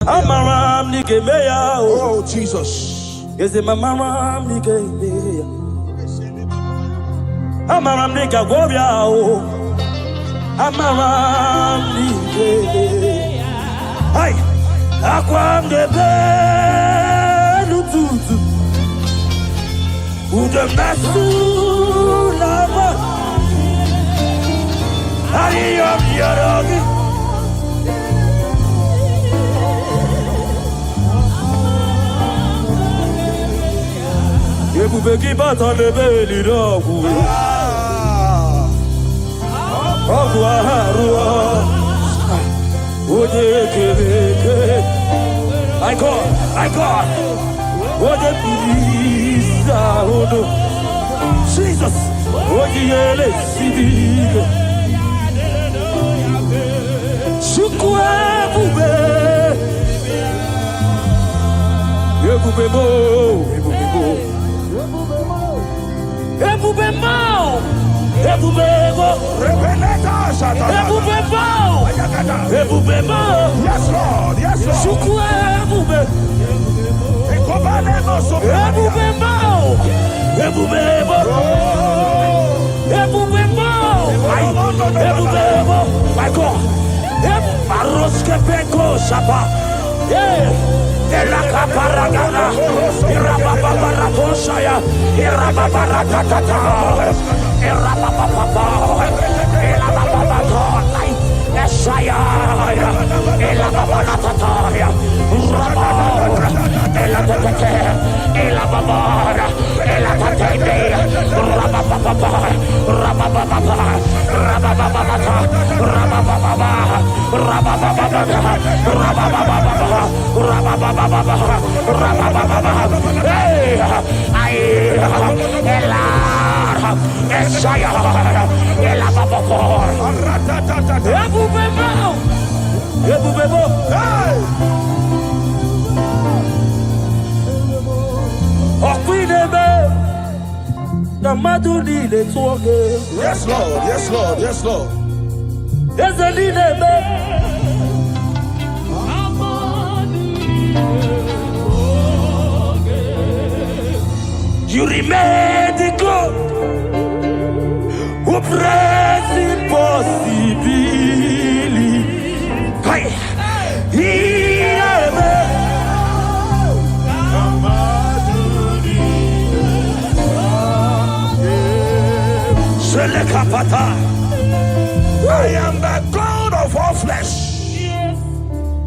Amaram nike meya. Oh, Jesus. Yes, Amaram nike meya. Amaram nike govia. Amaram nike. Hey, akwam de belututu. Ude mesu lava. Ariyam yarogi. Ebubeki bata lebeli rogu. Ogu aharua. Oje kebeke. I God. Oje pilisa odo. Jesus. Oje ele sidige. Shukwe bube. Ebubebo. Yes, Lord. Yes, Lord. My God. Maroske peko shapa. Yeah. Elaka paragana, irababara koshaya, irababara tatata, irabababa, elabababa, esaya, elababara tataya, rababara, elatate, elababara, elatate, rabababa, rabababa, rabababa, Yes, Lord. Yes, Lord. Yes, Lord. You remain the God who prays impossibility. Hey, I am the God of all flesh.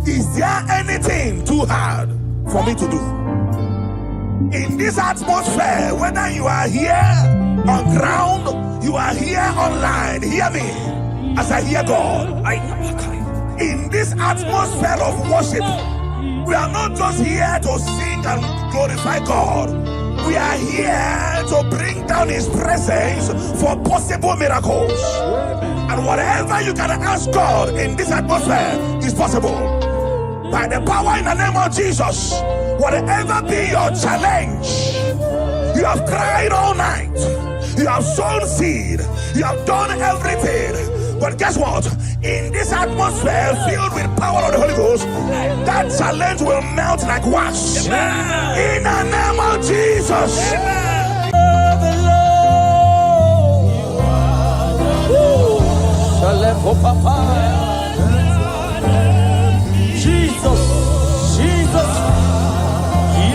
Is there anything too hard for me to do? In this atmosphere, whether you are here on ground, you are here online, hear me as I hear God. In this atmosphere of worship, we are not just here to sing and glorify God. We are here to bring down His presence for possible miracles. And whatever you can ask God in this atmosphere is possible. By the power in the name of Jesus, whatever be your challenge, you have cried all night, you have sown seed, you have done everything. But guess what? In this atmosphere filled with power of the Holy Ghost, that challenge will melt like wax. In the name of Jesus. Jesus,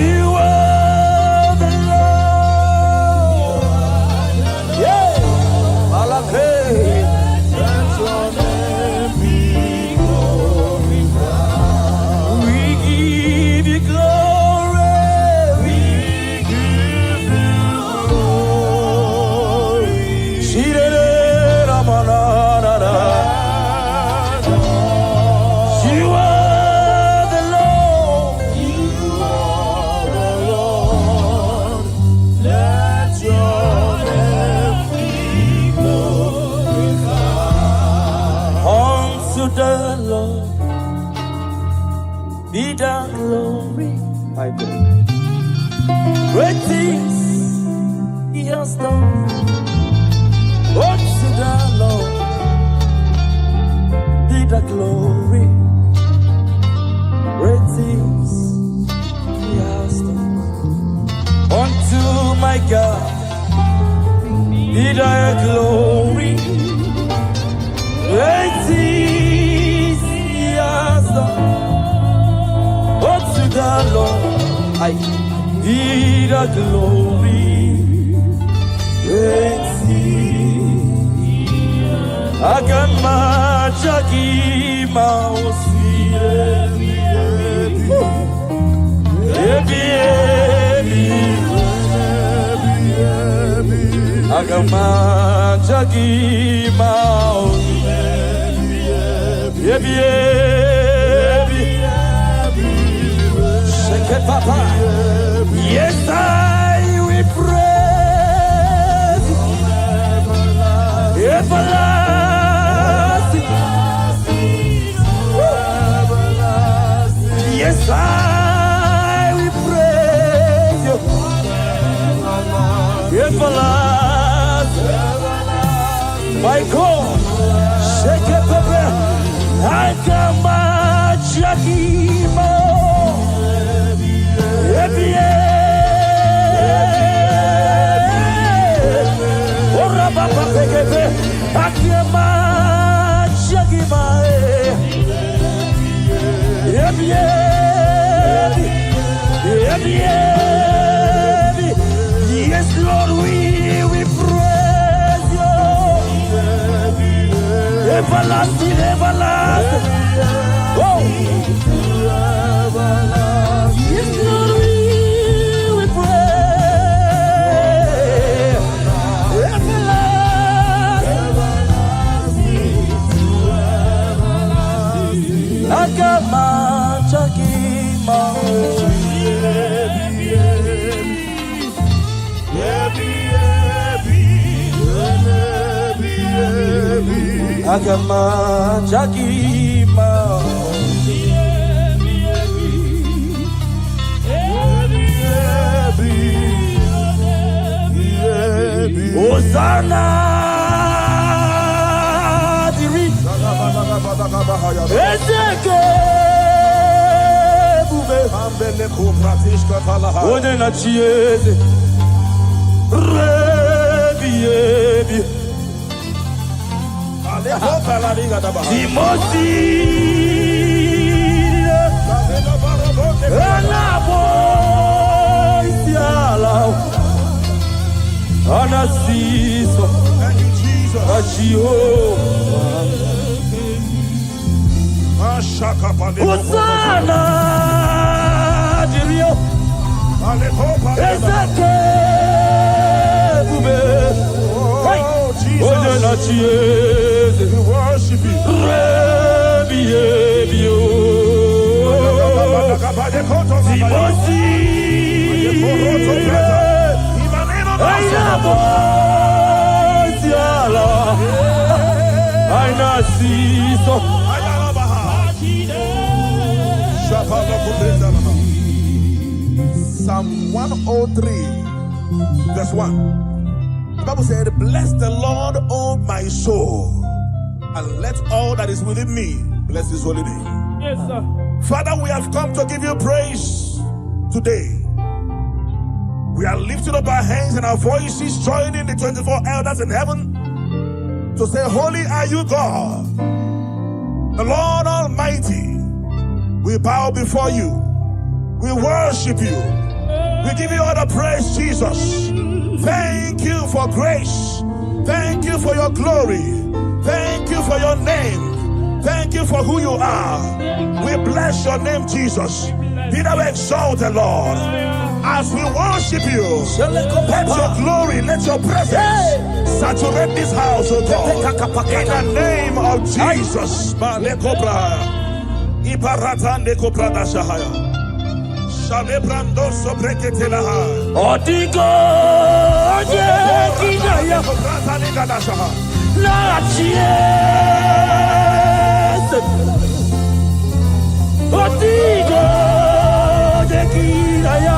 you are the Lord. Yeah, Malakay. Let your name be glorified. We give you glory. We give you glory. Shirele Ramanana. You are the Lord. You are the Lord. Let your name be glorified. Unto the Lord be the glory. My God. Great things He has done. Unto the Lord be the glory. Great things my God, be thy glory. Great things he has done. Unto the Lord, I be the glory. Great things. Agamajagi mausi Agamajagi mausi Shake it, Papa. Yes, I will praise everlasting. Yes, I will praise you everlasting. My God, shake it, Papa. I come at Jakimo. Ora papa pekete, akiama Jakima. Yes, Lord, we praise you. Everlasting, everlasting. Oh. Yes, Lord, we pray. Everlasting. Agama Chakima. Agama Chakima. Hosanna diri Ezeke bube Ambele kupratishka talaha. One na chieze Rebi Aleho palariga daba. Timosi Anabo Isiala Anasiso Thank you, Jesus. Jehovah Ashaka palego. Hosanna Dirio Aleho palego. Ezeke Bube Oh, One na Jesus. chieze We worship you. Rebi Timosi Ainabo Isiala Ainasiso Psalm 103, verse 1. The Bible said, bless the Lord, O my soul, and let all that is within me bless his holy name. Yes, sir. Father, we have come to give you praise today. We are lifting up our hands and our voices, joining the 24 elders in heaven to say, holy are you, God, the Lord Almighty. We bow before you. We worship you. We give you all the praise, Jesus. Thank you for grace. Thank you for your glory. Thank you for your name. Thank you for who you are. We bless your name, Jesus. Be thou exalted, Lord. As we worship you, let your glory, let your presence saturate this house, oh God. In the name of Jesus. Odigo Oje Kinaya La Chiese Odigo Oje Kinaya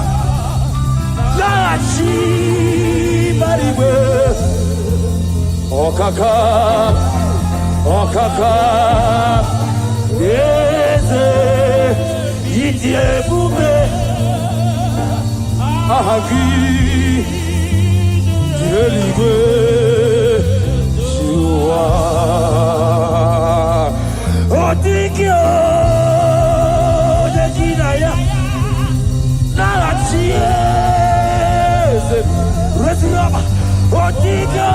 La Chibariwe Okaka Eze Idie Bube Ahagi eligwe Shua Otikyo Dekinaya Narachies Resinaba Otikyo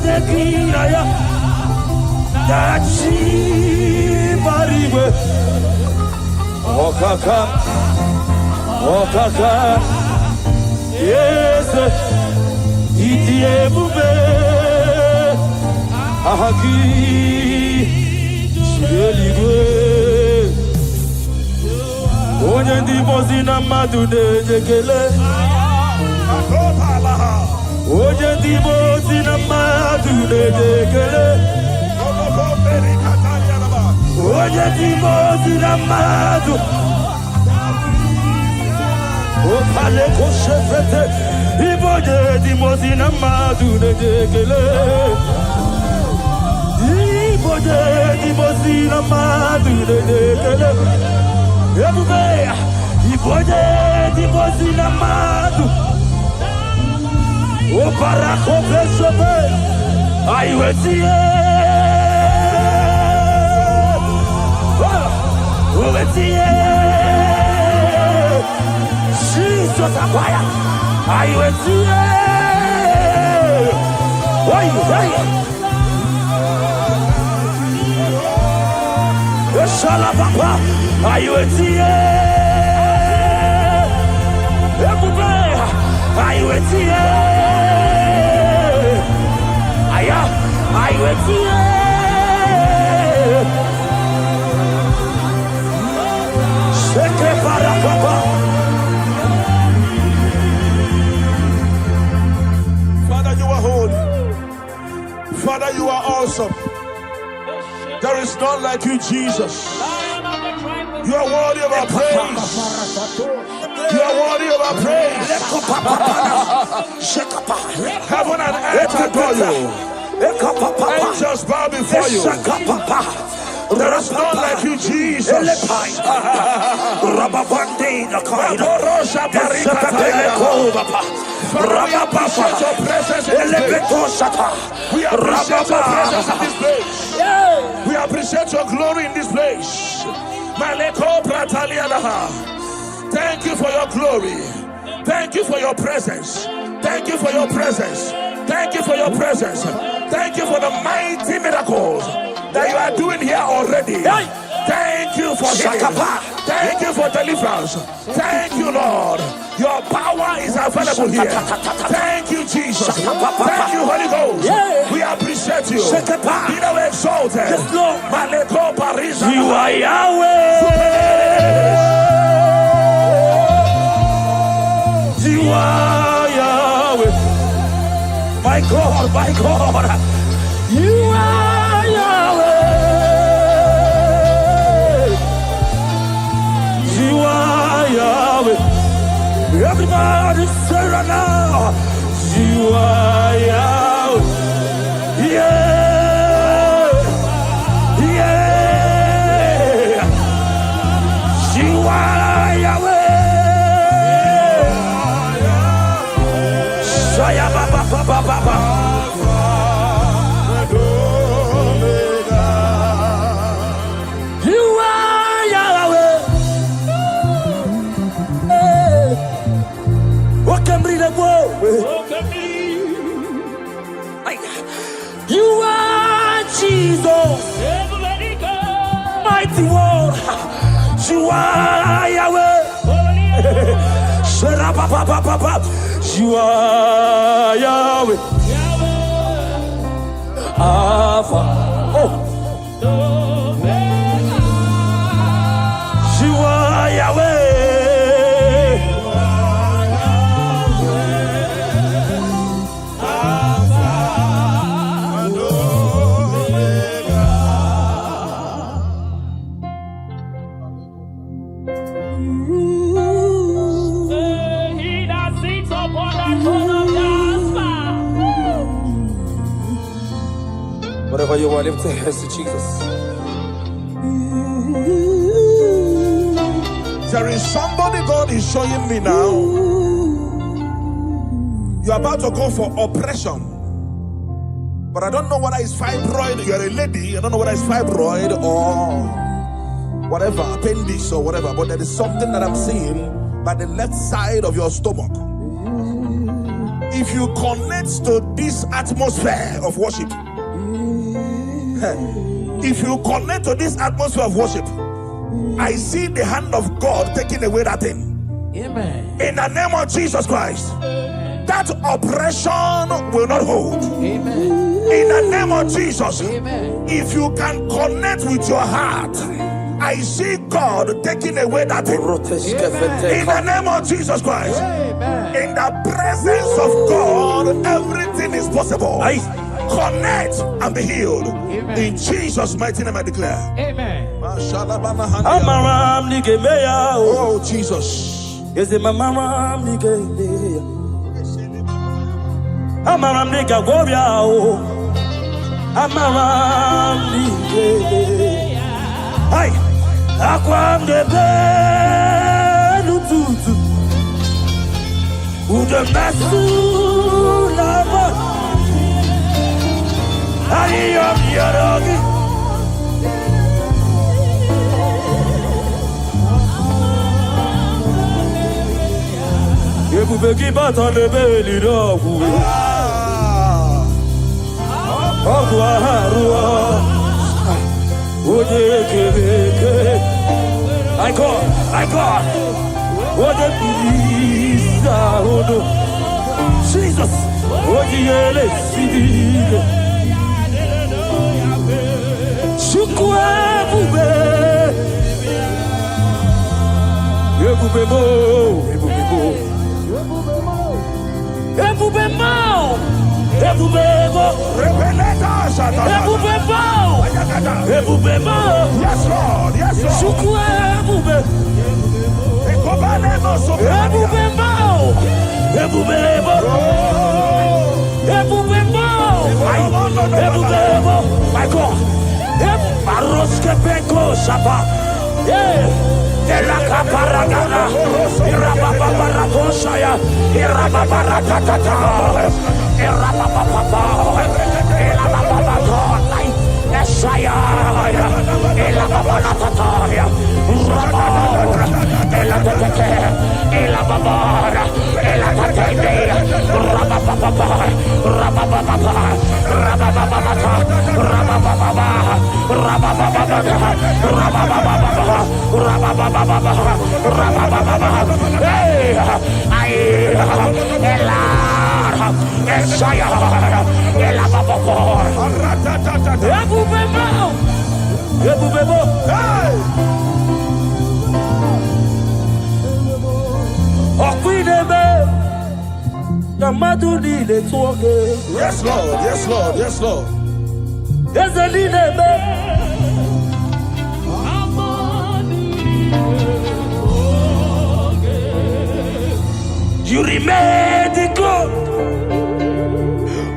Dekinaya Narachi Marigwe Okaka Okaka Yes Itie Bube Ahaki Shieligwe Onye ndi mozi na mmadụ na-ejekele Onye ndi mozi na mmadụ na-ejekele Onye ndi mozi na mmadụ Opale koshefete Iboje di mozi na mmadụ na-ejekele Iboje di mozi na mmadụ na-ejekele Ebube Iboje di mozi na mmadụ Opara kopeshope Aiwetie Owetie Jesus akwaya Aiwetie Oi Eshala papa Aiwetie Ebube Aiwetie Aya Aiwetie Sheke para papa Father, you are holy. Father, you are awesome. There is none like you, Jesus. You are worthy of our praise. You are worthy of our praise. Heaven and earth adore you. Angels bow before you. There is none like you, Jesus. Father, we appreciate your presence in this place. We appreciate your presence in this place. We appreciate your glory in this place. Thank you for your glory. Thank you for your presence. Thank you for your presence. Thank you for your presence. Thank you for the mighty miracles that you are doing here already. Thank you for healing. Thank you for deliverance. Thank you, Lord. Your power is available here. Thank you, Jesus. Thank you, Holy Ghost. We appreciate you. Be thou exalted. You are Yahweh. You are Yahweh. My God, my God. You are Yahweh. You are Yahweh. Everybody say right now. You are Yahweh. Yeah. Yeah. You are Yahweh. Shaya baba baba baba. You are Jesus, mighty one. You are Yahweh. You are Yahweh. Alpha. Oh. You are Yahweh. Whatever you want, lift your hands to Jesus. There is somebody God is showing me now. You're about to go for operation. But I don't know whether it's fibroid. You're a lady. I don't know whether it's fibroid or whatever, appendix or whatever. But there is something that I'm seeing by the left side of your stomach. If you connect to this atmosphere of worship, if you connect to this atmosphere of worship, I see the hand of God taking away that thing. Amen. In the name of Jesus Christ, that oppression will not hold. Amen. In the name of Jesus, amen. If you can connect with your heart, I see God taking away that thing. Amen. In the name of Jesus Christ, amen. In the presence of God, everything is possible. Connect and be healed. Amen. In Jesus' mighty name I declare. Amen. Oh Jesus. Is it my mama? Amaram nigga warrior. Amaram nigga. Hey, Aquam de Benutu. Ude Masu Lava. I am Yarogi. You begi bat on the belly dog. I got. What a pizza. Jesus. What the hell is Yes, Lord. Yes, Lord. My God. Yes, Lord. Yes, Lord. Yes, Lord. Yes, you remain the God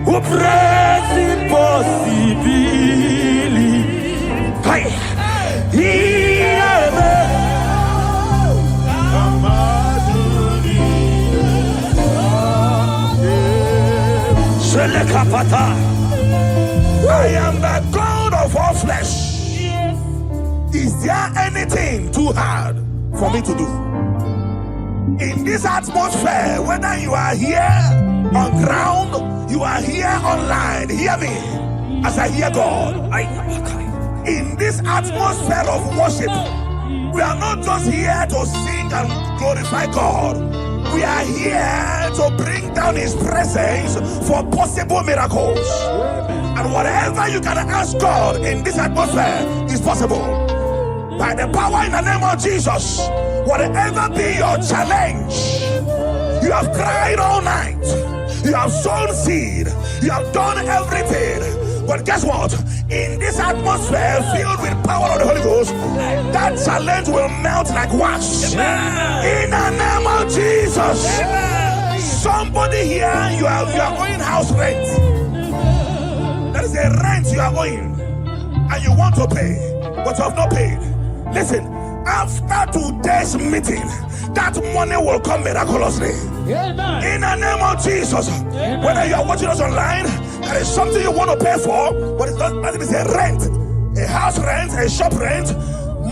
who prays impossibly. I am the God of all flesh. Is there anything too hard for me to do? In this atmosphere, whether you are here on ground, you are here online, hear me as I hear God. In this atmosphere of worship, we are not just here to sing and glorify God. We are here to bring down His presence for possible miracles. And whatever you can ask God in this atmosphere is possible. By the power in the name of Jesus, whatever be your challenge, you have cried all night, you have sown seed, you have done everything. But guess what? In this atmosphere filled with power of the Holy Ghost, that challenge will melt like wax. In the name of Jesus. Somebody here, you are owing house rent. There is a rent you are owing and you want to pay, but you have not paid. Listen, After today's meeting, that money will come miraculously. Amen. In the name of Jesus. Amen. Whether you are watching us online, there is something you want to pay for, but it's not, it is a rent, a house rent, a shop rent.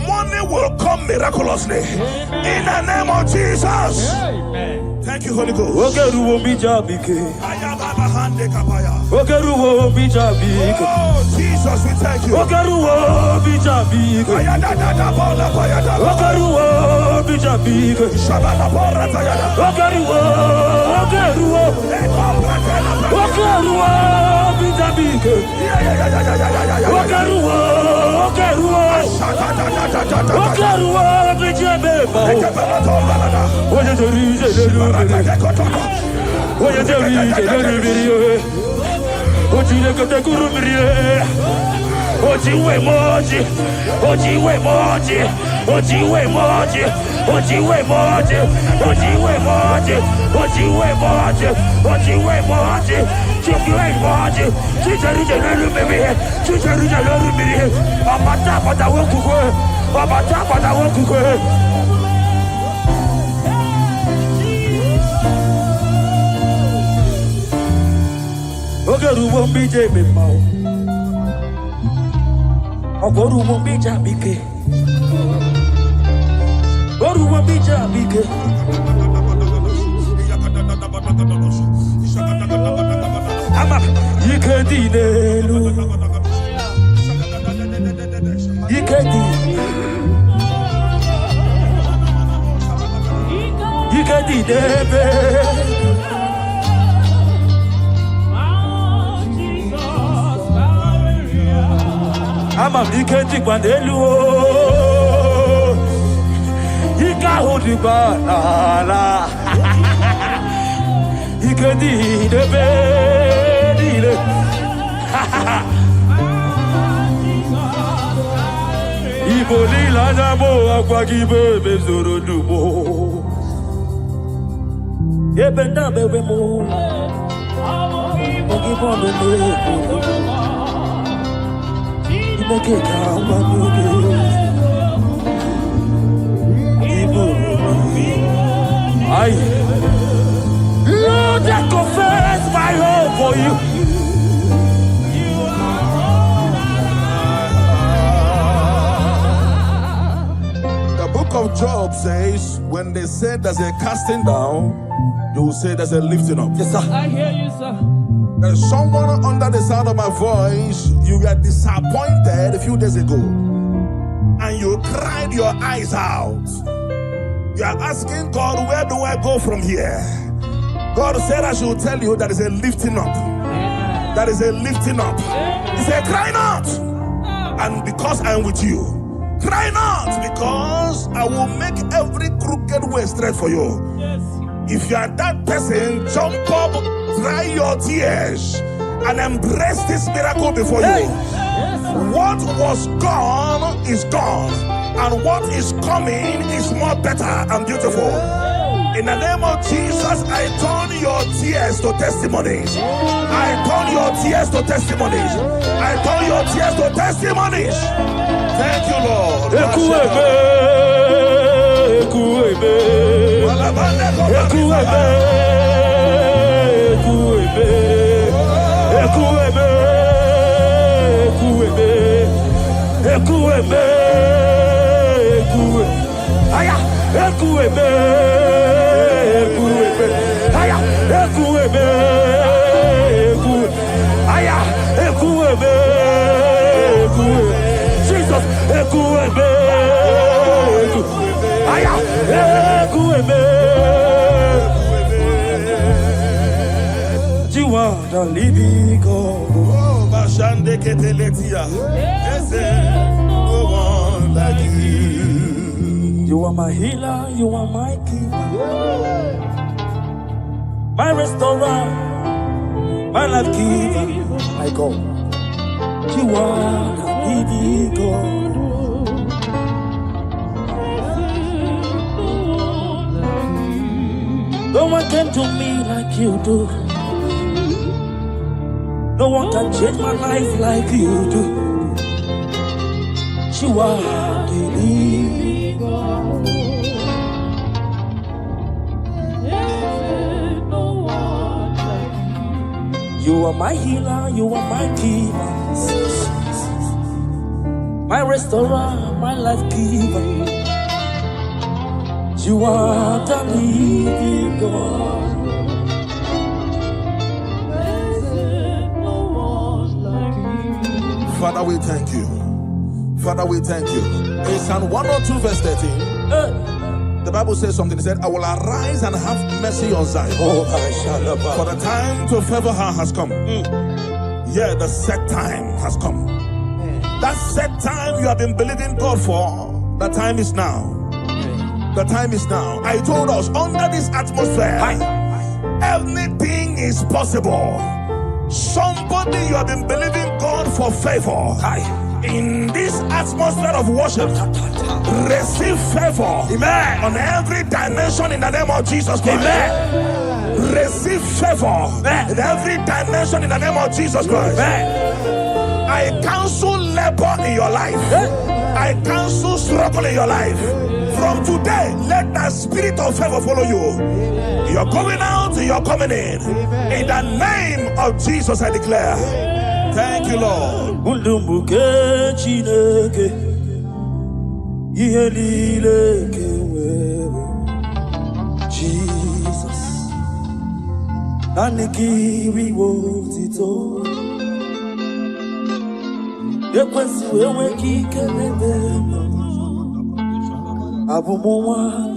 Money will come miraculously. Amen. In the name of Jesus. Amen. Thank you, Holy Ghost. Oh, Jesus, we thank you. Lord, I confess my hope for you. The book of Job says, when they said there's a casting down, you will say there's a lifting up. Yes, sir. I hear you, sir. There's someone under the sound of my voice. You were disappointed a few days ago, and you cried your eyes out. You are asking God, where do I go from here? God said I should tell you that is a lifting up. That is a lifting up. He said, cry not. And because I am with you, cry not, because I will make every crooked way straight for you. Yes. If you are that person, jump up, dry your tears, and embrace this miracle before you. Yes. What was gone is gone, and what is coming is more better and beautiful. In the name of Jesus, I turn your tears to testimonies. I turn your tears to testimonies. I turn your tears to testimonies. Thank you, Lord. You are the living God. Oh, Bashande Keteletia. No one like you. You are my healer, you are my keeper, my restorer, my life giver, my God. You are the living God. No one came to me like you do. No one can change my life like you do. You are the living God. You are my healer, you are my keeper, my restorer, my life giver. You are the living God. Father, we thank you. Father, we thank you. In Psalm 102 verse 13, the Bible says something. It said, I will arise and have mercy on Zion. For the time to favor her has come. Yeah, the set time has come. That set time you have been believing God for, the time is now. The time is now. I told us, under this atmosphere, everything is possible. Somebody, you have been believing God for favor. In this atmosphere of worship, receive favor. Amen. On every dimension in the name of Jesus Christ. Amen. Receive favor. Amen. In every dimension in the name of Jesus Christ. Amen. I cancel labor in your life. I cancel struggle in your life. From today, let the spirit of favor follow you. You're going out, you're coming in. In the name of Jesus, I declare. Thank you, Lord.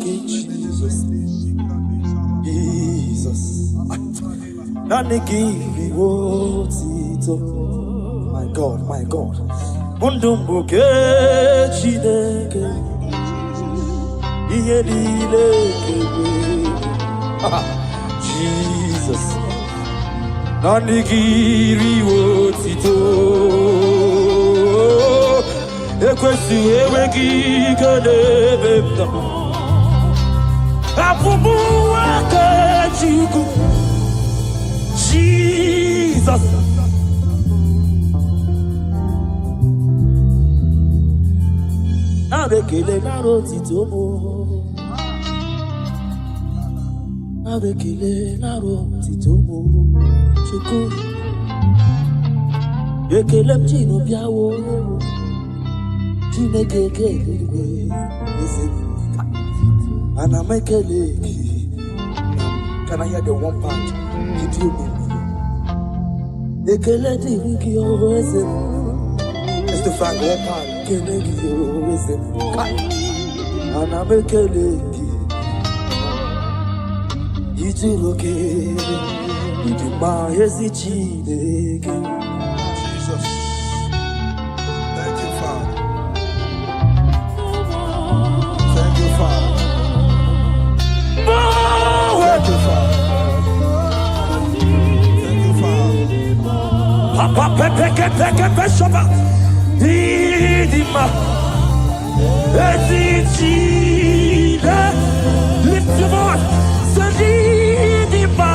Jesus. Jesus. My God, my God. Jesus. Jesus. Abekele naro titomo. Abekele naro titomo. Chiko. Ekele mchino biawo. Chineke. Anamekele. Can I hear the one part? Did you mean? Ekele diviki owese. It's the fact one part. Ekele diviki owese. Anamekele. Ichiroke. Idima yesichideke. Jesus. Thank you, Father. Thank you, Father. Thank you, Father. Thank you, Father. Papa pepe shaba. Idima. Ezichide. Lift your voice. Idima.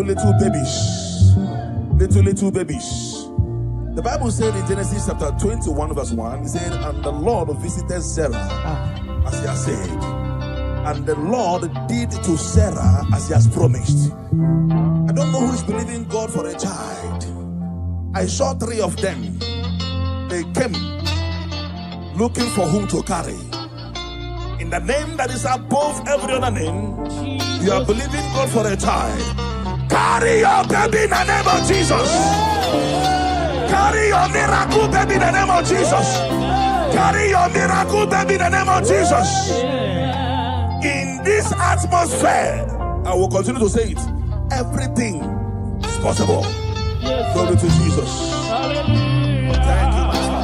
little babies. Little babies. The Bible said in Genesis chapter 21 verse 1, it said, and the Lord visited Sarah as he has said, and the Lord did to Sarah as he has promised. I don't know who is believing God for a child. I saw 3 of them. They came looking for whom to carry. In the name that is above every other name, you are believing God for a child. Carry your baby in the name of Jesus. Carry your miracle baby in the name of Jesus. Carry your miracle baby in the name of Jesus. In this atmosphere, I will continue to say it. Everything is possible. Glory to Jesus. Thank you, Master.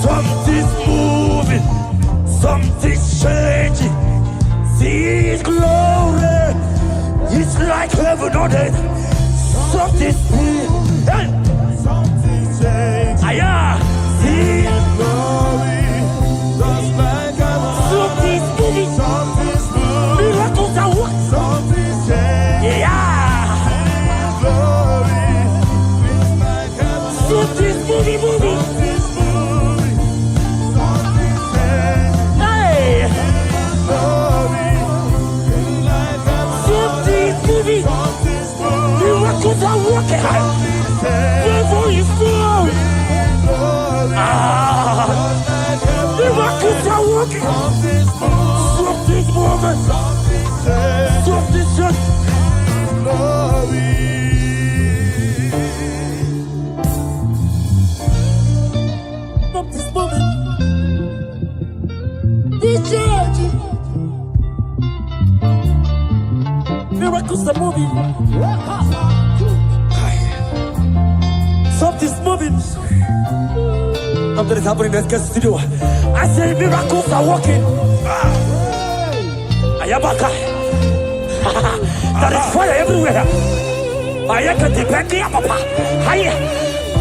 Something's moving, something's changing. See His glory, it's like heaven on earth. Something's moving, something's changing. See His glory, just like heaven. Something's moving, something's moving. Miracles are working, something's changing. His glory, it's like heaven. Something's moving, moving. Miracles are working. Devil is flowing. Miracles are working. Something's moving. Something's just glory. Something's moving. This church. Miracles are moving. Something's moving. Something is happening in the studio. I say miracles are working. Ayabaka. There is fire everywhere. I can depend on Papa.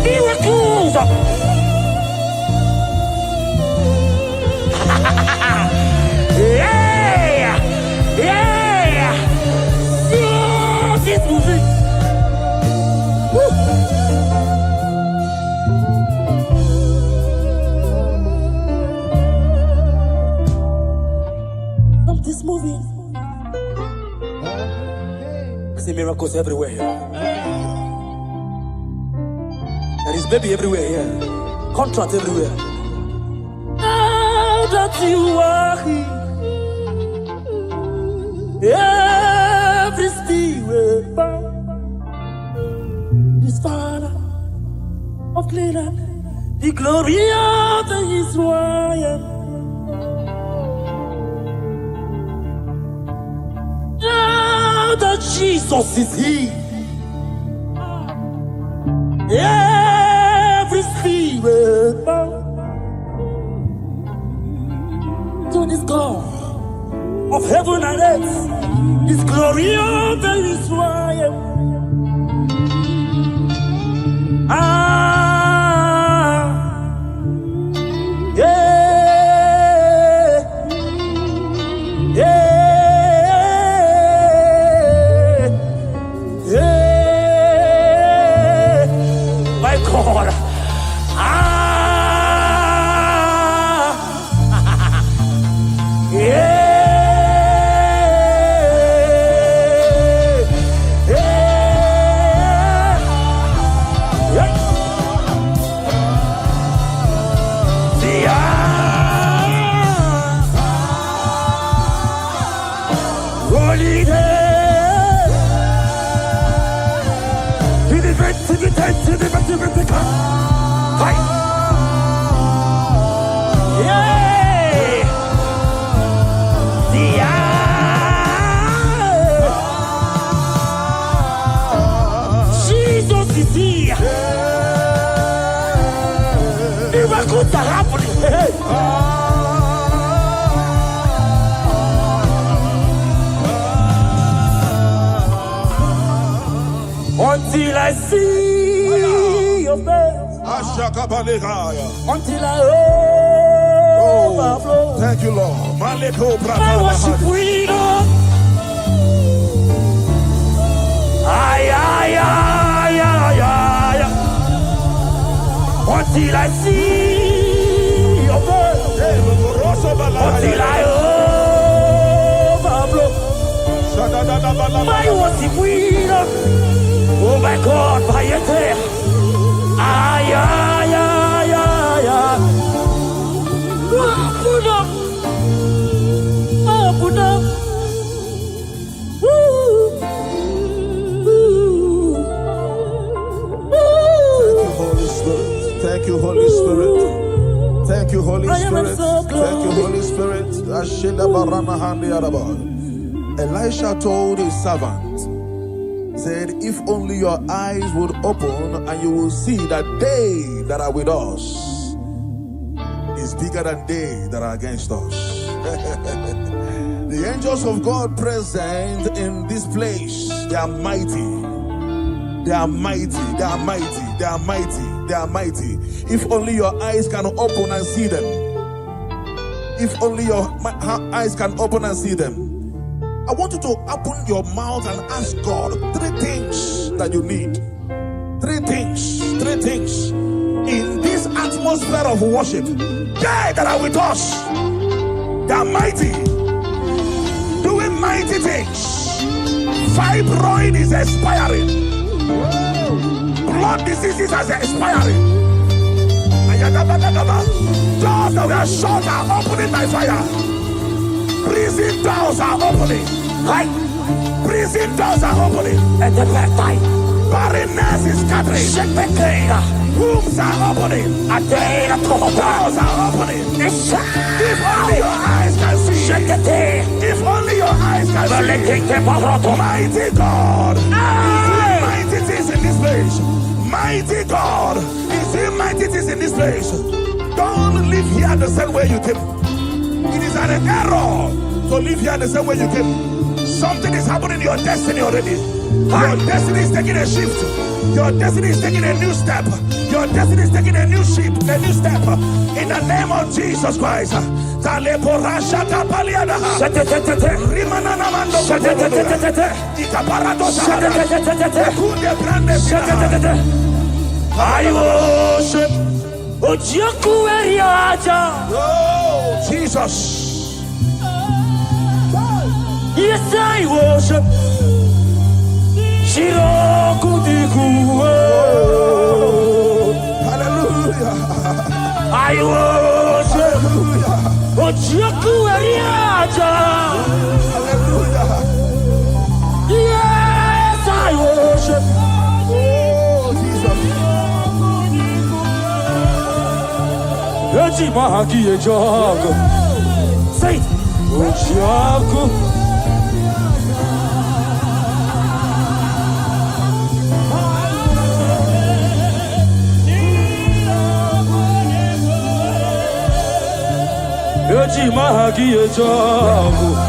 Miracles. Yeah. Yeah. Something's moving. Something's moving. I see miracles everywhere here. There is baby everywhere here. Contract everywhere. Now that you are here, every steel will bow. His Father of Leela, the glory of the Israel. Now that Jesus is here, every spirit bow to this God of heaven and earth, this glory of the Israel. My God. Jesus is here. Miracles are happening. Until I see your face, until I overflow. Thank you, Lord. I worship freedom. Until I see your face, until I overflow. My worship freedom. Oh my God, by your tail. Put up. Put up. Thank you, Holy Spirit. Thank you, Holy Spirit. Thank you, Holy Spirit. Elisha told his servant, said, if only your eyes would open and you will see that they that are with us is bigger than they that are against us. The angels of God present in this place, they are mighty. They are mighty. They are mighty. They are mighty. They are mighty. If only your eyes can open and see them. If only your eyes can open and see them. I want you to open your mouth and ask God 3 things that you need. 3 things. 3 things. In this atmosphere of worship, they that are with us, they are mighty. Doing mighty things. Fibroid is expiring. Blood diseases are expiring. Doors that were shut are opening by fire. Prison doors are opening. Right? Prison doors are opening. At the back time. Barrenness is scattering. Wombs are opening. Doors are opening. If only your eyes can see. If only your eyes can see. Mighty God is doing mighty things in this place. Mighty God is doing mighty things in this place. Don't live here the same way you came. It is an error to live here the same way you came. Something is happening in your destiny already. Your destiny is taking a shift. Your destiny is taking a new step. Your destiny is taking a new shift, a new step. In the name of Jesus Christ. I worship. Oh, Jesus. Yes, I worship. Hallelujah. I worship. Hallelujah. Yes, I worship. Oh, Jesus. Eti mahaki e jogo. Say, Ochiaku. Eti mahaki e jogo.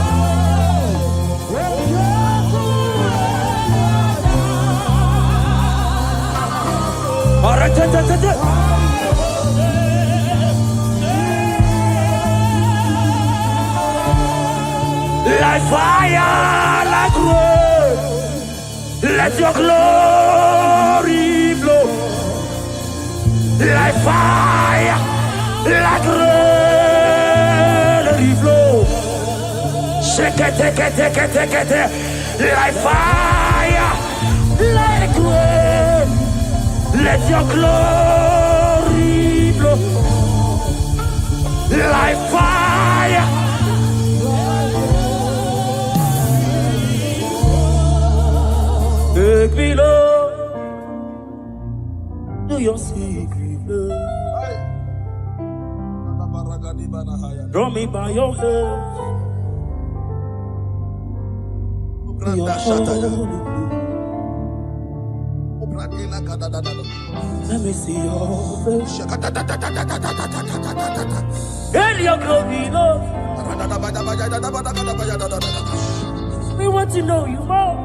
Like fire, like rain, let your glory blow. Like fire, like rain, let it flow. Shake it, take it, take it, take it, like fire, like rain, let your glory blow. Like fire. Take me, Lord, to your secret love. Draw me by your hand to your holy place. Let me see your face and your glory, Lord. We want to know you more.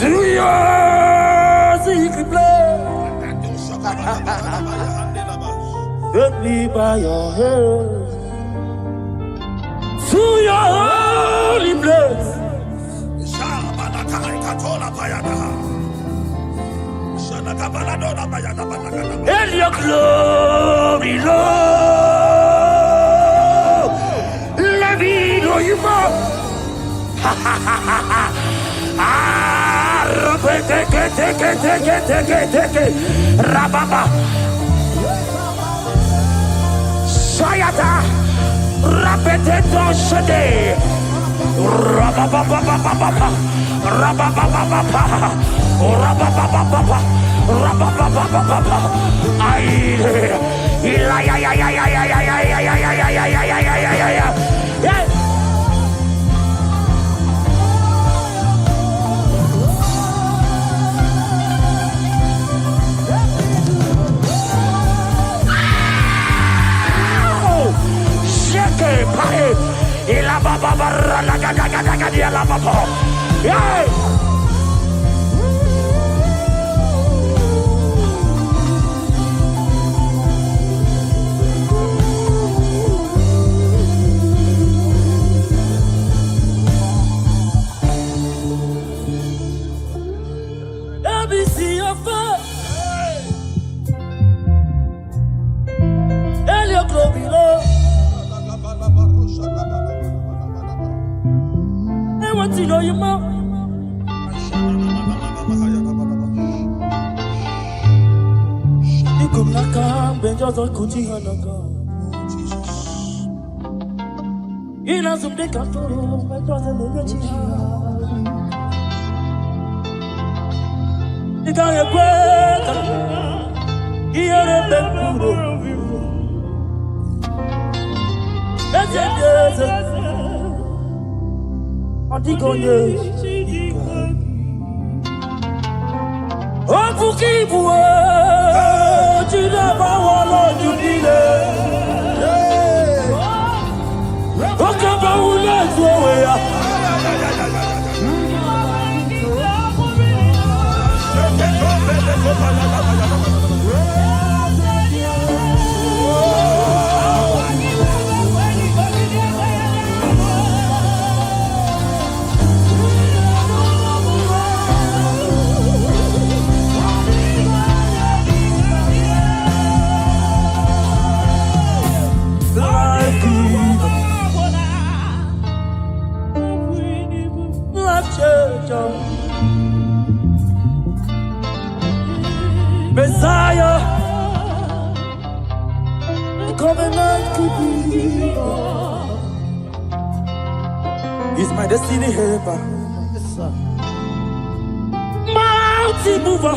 To your secret place, take me by your hand to your holy place. And your glory, Lord, let me know you more. Take Rababa Sayata Rapeteto Shade Rababa Let me see your face and your glory, Lord. I want to know you more. You come back and bend your thought, could you in a some day, can't follow my brother. You got a break, you're a bad that's it. Antigonye Ofukibuwe Chidaba wala jubile Okaba ule tuwe ya Messiah, the covenant keeping God. He's my destiny helper. Mountain mover.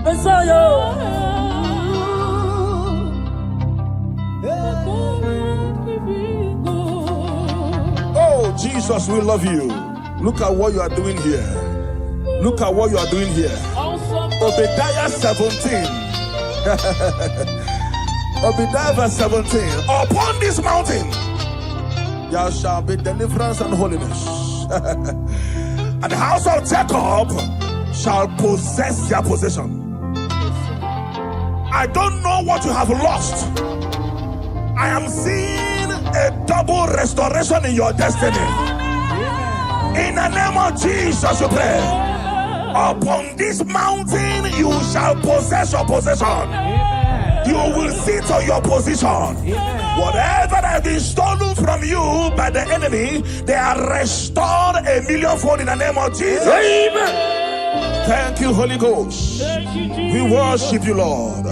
Messiah. Oh, Jesus, we love you. Look at what you are doing here. Look at what you are doing here. Obadiah 17. Obadiah verse 17. Upon this mountain there shall be deliverance and holiness. And the house of Jacob shall possess their possession. I don't know what you have lost. I am seeing a double restoration in your destiny. In the name of Jesus, you pray. Upon this mountain you shall possess your possession. You will sit on your position. Whatever that has been stolen from you by the enemy, they are restored a millionfold in the name of Jesus. Amen. Thank you, Holy Ghost. We worship you, Lord.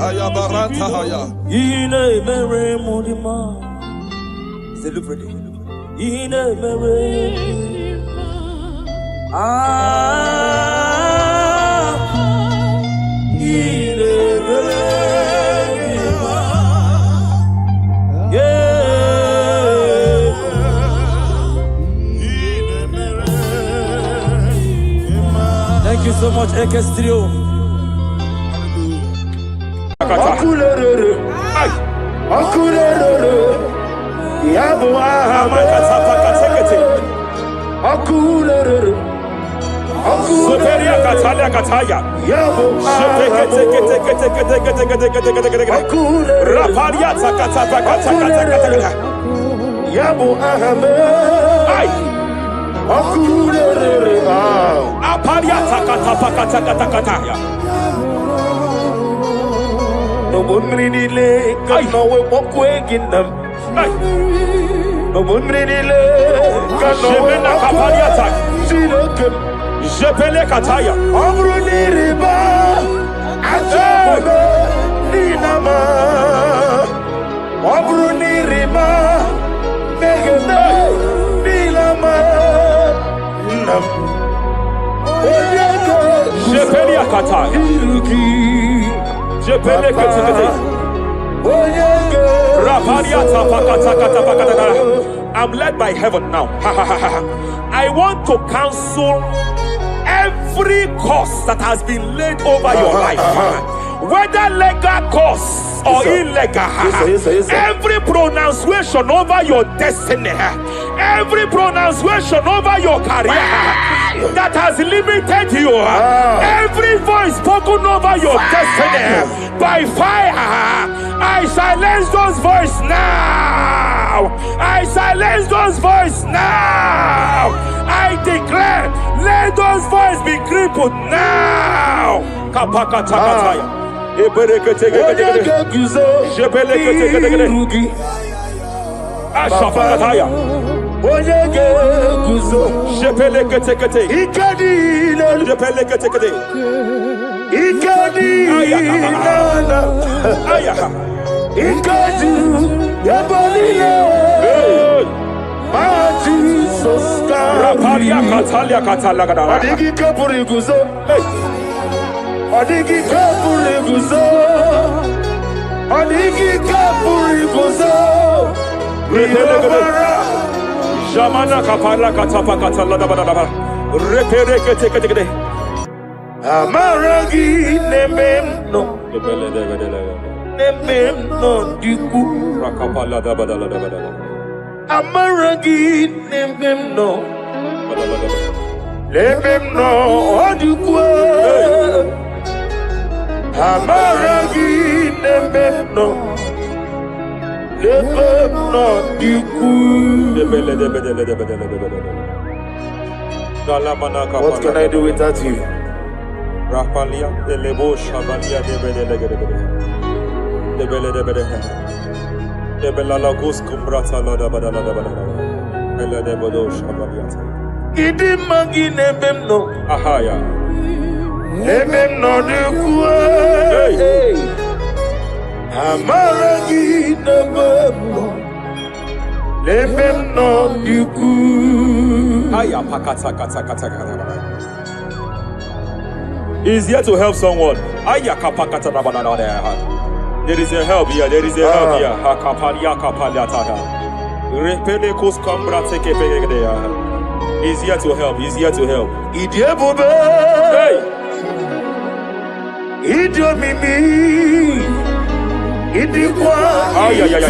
Thank you so much, Ekestrio. I'm led by heaven now. I want to cancel every curse that has been laid over your life, whether legal curse or illegal. Every pronunciation over your destiny, every pronunciation over your career that has limited you, every voice spoken over your destiny by fire, I silence those voices now. I silence those voices now. I declare, let those voices be crippled now. Jamana kapala katapa katala da bada bada. Repere kete kete kete. Amaragi nemeno. Nemeno diku. Rakapala da bada da bada. Amaragi nemeno. Nemeno diku. Amaragi nemeno. What can I do without you? Ebem no diku. He's here to help someone. There is a help here. There is a help here. He's here to help. He's here to help. Hey! Idio mimi. Idikwa. Hey! Yes,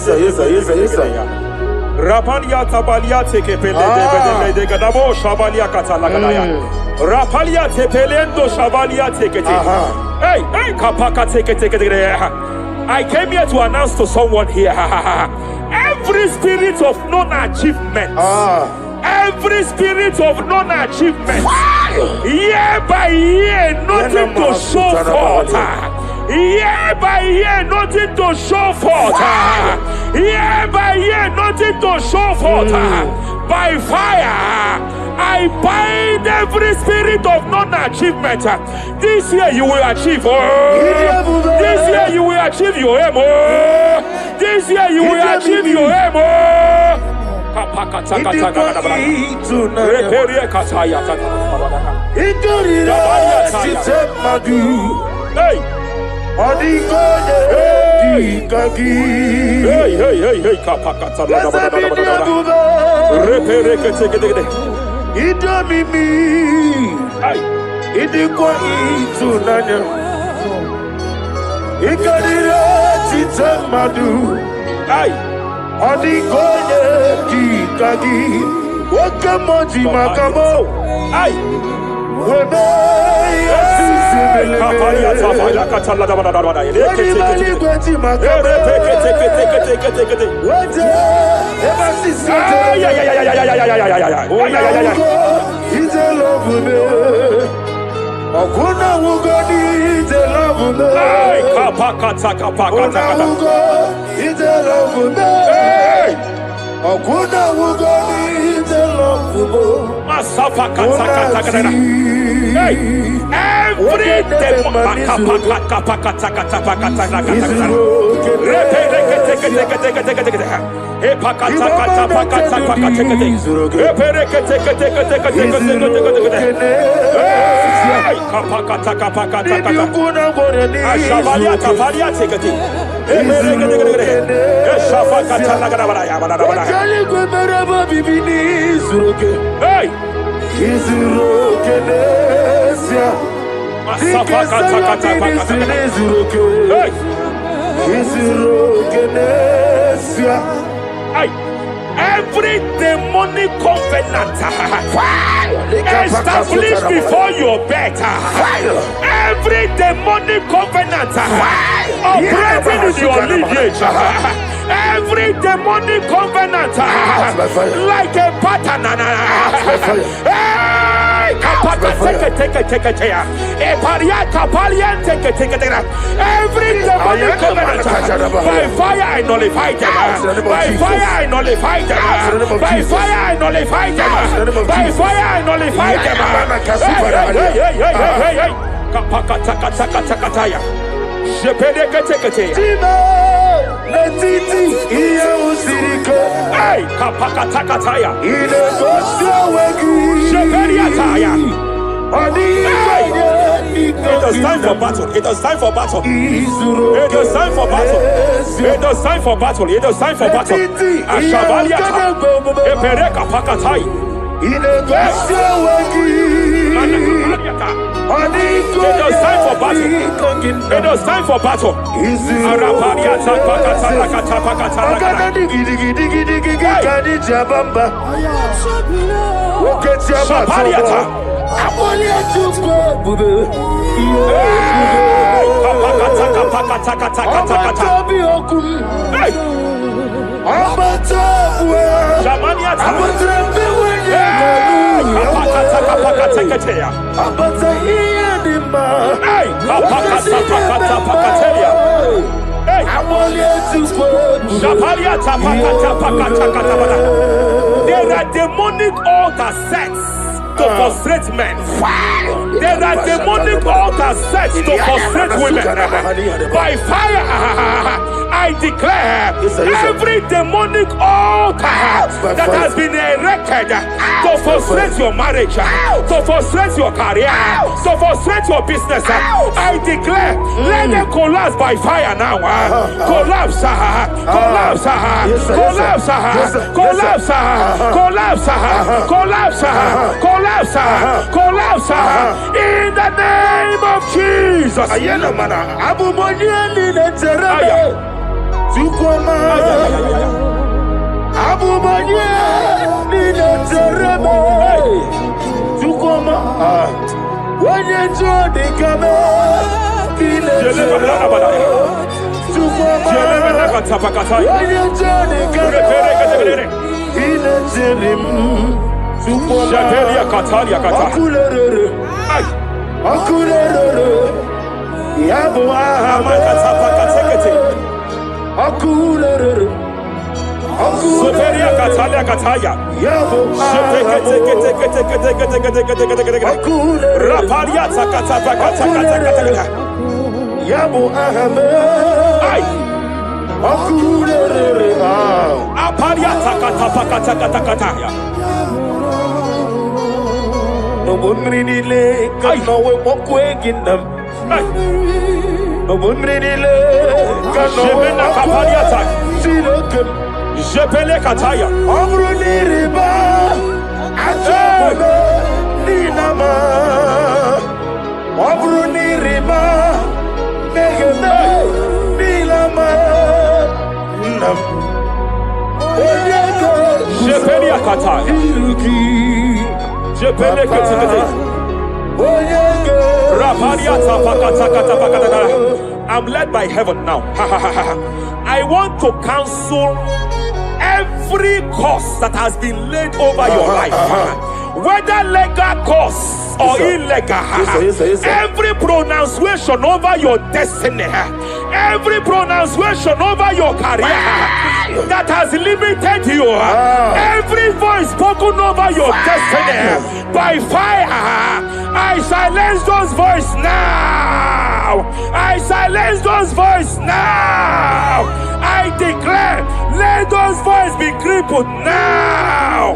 sir. Rapalia tabalia teke pele de gadabo shabalia katalagadaya. Rapalia tepelendo shabalia teke. Hey, kapaka teke. I came here to announce to someone here. Every spirit of non-achievement. Every spirit of non-achievement. Year by year, nothing to show forth. Year by year, nothing to show forth. Year by year, nothing to show forth. By fire, I bind every spirit of non-achievement. This year you will achieve. This year you will achieve your aim. This year you will achieve your aim. Hey! Every demonic covenant established before your bed, every demonic covenant operating in your lineage, every demonic covenant like a pattern. Every demonic covenant, by fire I nullify them. By fire I nullify them. By fire I nullify them. By fire I nullify them. Hey, kapakatakataya. It is time for battle. It is time for battle. It is time for battle. It is time for battle. It is time for battle. Ashabaliata. Epereka pakatai. It is time for battle. It is time for battle. Arapariata pakata pakata. Shabaliata. Hey. There are demonic altar sets to frustrate men. There are demonic altar sets to frustrate women. By fire, I declare every demonic altar that has been erected to frustrate your marriage, to frustrate your career, to frustrate your business, I declare, let them collapse by fire now. Collapse, collapse, collapse, collapse, collapse, collapse, collapse, collapse, in the name of Jesus. I'm led by heaven now. I want to cancel every curse that has been laid over your life, whether legal curse or illegal. Every pronunciation over your destiny, every pronunciation over your career that has limited you, every voice spoken over your destiny, by fire, I silence those voices now. I silence those voices now. I declare, let those voices be crippled now.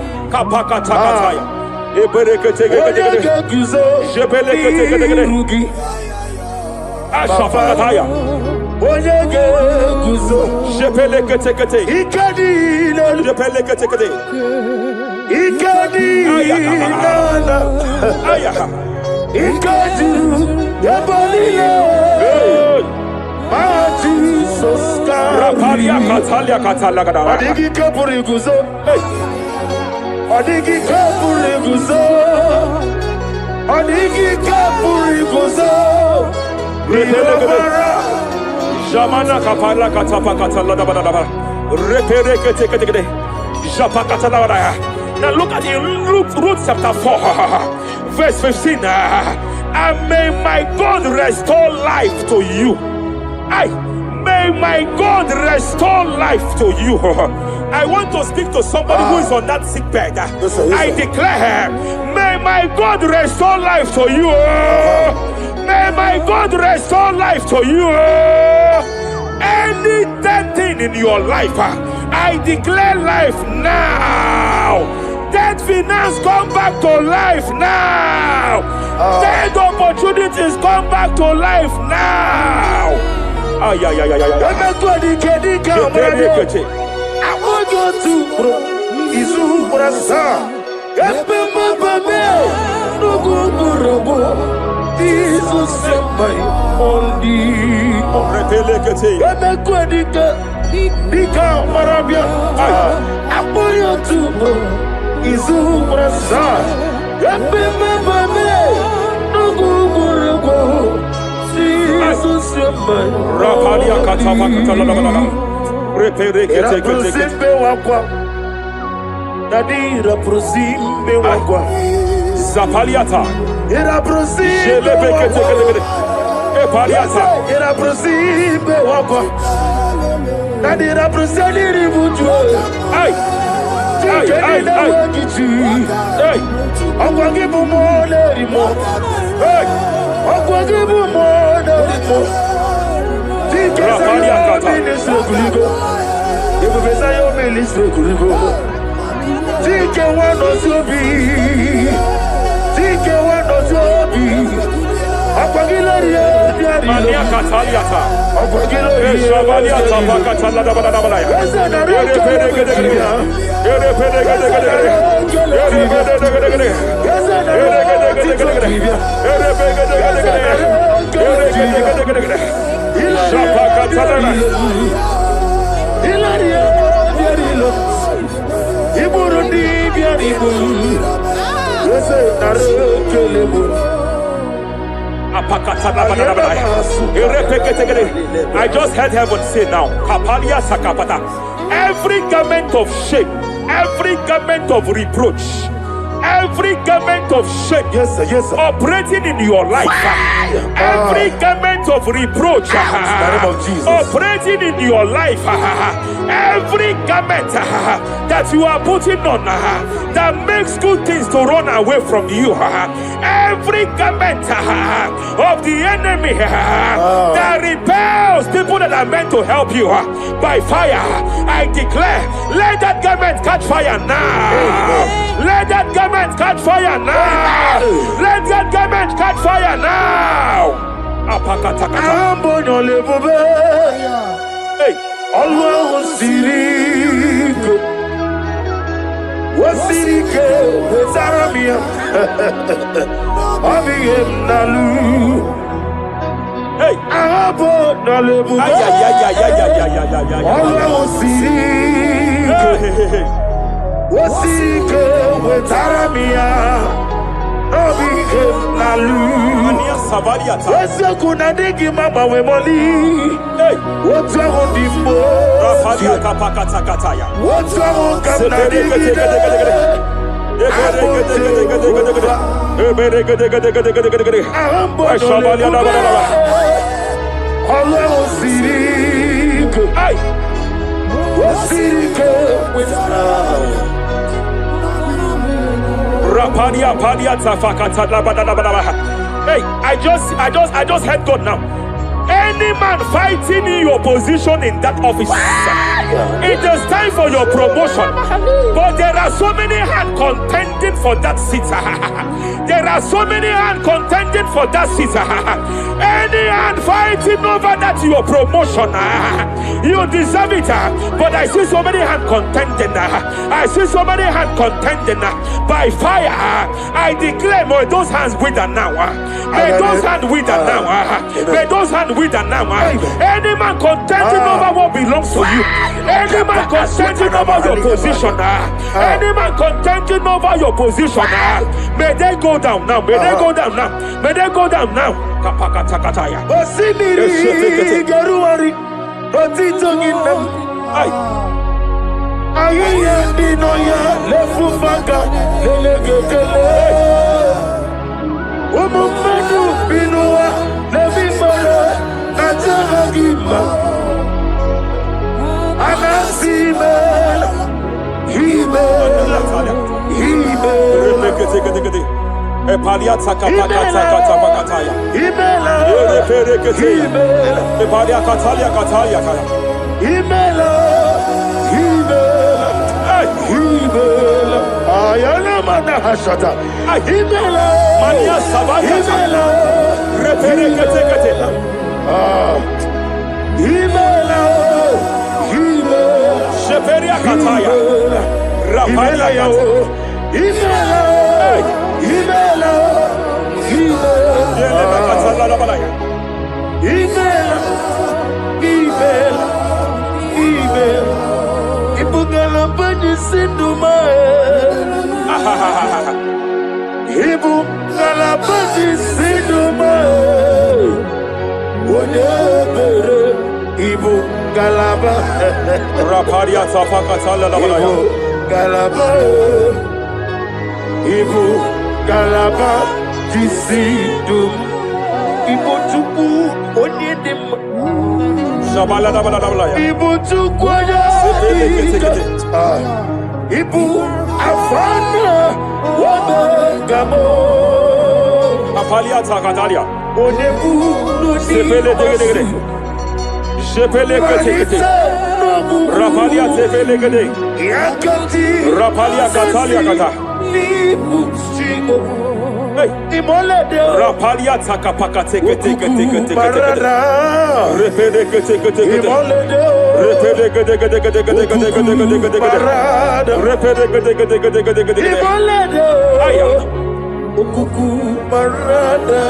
Now look at Ruth chapter 4, verse 15. And may my God restore life to you. May my God restore life to you. I want to speak to somebody who is on that sick bed. I declare, may my God restore life to you. May my God restore life to you. Any dead thing in your life, I declare life now. Dead finance come back to life now. Dead opportunities come back to life now. I want you to Zapaliata. Epaliata. Ira prosibe wako. Nadi ira proseli ributu. Ay. Ay, ay, ay. Hey. Akwagibu mo lerimo. Hey. Akwagibu mo lerimo. Rapaliata. Ministre kuligo. Ibu besa yo ministre kuligo. Tike wano sobi. Tike wano sobi. Akwagilo rie biari. Mania Cataliata. Akwagilo rie. Shavaliata Bakatala Dabalaya. I just heard heaven say now, Kapalia Sakapata. Every garment of shame, every garment of reproach, every garment of shame, Yes, sir. Yes, sir. operating in your life, every garment of reproach, name of Jesus. operating in your life, every garment that you are putting on that makes good things to run away from you, every garment of the enemy that repels people that are meant to help you by fire, I declare, let that garment catch fire now. Let that garment catch fire now. Let that garment catch fire now. Apakatakata. Ambonyo lebobe. Hey. Alwa osirike. Osirike wezaramia. Abiyem nalu. Hey. Ambonyo lebobe. Ay, ay, ay, ay, ay, ay, ay, ay, ay, ay. Alwa osirike. Hey, hey, hey. Osirike wezaramia. Abiyem nalu. Mania Savaliata. Wese kuna digi mama we moli. Hey. What's wrong with you? Rafalia Kapakatakataya. What's wrong with Ay. Rapadia Padia Tafakata. Hey, I just heard God now. Any man fighting in your position in that office, it is time for your promotion. But there are so many hands contending for that seat. There are so many hands contending for that seat. Any hand fighting over that your promotion, you deserve it. But I see so many hands contending. I see so many hands contending by fire. I declare, may those hands wither now. May those hands wither now. May those hands wither now. Any man contending over what belongs to you. Any man contending over your position. Any man contending over your position. May they go down now. May they go down now. May they go down now. Kapakatakataya. Osimiri geruari otitongina. Ay. Ayiye dinoya lefufaka lelegekele. Umumenu binuwa lefimole najanagima. Anasimela himela himela. Epaliata Kapakatakata Bakataya. Himela himela. Epalia Katalia Katalia Kaya. Himela himela. Ayana mana hashata. Himela Mania Savaya. himela. Reperekete. Himela himela. Sheperia Kataya. Rapalia Yata. Himela himela Yele Katala Labalaya. himela himela himela. Ibugala bani sinduma. Ibugala bani sinduma. Wodebere ibugala ba. Rapalia Tapakatala Labalaya. Ibugala Ibu galaba jisidum ibu tuku Shabala dabala dabala ya. Ibu tukwaya Ibu afana wabengamo Apalia takatalia. Onebu Sepele dege dege. Sepele kete. Rapalia sepele gede. Yakati Rapalia katalia kata. Hey. Rapalia takapaka teke. Repede kete. Repede gede. Aya.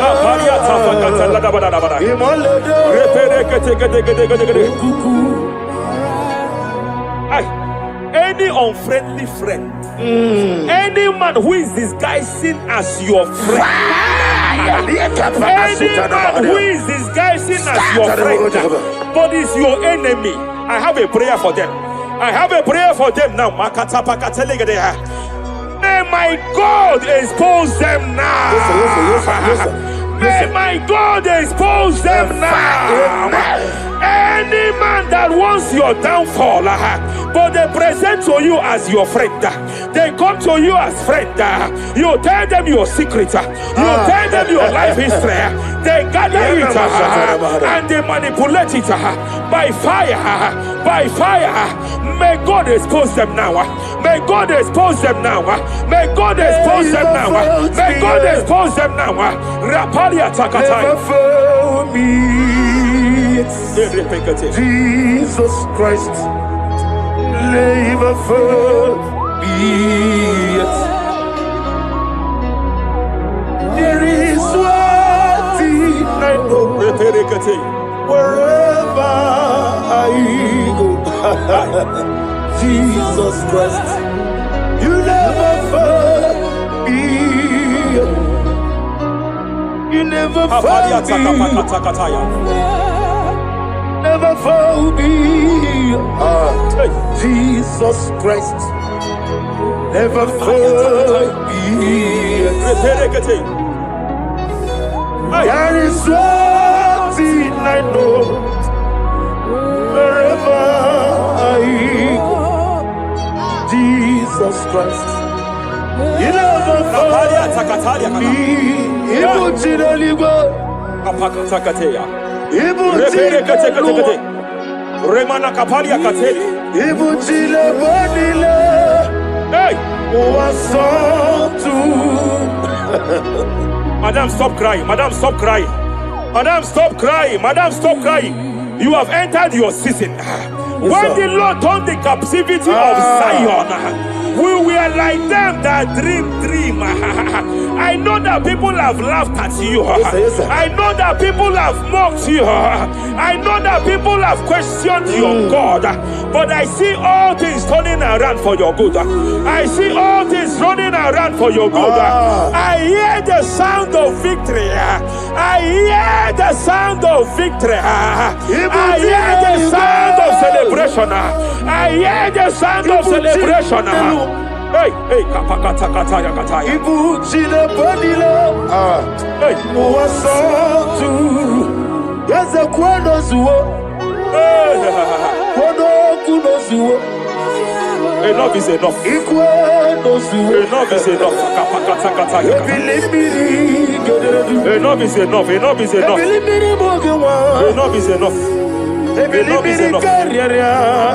Rapalia tapaka talada. Repede kete. Ay. Any unfriendly friend, any man who is disguising as your friend, any man who is disguising as your friend, but is your enemy, I have a prayer for them. I have a prayer for them now. May my God expose them now. May my God expose them now. Any man that wants your downfall, but they present to you as your friend, they come to you as friend, you tell them your secret, you tell them your life history, they gather it and they manipulate it by fire. May God expose them now. May God expose them now. May God expose them now. May God expose them now. Rapalia takatai. Jesus Christ, never forget. There is one thing I know. Wherever I go, Jesus Christ, you never forget. You never forget. Never found me. Jesus Christ, never found me. There is one thing I know. Wherever I go, Jesus Christ, you never found me. Remana kapalia kateli. Hey! Madam, stop crying. Madam, stop crying. Madam, stop crying. Madam, stop crying. You have entered your season. When the Lord turned the captivity of Zion, we were like them that dream. I know that people have laughed at you. I know that people have mocked you. I know that people have questioned your God. But I see all things turning around for your good. I see all things running around for your good. I hear the sound of victory. I hear the sound of victory. I hear the sound of celebration. I hear the sound of celebration. Hey, kapakata kataya kataya. Ibu chile badila. Hey, muwasantu. Yaza kwano zuo. Kwano kuno zuo. Enough is enough. Ikwano zuo. Enough is enough. Kapakata kataya. Ebilibili gederedu. Enough is enough. Enough is enough. Ebilibili mogewa. Enough is enough. Enough is enough.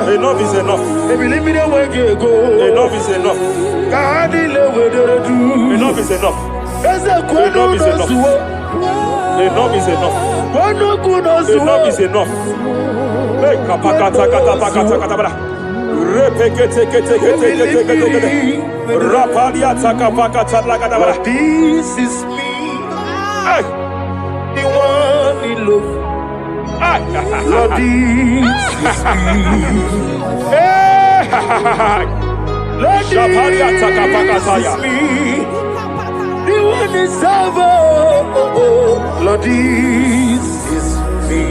Enough is enough. Enough is enough. Enough is enough. Enough is enough. Enough is enough. Enough is enough. Hey, kapakata katapakata katabara. Repekete kete kete kete kete. Rapalia takapakata lagadabara. This is me. Hey, The one in love. Lord, this is me. Lord, this is me. The one is over. Lord, this is me.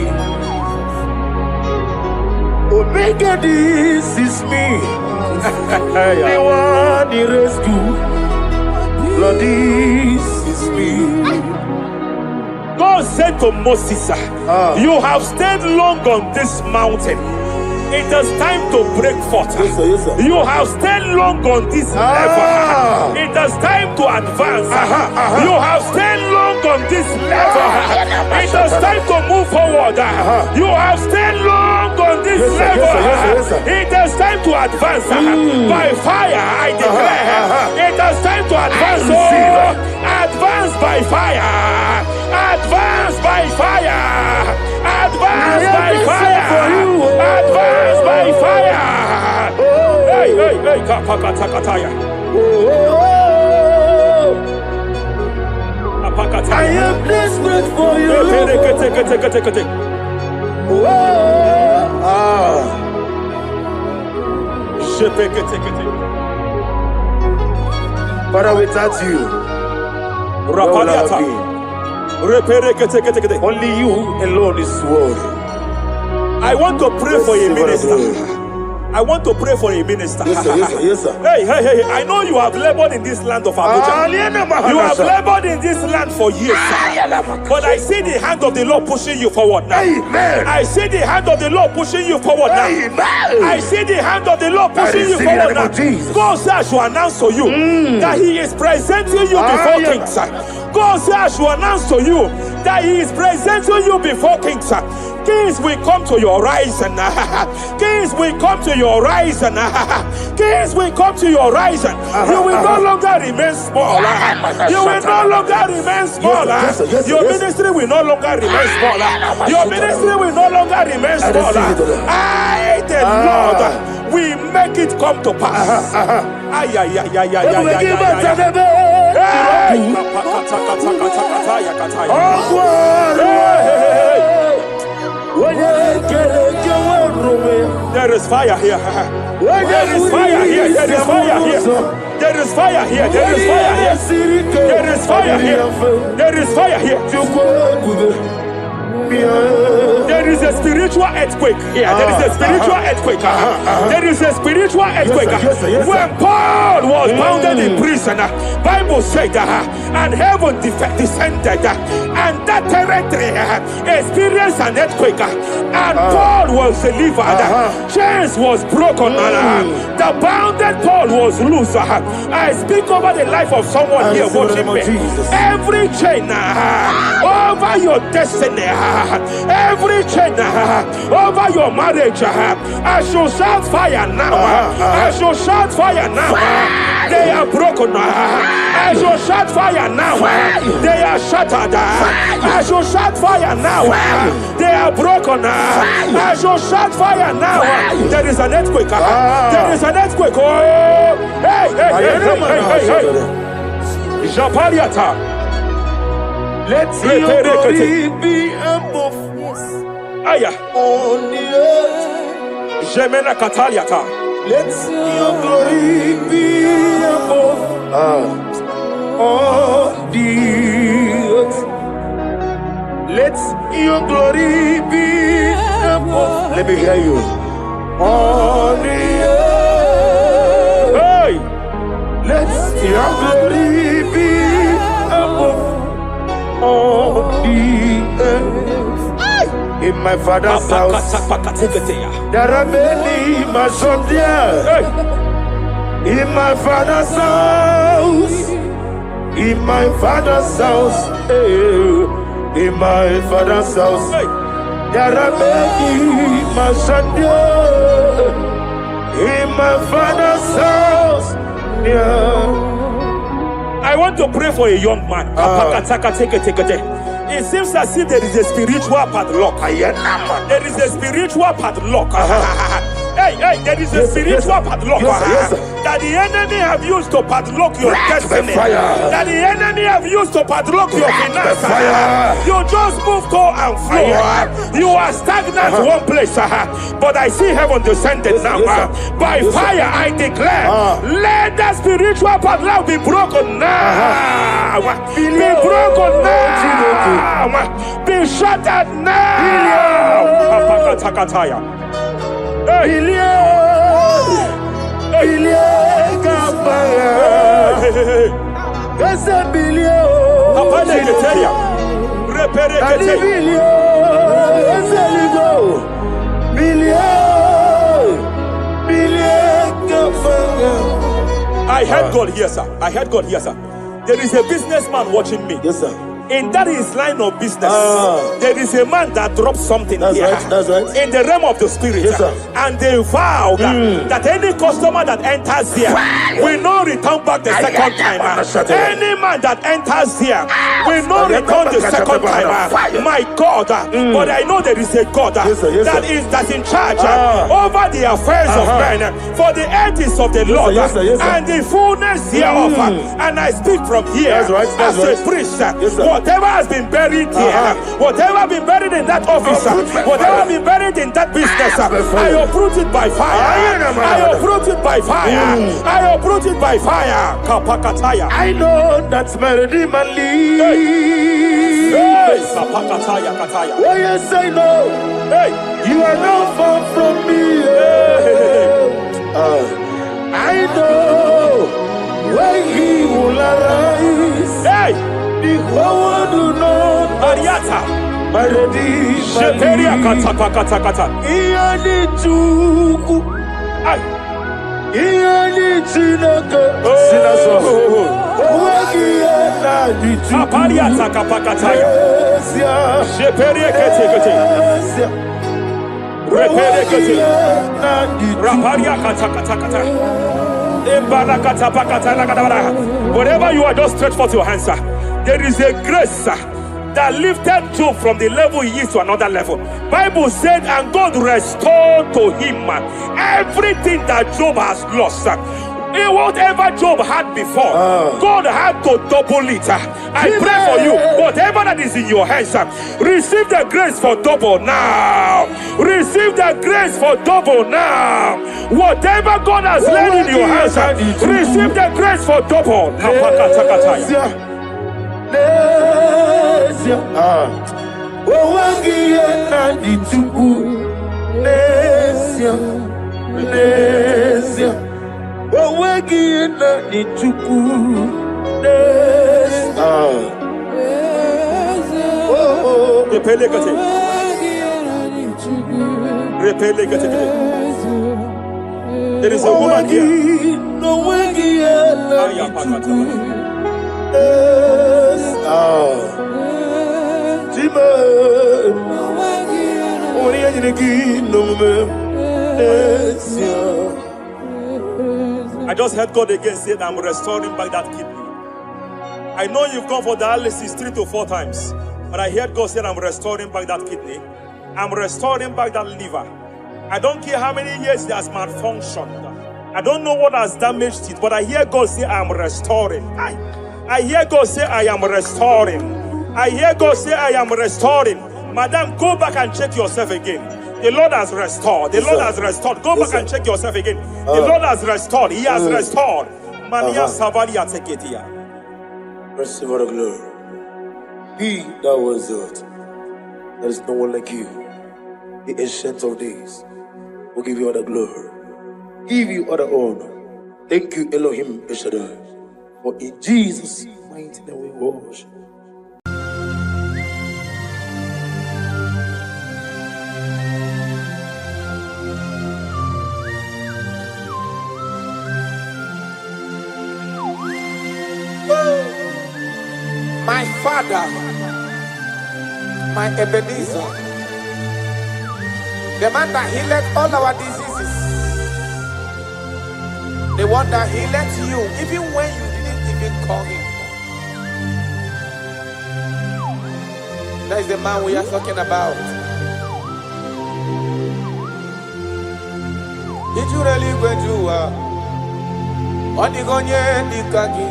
Omega, this is me. The one in rescue. Lord, this is me. God God said to Moses, you have stayed long on this mountain. It is time to break forth. Yes, sir. Yes, sir. You have stayed long on this level. It is time to advance. You have stayed long on this level. It is time to move forward. You have stayed long on this level. Yes, sir. It is time to advance. By fire, I declare. It is time to advance. Advance by fire. Advance by fire. Advance by fire. Advance by fire. Hey, hey, hey, kapakatakataya. I am desperate for you. Father, without you, where would I be? Only you alone is worthy. I want to pray for a minister. I want to pray for a minister. Yes, sir. Yes, sir. Yes, sir. Hey. I know you have labored in this land of Abuja. You have labored in this land for years. But I see the hand of the Lord pushing you forward now. Amen. I see the hand of the Lord pushing you forward now. Amen. I see the hand of the Lord pushing you forward now. God says to announce to you that He is presenting you before kings. God says to announce to you that He is presenting you before kings. Kings will come to your horizon. Kings will come to your horizon. Kings will come to your horizon. You will no longer remain small. You will no longer remain small. Your ministry will no longer remain small. Your ministry will no longer remain small. I, the Lord, will make it come to pass. There is fire here. There is fire here. There is fire here. There is fire here. There is fire here. There is fire here. There is fire here. There is a spiritual earthquake here. There is a spiritual earthquake. There is a spiritual earthquake. When Paul was bounded in prison, Bible said and heaven descended, and that territory experienced an earthquake, and Paul was delivered. Chains was broken. The bounded Paul was loose. I speak over the life of someone here watching me. Every chain over your destiny, every chain over your marriage, I shall shout fire now. I shall shout fire now. They are broken. I shall shout fire now. They are shattered. I shall shout fire now. They are broken. I shall shout fire now. There is an earthquake. There is an earthquake. Oh, hey. Japariata. Let your glory be above Aya. on the earth. Jemena Kataliata. Let your glory be above on the earth. Let your glory be above. Let me hear you. On the earth. Hey. Let your glory be above on the earth. In my father's house, there are many mansions there. In my father's house, in my father's house, in my father's house, there are many mansions there. In my father's house, yeah. I want to pray for a young man. It seems as if there is a spiritual padlock. There is a spiritual padlock. Hey, there is a spiritual padlock that the enemy have used to padlock your destiny. That the enemy have used to padlock your finances. You just move to and fro. You are stagnant one place, but I see heaven descended now. By fire, I declare, let the spiritual padlock be broken now. Be broken now. Be shattered now. I heard God here, sir. I heard God here, sir. There is a businessman watching me. Yes, sir. In that his line of business, there is a man that drops something here. That's right. In the realm of the spirit, yes, sir. And they vow that any customer that enters here will not return back the second time. Any man that enters here will not return the second time. My God, but I know there is a God that's in charge over the affairs of men, for the earth is of the Lord and the fullness hereof. And I speak from here as a priest. Whatever has been buried here, whatever has been buried in that office, whatever has been buried in that business, I uproot it by fire. I uproot it by fire. I uproot it by fire. Kapakataya. I know that's melody man leaves. Hey, Kapakataya, Kataya. Oh yes, I know. Hey, you are not far from me. I know when he will arise. Hey. The whole world do not Ariata. Melody Sheperia kata. Iyani chuku. Iyani chinaka. Sinaso. Wagia na dichu. Apariata kapakataya. Sheperia kete. Repere kete. Raparia kata. Whatever you are, just stretch forth your hands, sir. There is a grace that lifted Job from the level he is to another level. Bible said, and God restored to him everything that Job has lost. Whatever Job had before, God had to double it. I pray for you, whatever that is in your hands, receive the grace for double now. Receive the grace for double now. Whatever God has laid in your hands, receive the grace for double. There is a woman here. I just heard God again say that I'm restoring back that kidney. I know you've gone for dialysis 3 to 4 times, but I heard God say I'm restoring back that kidney. I'm restoring back that liver. I don't care how many years it has malfunctioned. I don't know what has damaged it, but I hear God say I am restoring. I hear God say I am restoring. I hear God say I am restoring. Madam, go back and check yourself again. The Lord has restored. The Lord has restored. Go back and check yourself again. The Lord has restored. He has restored. Mania Savalia Teketia. Receive all the glory. He that was it. There is no one like you. The ancient of days will give you all the glory. Give you all the honor. Thank you, Elohim Eshadai. For in Jesus' mighty name we worship. My Father, my Ebenezer, the man that healed all our diseases, the one that healed you even when you didn't even call him. That is the man we are talking about. Did you really go to Onigonye Nikagi?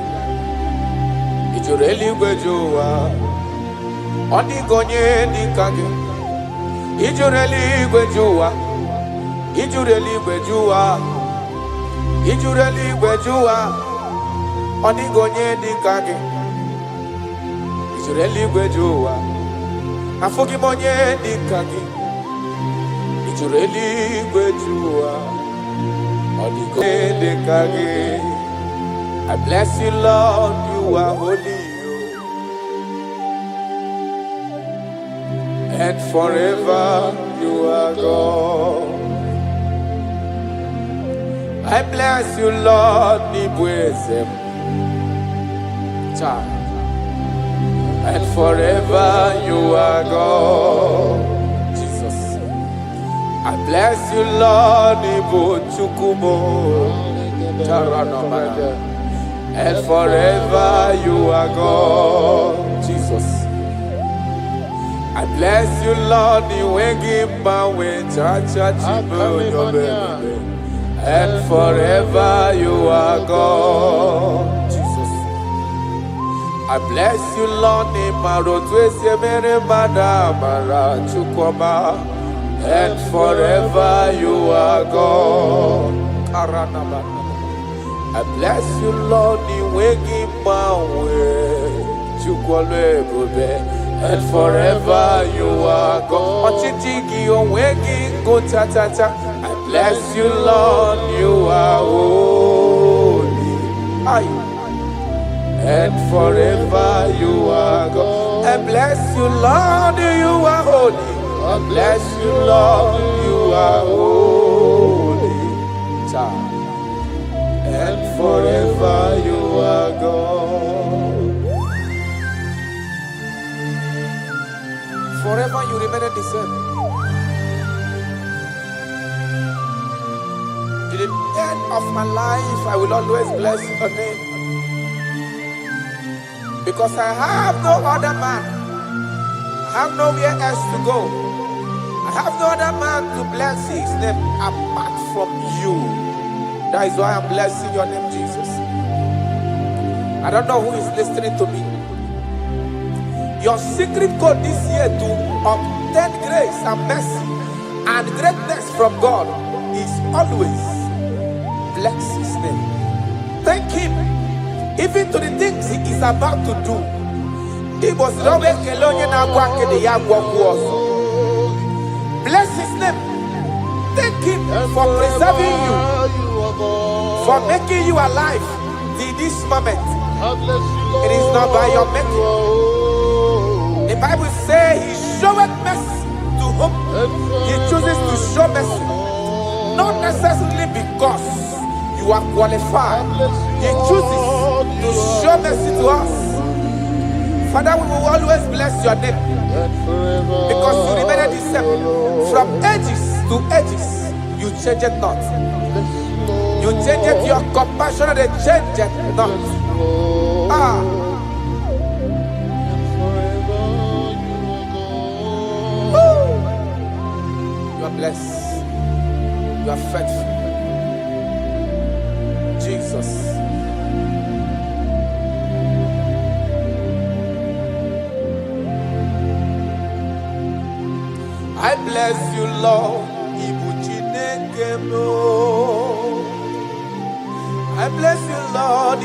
Did you really go to Onigonye Nikagi? Did you really go to Did you really go to Did you really go to Onigonye Nikagi? Did you really go to Afogimonye Nikagi? Did you really go to Onigonye Nikagi? I bless you, Lord, you are holy. and forever you are God. I bless you, Lord, Nibwezem. And forever you are God. Jesus. I bless you, Lord, Ibu Chukumo. And forever you are God. Jesus. I bless you, Lord, and forever you are God. Jesus. I bless you, Lord, and forever you are God. I bless you, Lord, and forever you are God. I bless you, Lord, you are holy. And forever you are God. I bless you, Lord, you are holy. I bless you, Lord, you are holy. And forever you are God. Forever you remain the same. To the end of my life, I will always bless your name. Because I have no other man. I have nowhere else to go. I have no other man to bless his name apart from you. That is why I'm blessing your name, Jesus. I don't know who is listening to me. Your secret code this year to obtain grace and mercy and greatness from God is always bless his name. Thank him even to the things he is about to do. Bless his name. Thank him for preserving you, for making you alive till this moment. It is not by your making. The Bible says he showeth mercy to whom he chooses to show mercy. Not necessarily because you are qualified. He chooses to show mercy to us. Father, we will always bless your name because you remain the same. From ages to ages, you change it not. You change it, your compassion, they change it not. You are blessed. You are faithful. Jesus. I bless you, Lord. I bless you, Lord.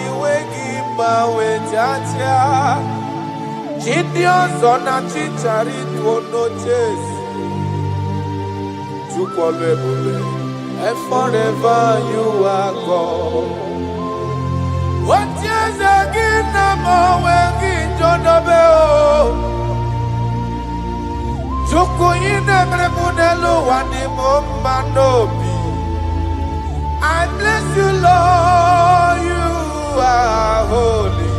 And forever you are God. What is again? I bless you, Lord, you are holy.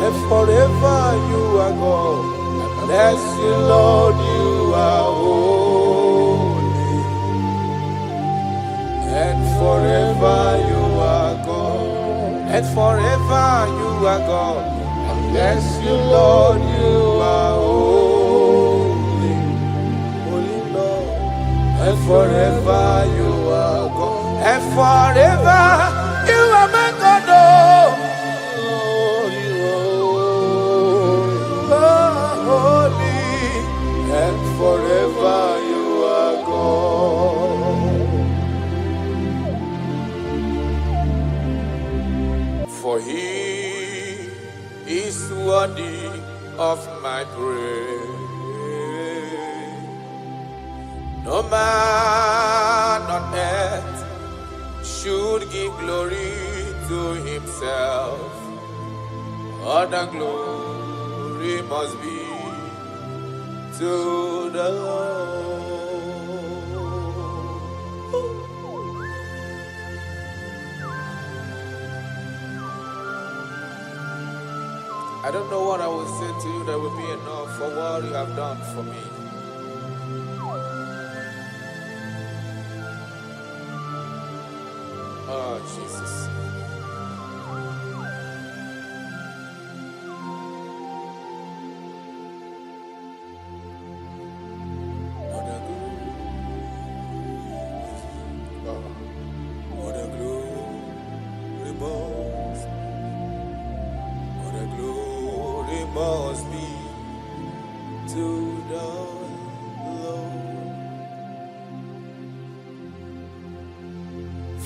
And forever you are God. I bless you, Lord, you are holy. And forever you are God. And forever you are God. I bless you, Lord, you are holy. Holy Lord. And forever you are God. And forever you are my God. And forever you are God. For he is worthy of my praise. No man on earth should give glory to himself. All the glory must be to the Lord. I don't know what I will say to you that will be enough for what you have done for me. Oh, Jesus. Must be to the Lord.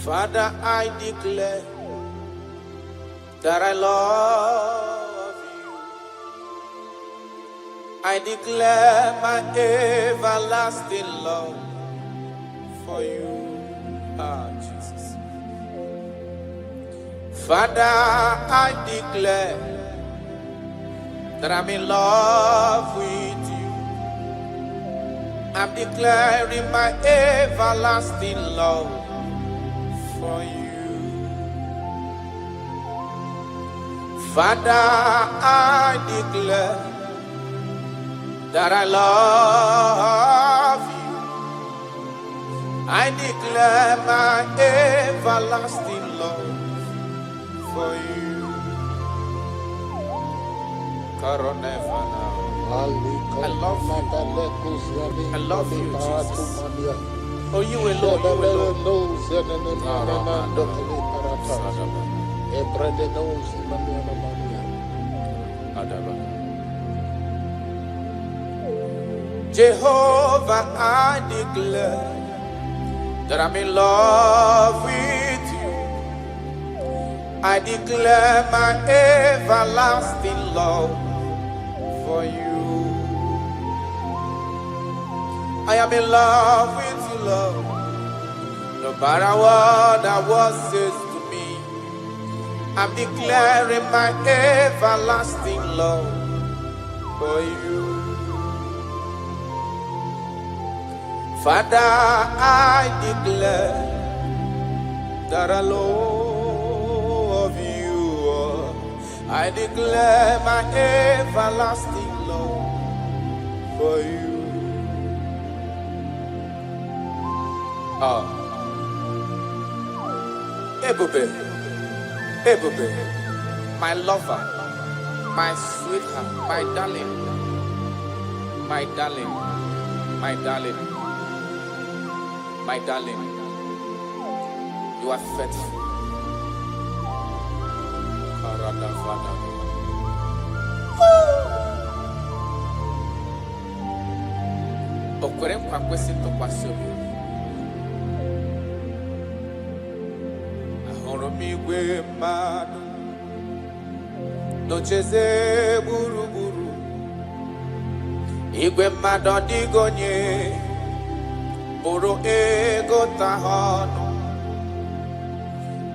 Father, I declare that I love you. I declare my everlasting love for you. Ah, Jesus. Father, I declare that I'm in love with you. I'm declaring my everlasting love for you. Father, I declare that I love you. I declare my everlasting love for you. I love you. I love you, Jesus. Oh, you alone, you alone. Jehovah, I declare that I'm in love with you. I declare my everlasting love for you. I am in love with you, Lord. No matter what the world says to me, I'm declaring my everlasting love for you. Father, I declare that I love you. I declare my everlasting love for you. Ebube, my lover, my sweetheart, my darling, my darling, my darling, my darling, you are faithful. Okwere nkwa kwesị ntụkwasị obi. Ahụrụ m igwe mmadụ n'ocheze gburugburu. Igwe mmadụ ọdịghị onye bụrụ ego ta ha ọnụ.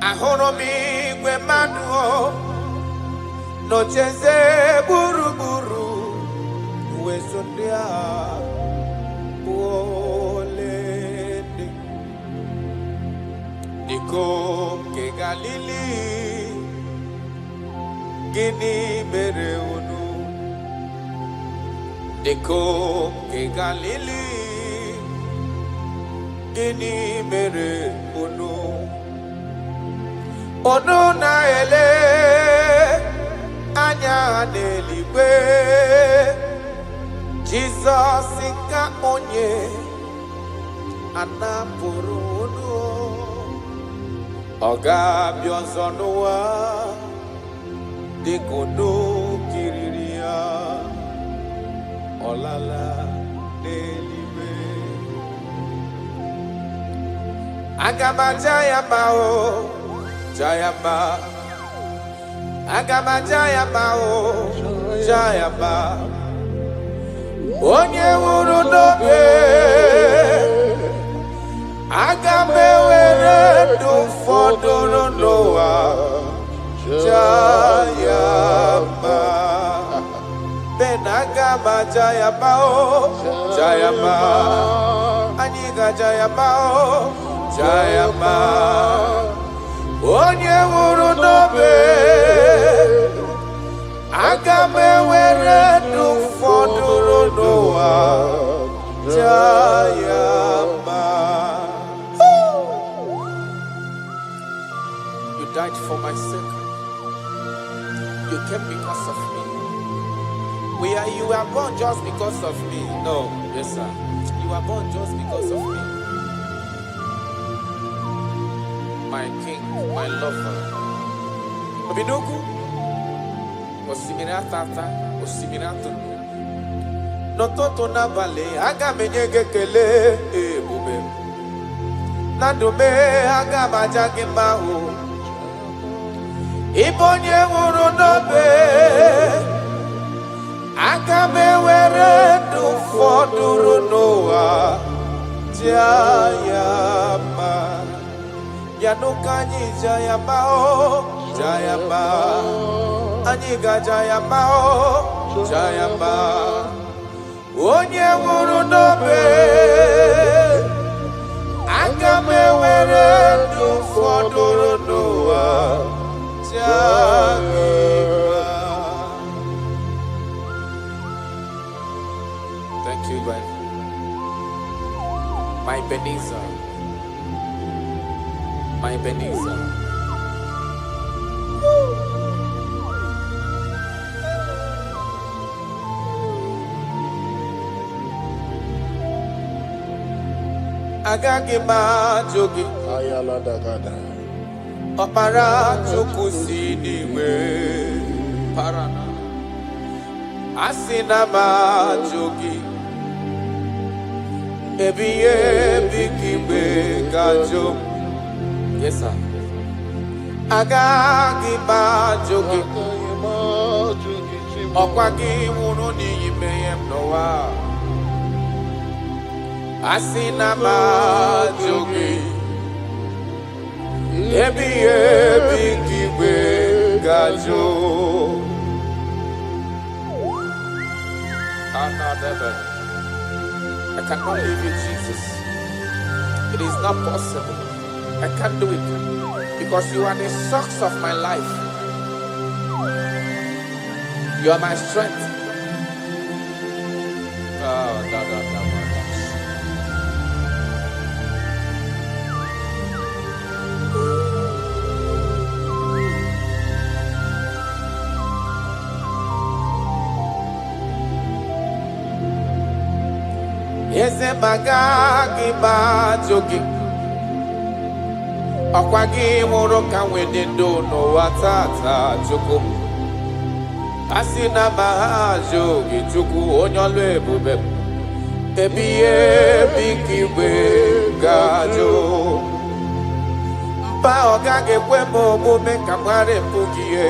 Ahụrụ m igwe mmadụ n'ocheze gburugburu. Uwezo ndị a olende Nikom ke Galili gịnị mere unu? Nikom ke Galili gịnị mere unu? Unu na-ele anya n'eluigwe. Jizọs ka onye anapụrụ unu. Ọ ga-abịa ọzọ n'ụwa dịka unu kiriri ya. Ọ lala n'eluigwe. Aga m aja ya mma o, ja ya mma. Aga m aja ya mma o, ja ya mma. Onye nwụrụ n'obe, aga m ewere ndụ fọdụrụ n'ụwa, ja ya mma. Agama Jayabao, Jayama, Aniga Jayabao, Jayama, Onye Wuru Nobe, Agame Were Du Foduru Noa, Jayama. You died for my sake. You came because of me. You were born just because of me. No, yes, sir. You were born just because of me. My king, my lover. Obinuku, Osimina Tata, Osimina Tunu. Nototo na vale, aga menyege kele, bube. Nandume, aga majagi mahu. Ibonye wuru nobe. Agame were du foduru noa Jayama Yanukanyi Jayama o Jayama Aniga Jayama o Jayama Onye wuru nobe Agame were du foduru noa Jayama. Thank you, God. My Ebenezer. My Ebenezer. Agagi ma jogi. Ayala dagada. Opara chukusi niwe. Parana. Asina ma jogi. Ebiye bikibe gajo. Yes, sir. Agagi ma jogi. Okwagi wunu ni yimeyem noa. Asina ma jogi. Ebiye bikibe gajo. Another. I cannot live with Jesus. It is not possible. I can't do it because you are the source of my life. You are my strength. Eze magagi majogi Okwagi muru kanwede do no watata chuku Asina majogi chuku onyolu ebube Ebiye bikiwe gajo Mpa ogage kwemo omume kamware mpugie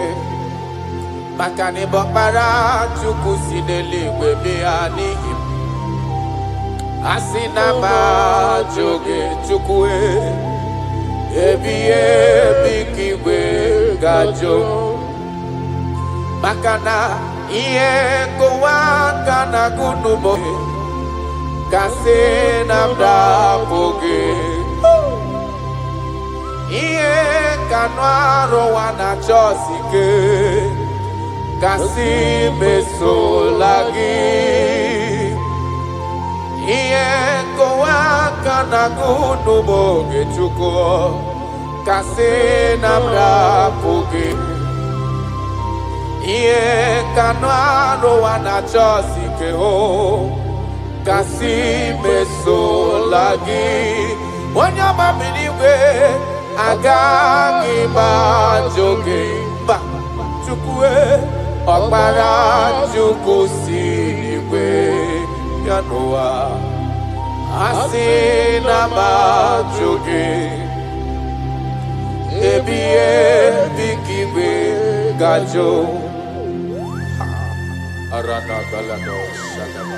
Makani bokpara chuku sineligwe bianihi Asina ma joge chukwe Ebiye bikiwe gajo Makana iye kowaka na gunubo Kase na mdapoge Iye kanwaro wana chosike Kasi mesolagi Iye kowaka na gunubo gechuko Kase na mrapuge Iye kanwaro wanachosike ho Kasi mesolagi Wanyama miniwe Agagi majoge Ba chukwe Okpara chukusiriwe Yanoa Asina majoge Ebiye bikiwe gajo Arana galano shadaba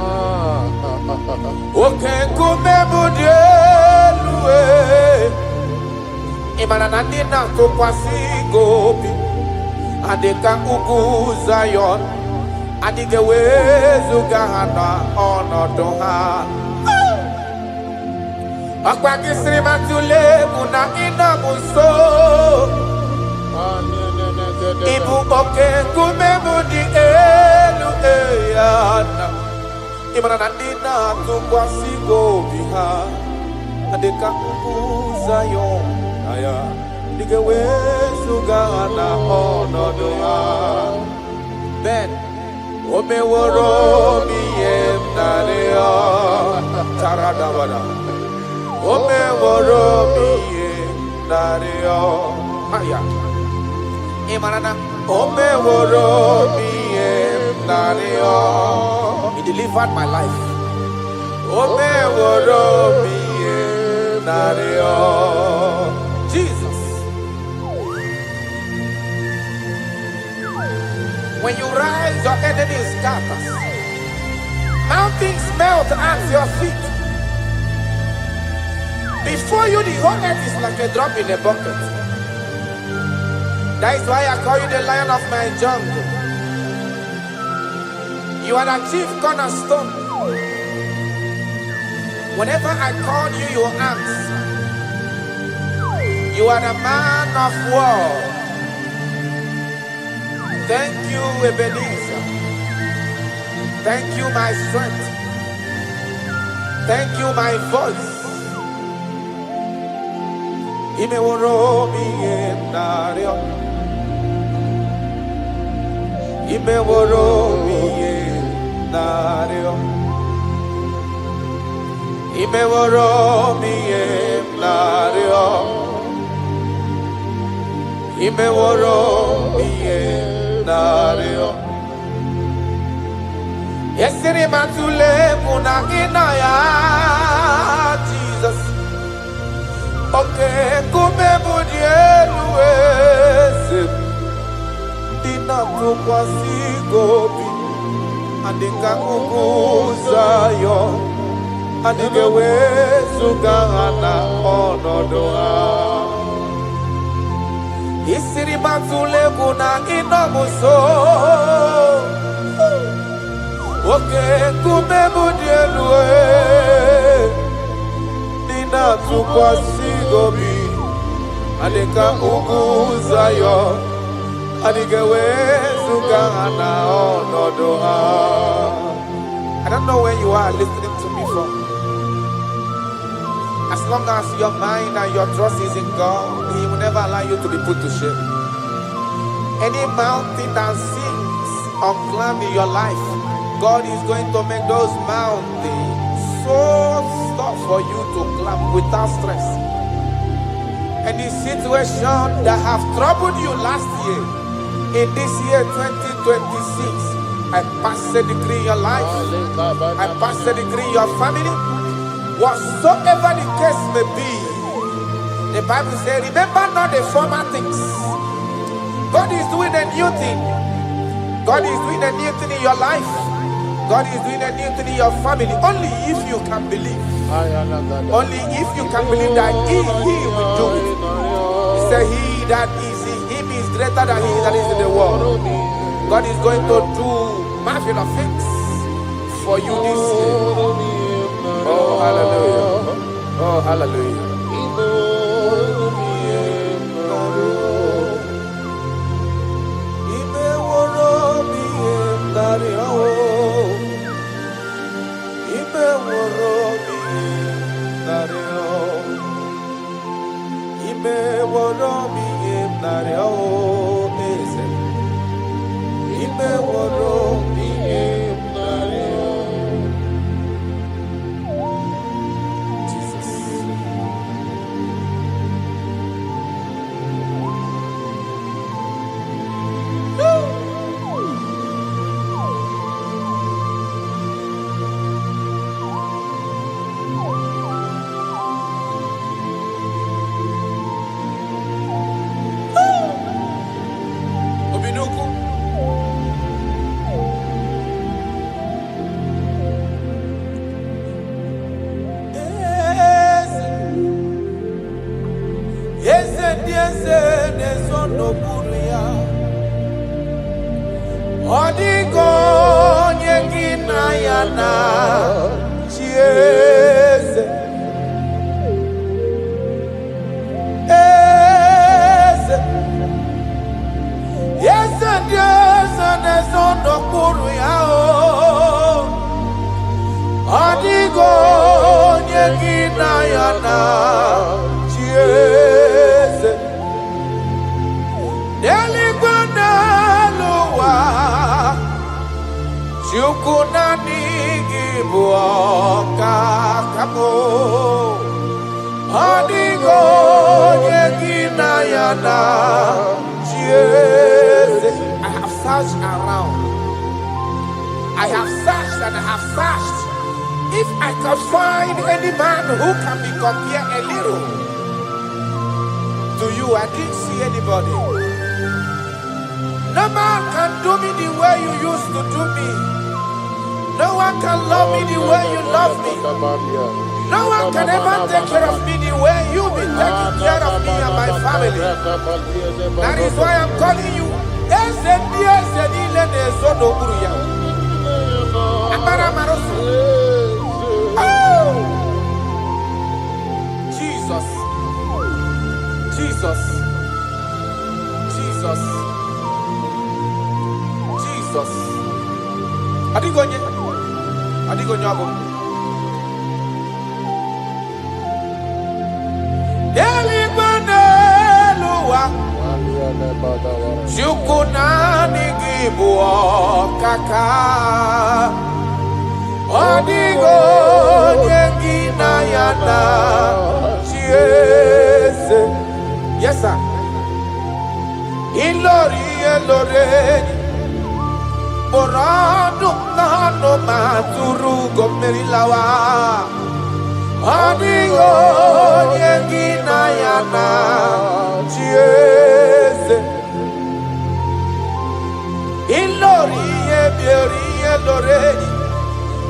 Okay, kumemudieluwe. Imana nandina kukwasi gobi. Adeka ugu Zion. Adige wezu gahana onodoha. Akwa kisri matule una ina muso. Ibu oke kumemudi elu eyana. Imana nandina tukwasi gobiha. Adeka ugu Zion. Aya. Adige wezu gahana onodoha. Ben. Ome woro mi emnarea taradabada. Ome woro mi emnarea. Aya. Imanana. Ome woro mi emnarea. He delivered my life. Ome woro mi emnarea. Jesus. When you rise, your enemy scatters. Mountains melt at your feet. Before you, the whole earth is like a drop in a bucket. That is why I call you the lion of my jungle. You are the chief cornerstone. Whenever I call you, you answer. You are the man of war. Thank you, Ebenezer. Thank you, my strength. Thank you, my voice. Imeworomi endario. Imeworomi endario. Imeworomi endario. Imeworomi endario. Yesere matule munagina ya Jesus. Okay, kume mudielwese. Dina tukwasi gobi. Andika ukuzayo. Andike wesu gana onodoa. Yesere matule munagina muso. Okay, kume mudielwe. Nina tukwasi gobi. Adeka ukuzayo. Adigewe sugana onodoa. I don't know where you are listening to me from. As long as your mind and your trust is in God, He will never allow you to be put to shame. Any mountain that seems unclimbed in your life, God is going to make those mountains so tough for you to climb without stress. Any situation that have troubled you last year, in this year 2026, I pass a decree in your life, I pass a decree in your family, whatsoever the case may be. The Bible says, remember not the former things. God is doing a new thing. God is doing a new thing in your life. God is doing a new thing in your family. Only if you can believe. Only if you can believe that He will do it. He said, He that is in Him is greater than He that is in the world. God is going to do marvelous things for you this year. Oh, hallelujah. Oh, hallelujah. That is why I'm calling you. Jesus. Jesus. Jesus. Jesus. Adigonye ago. Deli baneluwa. Shukunani gibu kaka. Adigonye gina yana. Chiese. Yes, sir. Ilori. Borado nano maturu gomerilawa. Adigo yengina yana chiese. Ilori loreni.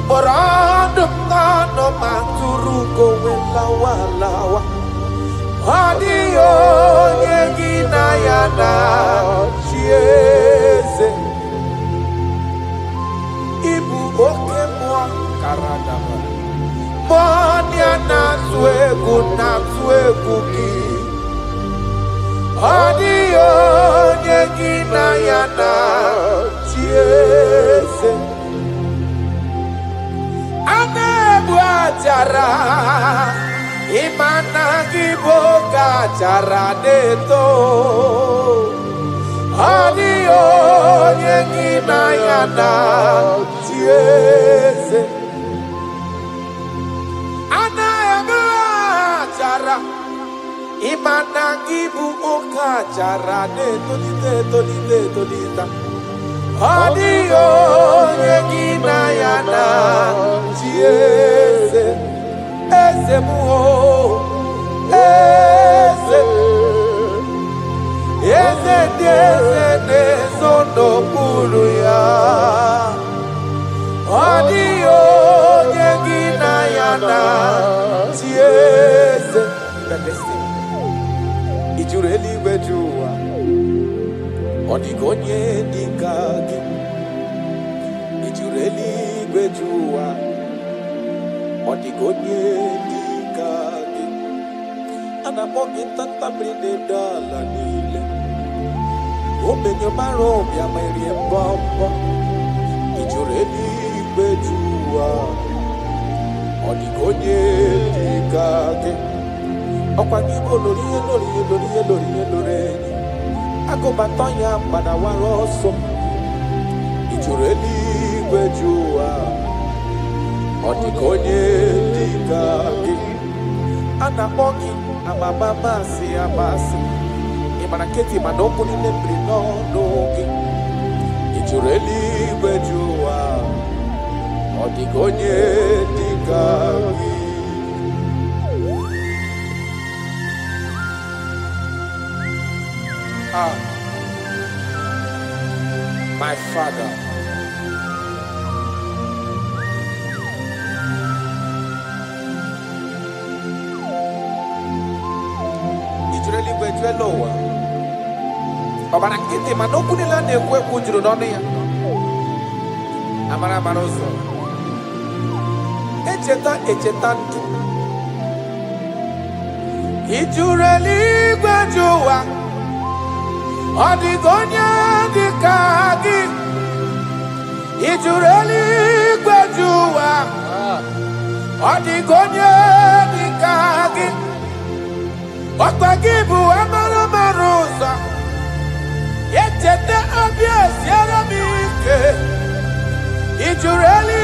Borado nano maturu gomelawa. Adigo yengina yana chiese. Ibu oke mwa karadaba. Monia na tuegu ki. Adio nyegina yana chiese. Anebu ajara. Imana giboga jara neto. Adio nyegina yana chiese. Ana jara imana gibu oka jara ne tolita. Adio nyegina yana chiese. Eze muo Eze nezono bulu ya. Adio nyegina yana chiese. Ijureli wejua. Odigonye nikagi. Ijureli wejua. Odigonye nikagi. Anamogi tanta brinde dala nile. Openyo maro ya mairie bombo. Ijureli wejua. Odigonye nikagi. Okwagibo lori. Agobatonya pada waroso. Ijureli wejua. Odigonye nikagi. Anamogi amamamasi amasi. Imanaketi manoku ni nembri nogi. Ijureli wejua. Odigonye nikagi. My Father, Ijureli wejue lowa. Obana kiti manoku ni lane kwe kujuru noni ya. Amara marozo. Echeta ndu. Ijureli wejua. Odigonye dikagi. Ijureli wejua. Odigonye dikagi. Okwagibu amara marosa. Echete abia siara mike. Ijureli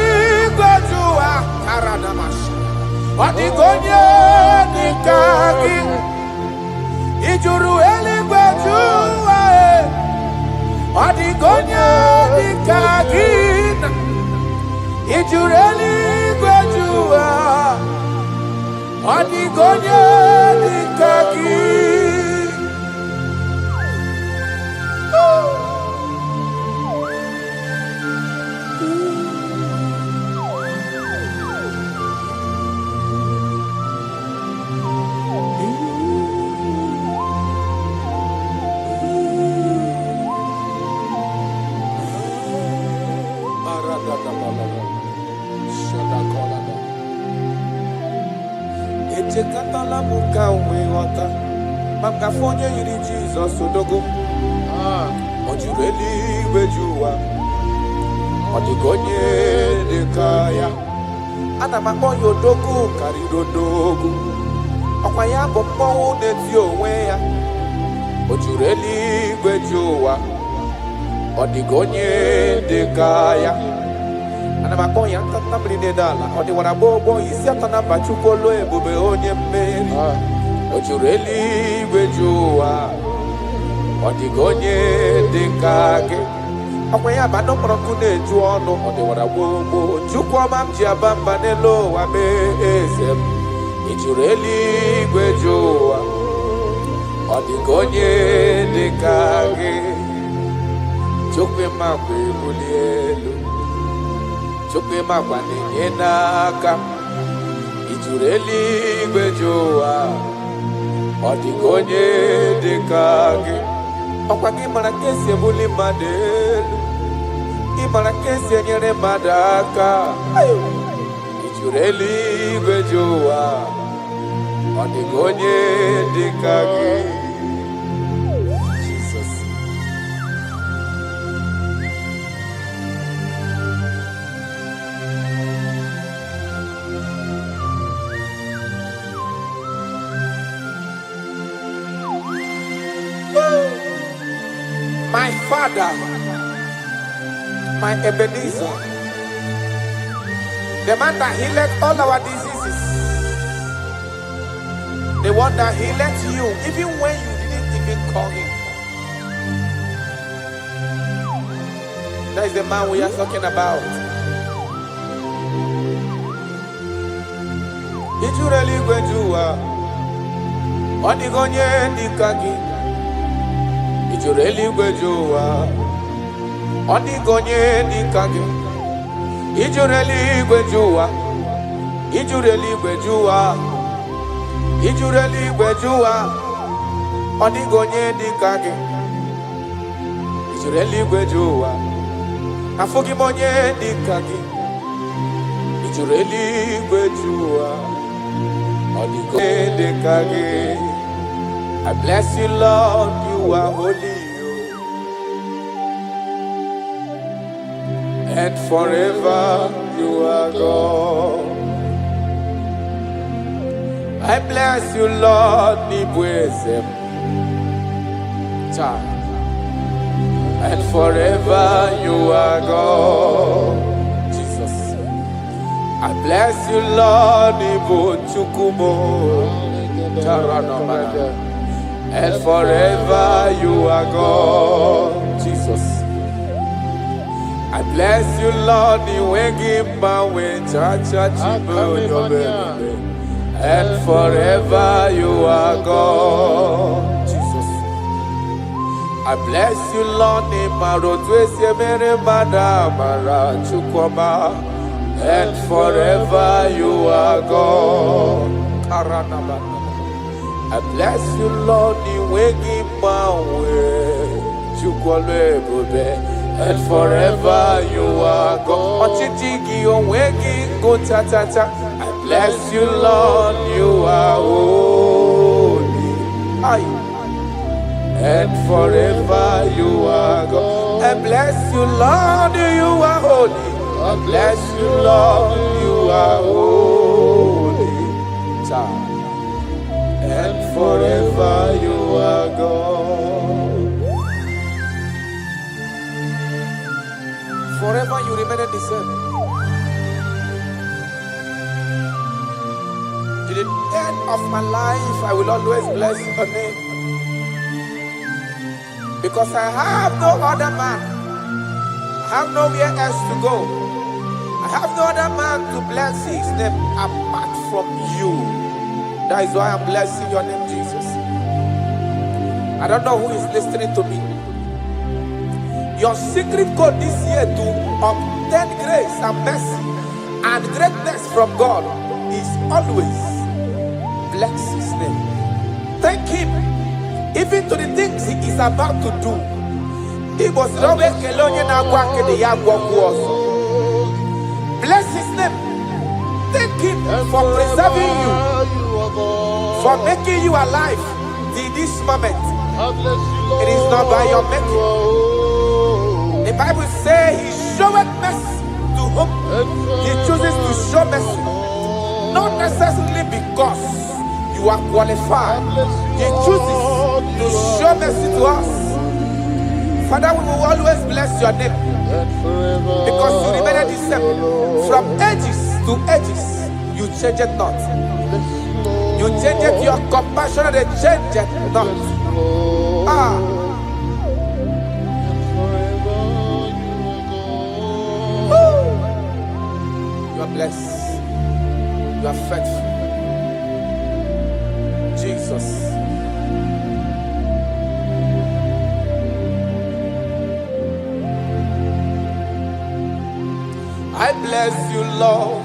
wejua. Karadamasha. Odigonye dikagi. Ijureli wejua. Odigonye dikagi. Ijureli wejua. Odigonye dikagi. Echekatala muka uwewata. Makafonye yiri Jesus odogo. Ojureli wejua. Odigonye dekaya. Ana makonyo dogu karido dogu. Okwaya bombo neti onwe ya. Ojureli gwejowa. Odigonye dekaya. Ana makonya tata mrine dala. Odi wana bobo isi atana bachukolo ebube onye mmeri. Ojureli gwejowa. Odigonye dekage. Akwaya bano prokune juono. Odi wana bobo chukwa mamji abamba nelo wabe ezem. Ojureli gwejowa. Odigonye dekage. Chukwe makwe bulielu. Chukwe makwa nenyenaka. Ijureli gwejowa. Odigonye dekage. Okwagi marakesi ebuli madelu. Imarakesi enyere madaka. Ijureli gwejowa. Odigonye dekage. My Father, my Ebenezer, the man that healed all our diseases, the one that healed you even when you didn't even call him. That is the man we are talking about. Ijureli gwejuwa, odigonye dikagi. Ijureli gwejuwa, odigonye dikage. Ijureli gwejuwa, ijureli gwejuwa, ijureli gwejuwa, odigonye dikage. Ijureli gwejuwa, afugimonye dikage. Ijureli gwejuwa, odigonye dikage. I bless you, Lord, you are holy, and forever you are God. I bless you, Lord, and forever you are God. Jesus. I bless you, Lord, and forever you are God, Jesus. I bless you, Lord, and forever you are God, Jesus. I bless you, Lord, and forever you are God. I bless you, Lord, and forever you are God. I bless you, Lord, you are holy, and forever you are God. I bless you, Lord, you are holy. I bless you, Lord, you are holy, and forever you are God. Forever you remain the same. To the end of my life, I will always bless your name. Because I have no other man. I have nowhere else to go. I have no other man to bless his name apart from you. That is why I'm blessing your name, Jesus. I don't know who is listening to me. Your secret code this year to obtain grace and mercy and greatness from God is always bless his name. Thank him even to the things he is about to do. He was bless his name. Thank him for preserving you, for making you alive till this moment. It is not by your making. The Bible says he showeth mercy to whom he chooses to show mercy. Not necessarily because you are qualified. He chooses to show mercy to us. Father, we will always bless your name because you remain the same. From ages to ages, you change it not. You change it, your compassion, and they change it not. You are blessed. You are faithful. Jesus. I bless you, Lord.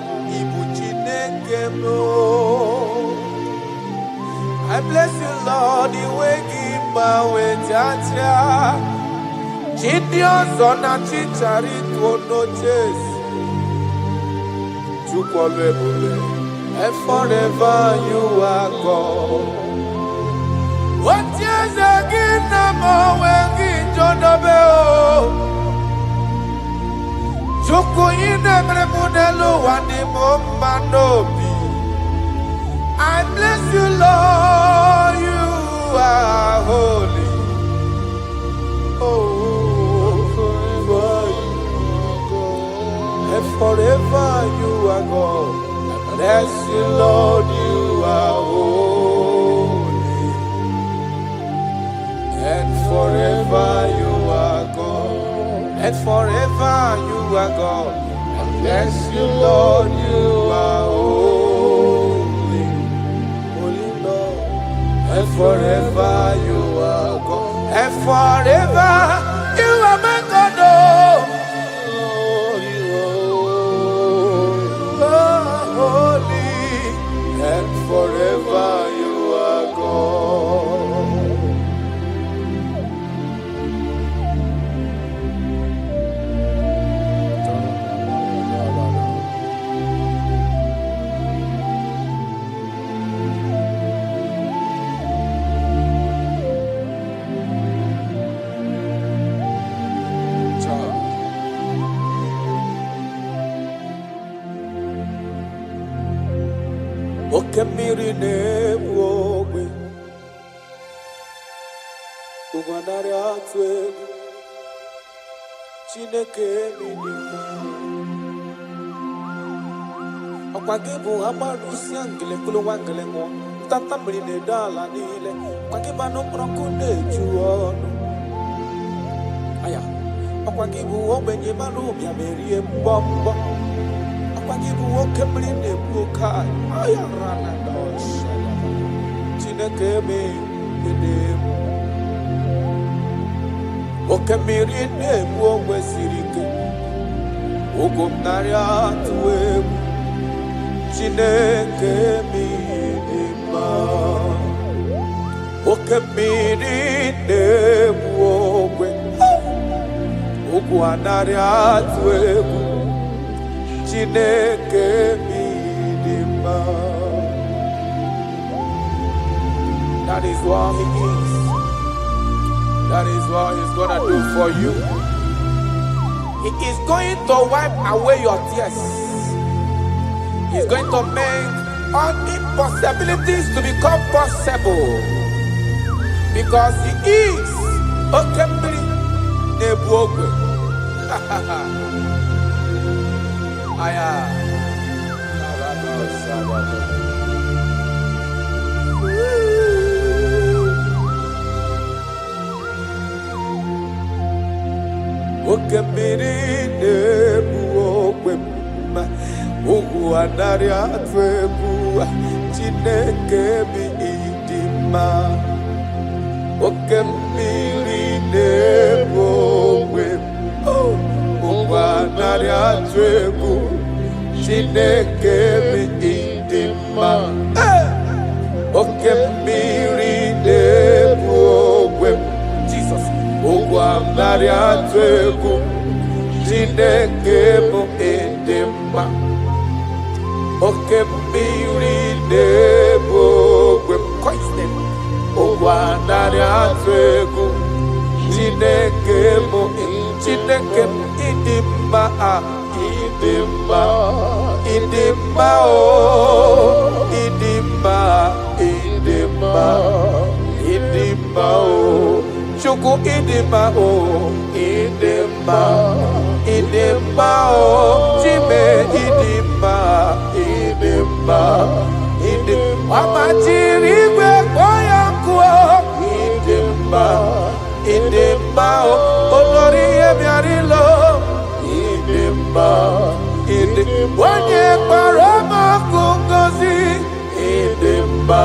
I bless you, Lord. The way give my way, Jaja. Gideon's on a chichari to no chase. And forever you are God. What years again, I'm always John Obeo. Joko in every modelo and the Momanobi. I bless you, Lord, you are holy. Oh, forever you are God. I bless you, Lord, you are holy. And forever you are God. And forever you are God. I bless you, Lord, you are holy. Holy Lord. And forever you are God. And forever you are my God. Oh. And forever you are God. Okemiri nebwowe Ugwanari atwegu Chineke minima Okwagibu amarusi angele kulu wangele ngo Tata mrine dala nile Okwagiba no prokune juono Aya Okwagibu obenye marumi amerie mbombo Okwagibu okemiri nebwokai Aya rana dosha Chineke minima Okemiri nebwowe sirike Ugumnari atwegu Chineke minima Okemiri nebwowe Ugwanari atwegu Chineke minima. That is what he is. That is what he's gonna do for you. He is going to wipe away your tears. He's going to make all impossibilities to become possible. Because he is Okemiri Nebwogwe. Aya. Okemiri Nebwogwe. Ugwanari atwegu Chineke minima Okemiri nebwowe Ugwanari atwegu Chineke minima Okemiri nebwowe Jesus Ugwanari atwegu Chineke minima Okemiri nebwowe Ugwanari atwegu Chineke Chineke idimma idimma idimma oh idimma idimma idimma oh Chukwu idimma oh idimma idimma oh Chime idimma idimma idimma amachiri igwe kpoya nkụ idimma idimma oh olori ebiarilo idimma idimma onye kpara ọmọkụ ngozi idimma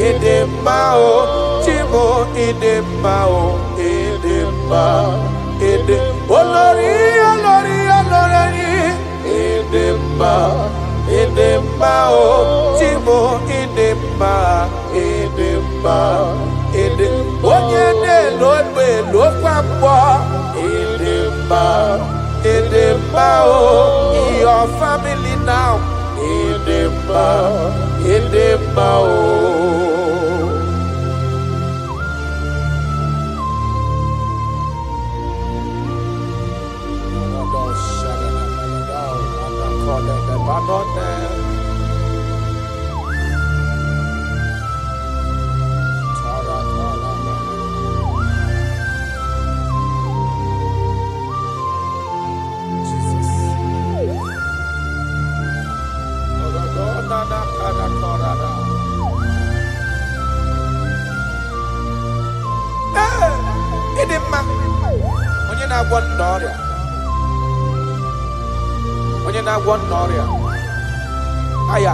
idimma oh Chimo idimma oh idimma idimma olori idimma idimma oh Chimo idimma idimma idimma onye na-elo egbe lokwa mkpọ idimma idimma oh your family now idimma idimma oh onye na-agwọ ọrịa onye na-agwọ ọrịa aya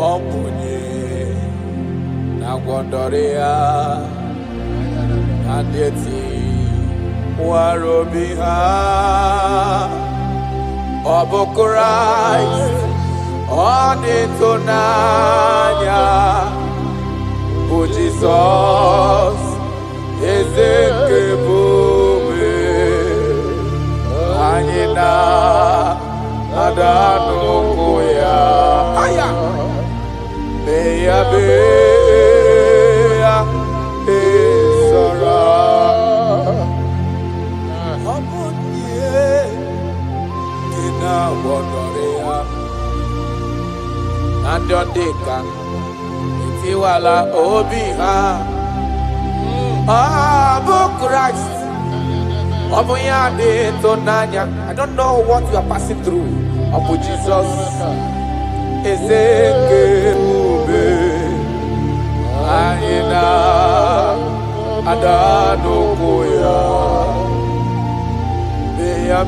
ọ bụ onye na-agwọ ọrịa adịghị nwara obi ha ọ bụ Kraịst ọ dị n'anya bụ Jizọs eze nke ebube anyị na-ada n'ụkwụ ya mee ya ezora ọ bụ ihe dị na-agwọdọrọ ya na ndị ọ dị ka etiwala obi ha ọ bụ Kraịst ọ bụ ya dị ịtụnanya. I don't know what you are passing through. Ọ bụ Jizọs eze nke ebube anyị na-ada n'ụkwụ ya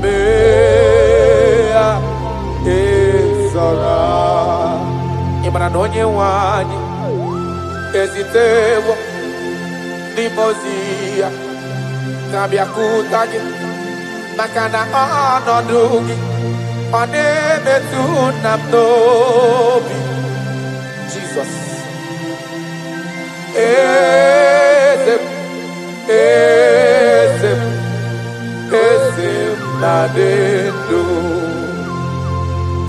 mee ya ezora. Ị mara na onye nwe anyị ezitewo ndị ozi ya na-abịakwute gị maka na ọnọdụ gị ọ na-emetụ na m n'obi. Jizọs eze m eze m eze m na-adị ndụ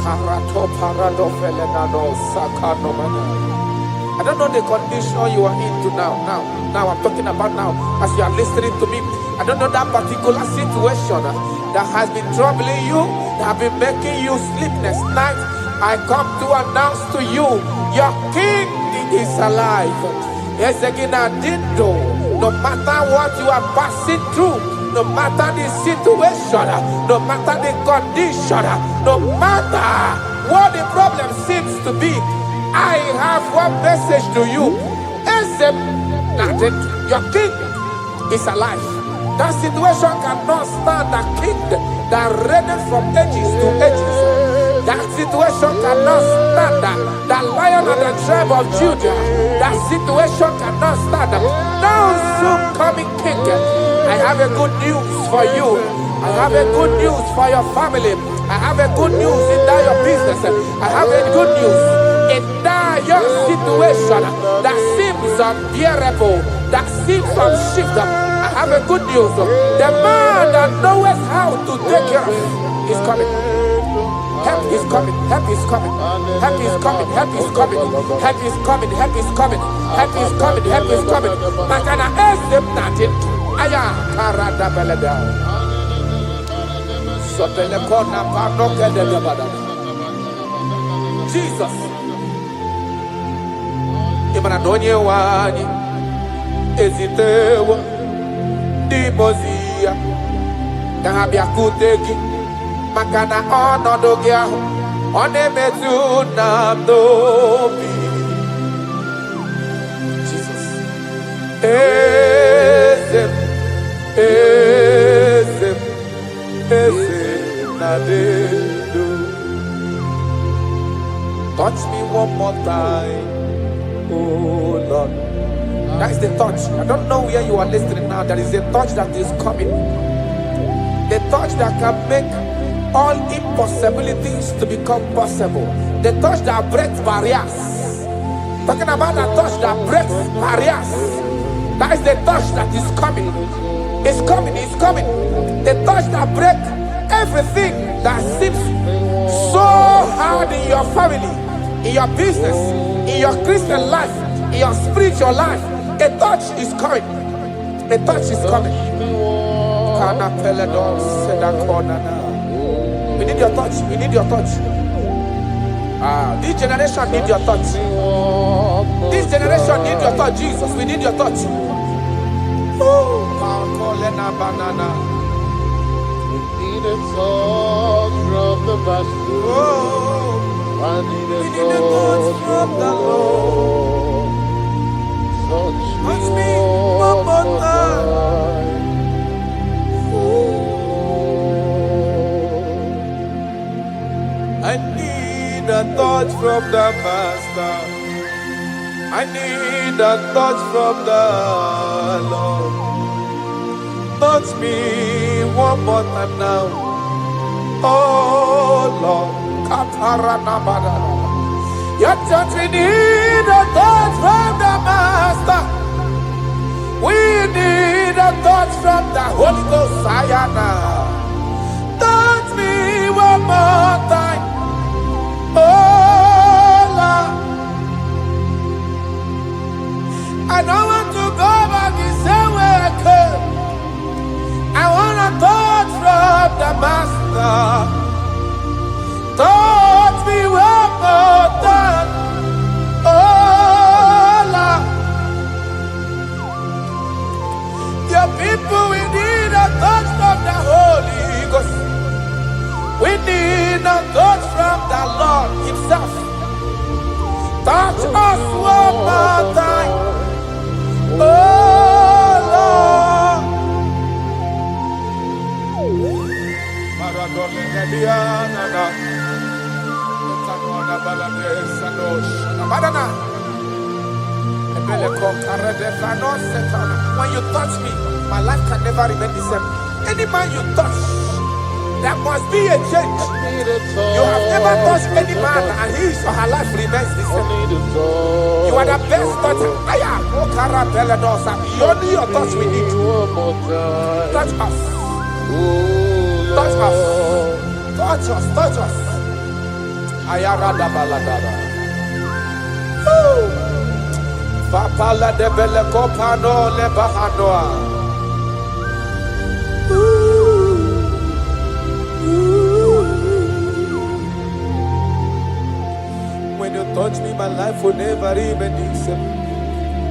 karato parado felenano sakanomana. I don't know the condition you are into now. Now I'm talking about now. As you are listening to me, I don't know that particular situation that has been troubling you, that have been making you sleepless nights. I come to announce to you, your King is alive. Yes, again, no matter what you are passing through, no matter the situation, no matter the condition, no matter what the problem seems to be, I have one message to you. Your King is alive. That situation cannot stand the King that reigned from ages to ages. That situation cannot stand the Lion of the tribe of Judah. That situation cannot stand now soon coming King. I have a good news for you. I have a good news for your family. I have a good news in that your business. I have a good news in that your situation that seems unbearable, that seems unshifted. I have a good news. The man that knows how to take care of is coming. Help is coming. Help is coming. Help is coming. Help is coming. Help is coming. Help is coming. Help is coming. Help is coming. Makana esem natin. Aya karada beleda. Sotele kona panoke de gabada. Jesus. Imana donye wani ezitewa dimozia dahabia kuteki makana onodo gya onemetu namdobi. Jesus. Ezem nadedo. Touch me one more time, oh Lord. That is the touch. I don't know where you are listening now. There is a touch that is coming. The touch that can make all impossibilities to become possible. The touch that breaks barriers. Talking about the touch that breaks barriers. That is the touch that is coming. It's coming, it's coming. The touch that breaks everything that seems so hard in your family, in your business, in your Christian life, in your spiritual life. A touch is coming. A touch is coming. We need your touch. We need your touch. This generation needs your touch. This generation needs your touch, Jesus. We need your touch. Banana. We need a touch from the master. I need a touch from the Lord. Touch me one more time. I need a touch from the Master. I need a touch from the Lord. Touch me one more time now. Oh Lord. Your touch, we need a touch from the Master. We need a touch from the Holy Ghost. Sayana. Touch me one more time. Oh Lord. I don't want to go back the same way I came. I want a touch from the Master. Touch me one more time. Oh Lord. Your people, we need a touch from the Holy Ghost. We need a touch from the Lord Himself. Touch us one more time. Oh Lord. When you touch me, my life can never remain the same. Any man you touch, there must be a change. You have never touched any man and his or her life remains the same. You are the best toucher. Only your touch we need. Touch us. Touch us. Touch us. Touch us. Ayarada baladada. Papala de bele kopano le bahanoa. When you touch me, my life will never remain the same.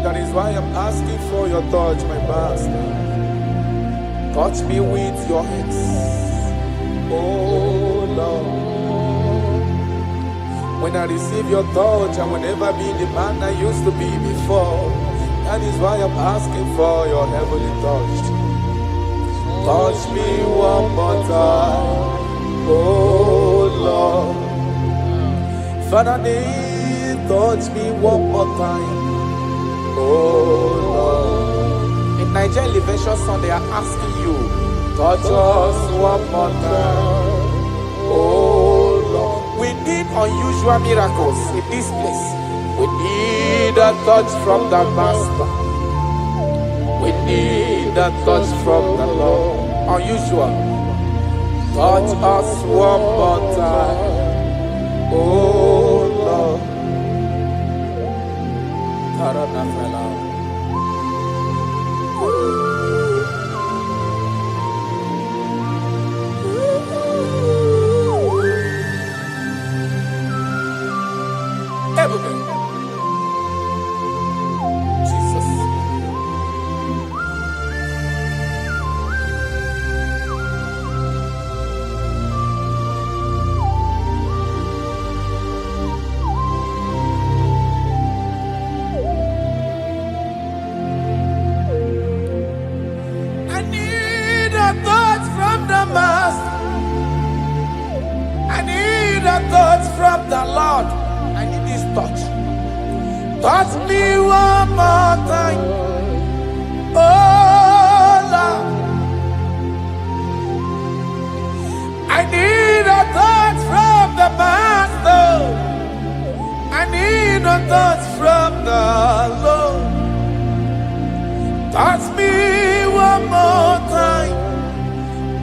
That is why I'm asking for your touch, my Master. Touch me with your hands, oh Lord. When I receive your touch, I will never be the man I used to be before. That is why I'm asking for your heavenly touch. Touch me one more time, oh Lord. Father, touch me one more time, oh Lord. In Nigerian Elevation Song, they are asking you, touch us one more time, oh Lord. We need unusual miracles in this place. We need a touch from the Master. We need a touch from the Lord. Unusual. Touch us one more time, oh Lord. From the Lord, I need this touch. Touch me one more time, oh Lord. I need a touch from the Master. I need a touch from the Lord. Touch me one more time,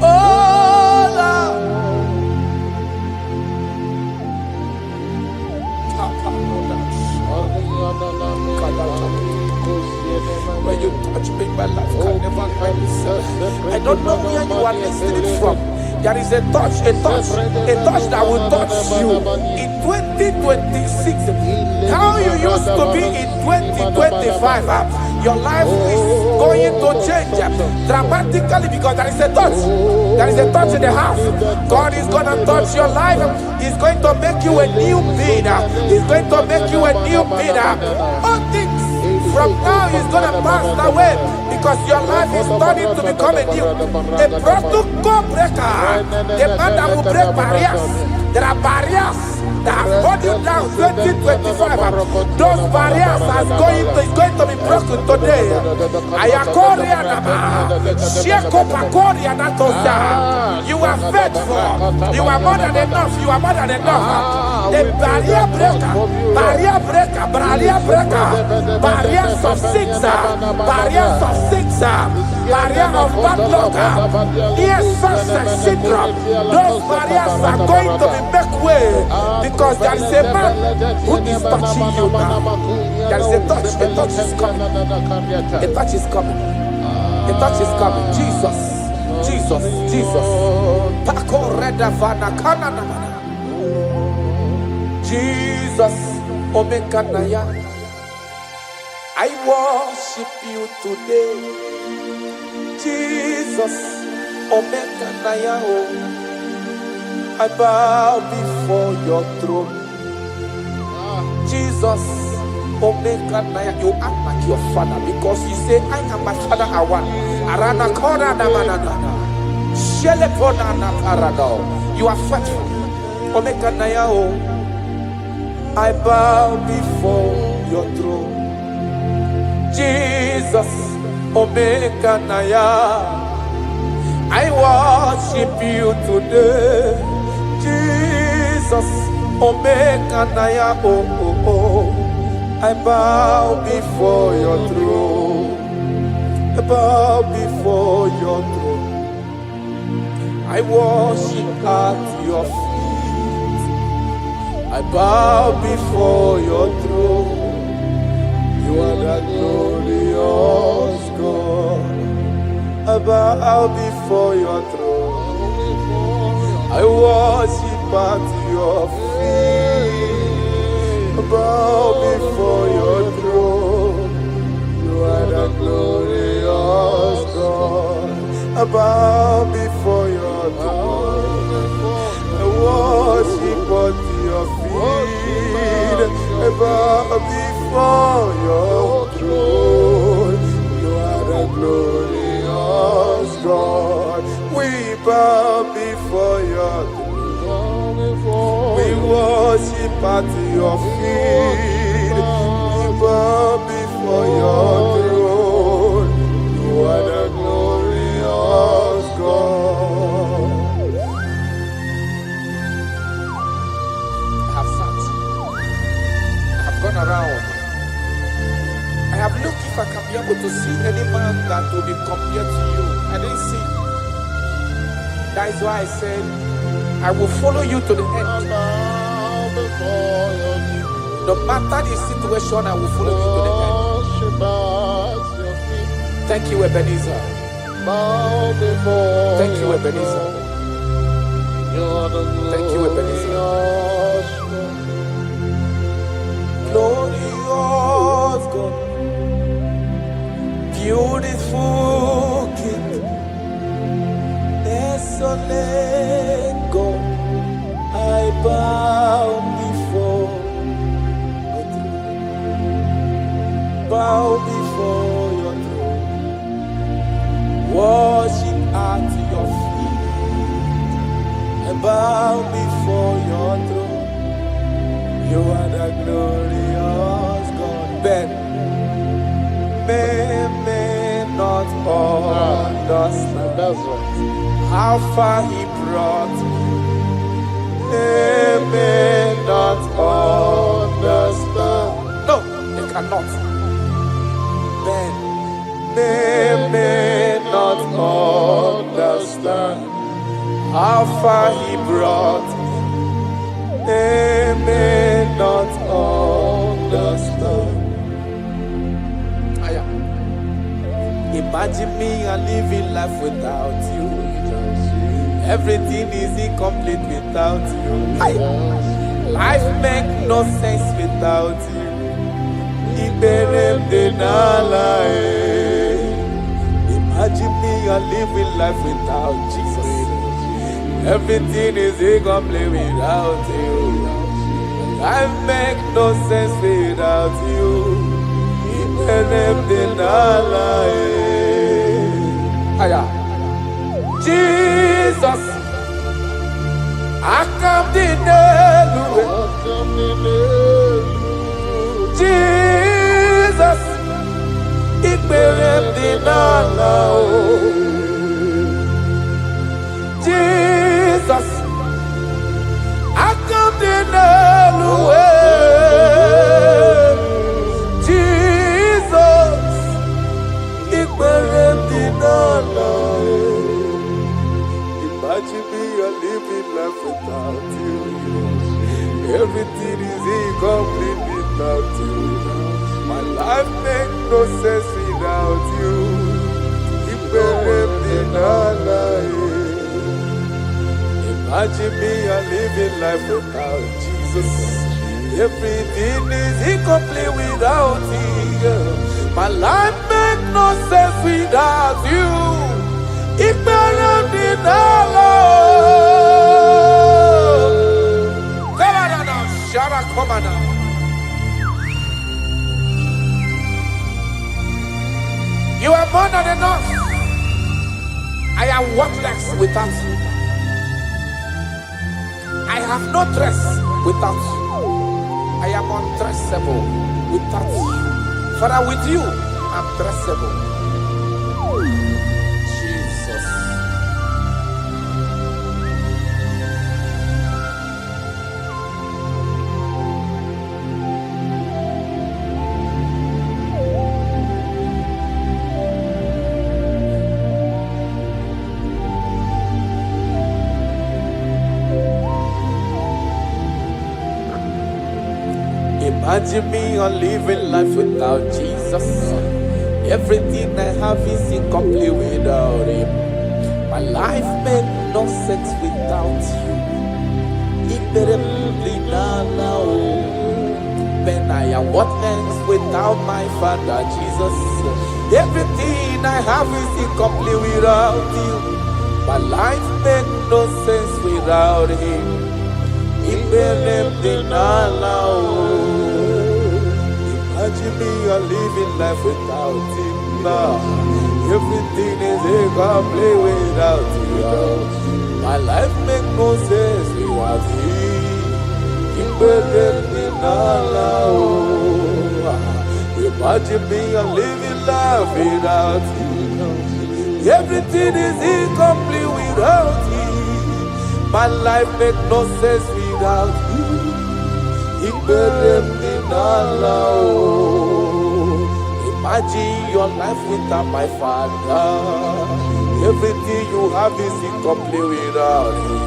oh Lord. When you touch me, my life can never end. I don't know where you are listening from. There is a touch that will touch you in 2026. How you used to be in 2025, your life is going to change dramatically because there is a touch. There is a touch in the house. God is going to touch your life. He's going to make you a new being. He's going to make you a new being. All things from now is going to pass away because your life is starting to become a new. A protocol breaker. The man that will break barriers. There are barriers that have held you down 2025. Those barriers is going to be broken today. You are faithful. You are more than enough. You are more than enough. A barrier breaker. Barrier breaker. Barrier breaker. Barriers of six. Barriers of six. Barrier of bad luck. Yes, success syndrome. Those barriers are going to be make way because there is a man who is touching you now. There is a touch. A touch is coming. A touch is coming. A touch is coming. Jesus. Jesus. Jesus. Pako redavana kanana. Jesus. Omekanaya. I worship you today. Jesus. Omekanaya. I bow before your throne. Jesus, Omekanaya, you act like your father because you say, I am my father, I want. Arana kora na manana. Shelepona na parado. You are faithful. Omekanaya, I bow before your throne. Jesus, Omekanaya, I worship you today. Jesus, Omekanaya, I bow before your throne. I bow before your throne. I worship at your feet. I bow before your throne. You are the glorious God. I bow before your throne. I worship at your feet. I bow before your throne. You are the glorious God. I bow before your throne. I worship at your feet. I bow before your throne. You are the glorious God. We bow before your throne. We worship at your feet. We bow before your throne. You are the glorious God. I have sat. I have gone around. I have looked if I can be able to see any man that will be compared to you. I didn't see. That is why I said, I will follow you to the end. No matter the situation, I will follow you to the end. Worship at your feet. Thank you, Ebenezer. Bow before Thank you, your Ebenezer. throne. You're the Thank you, Ebenezer. glorious Glorious God, beautiful King, desolate God, I bow before your throne. Bow before your throne. Worship at your feet. I bow before your throne. You are the glorious God. Ben, may not understand That's right. how far he brought me. May not understand. No, they cannot. Ben, may not understand how far he brought me. They may not understand. Imagine me and living life without you. Everything is incomplete without you. Life makes no sense without you. Imagine me and living life without Jesus. Everything is incomplete without you. Life makes no sense without you. Jesus, I come to Jesus, Jesus, I come to Imagine me a living life without you. Everything is incomplete without you. My life makes no sense without you. Imagine me a living life without Jesus. Everything is incomplete without you. My life makes no sense without you. You are more than enough. I am worthless without you. I have no dress without you. I am undressable without you. Father, with you, I'm dressable. Jesus. Imagine me on living life without Jesus. Everything I have is incomplete without Him. My life made no sense without you. When I am worthless without my Father Jesus. Everything I have is incomplete without you. My life made no sense without Him. Imagine me a living life without Him now. Everything is incomplete without you. My life makes no sense without Him. Imagine me a living life without you. Everything is incomplete without Him. My life makes no sense without you. Imagine your life without my Father. Everything you have is incomplete without Him.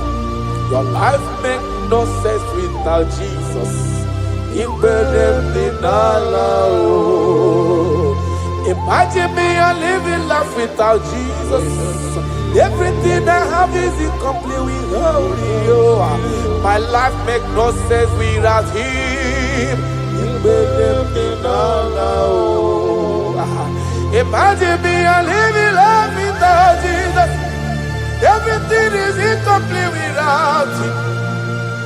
Your life makes no sense without Jesus. Imagine me living life without Jesus. Everything I have is incomplete without you. My life makes no sense without Him. Imagine me living life without Jesus. Everything is incomplete without Him.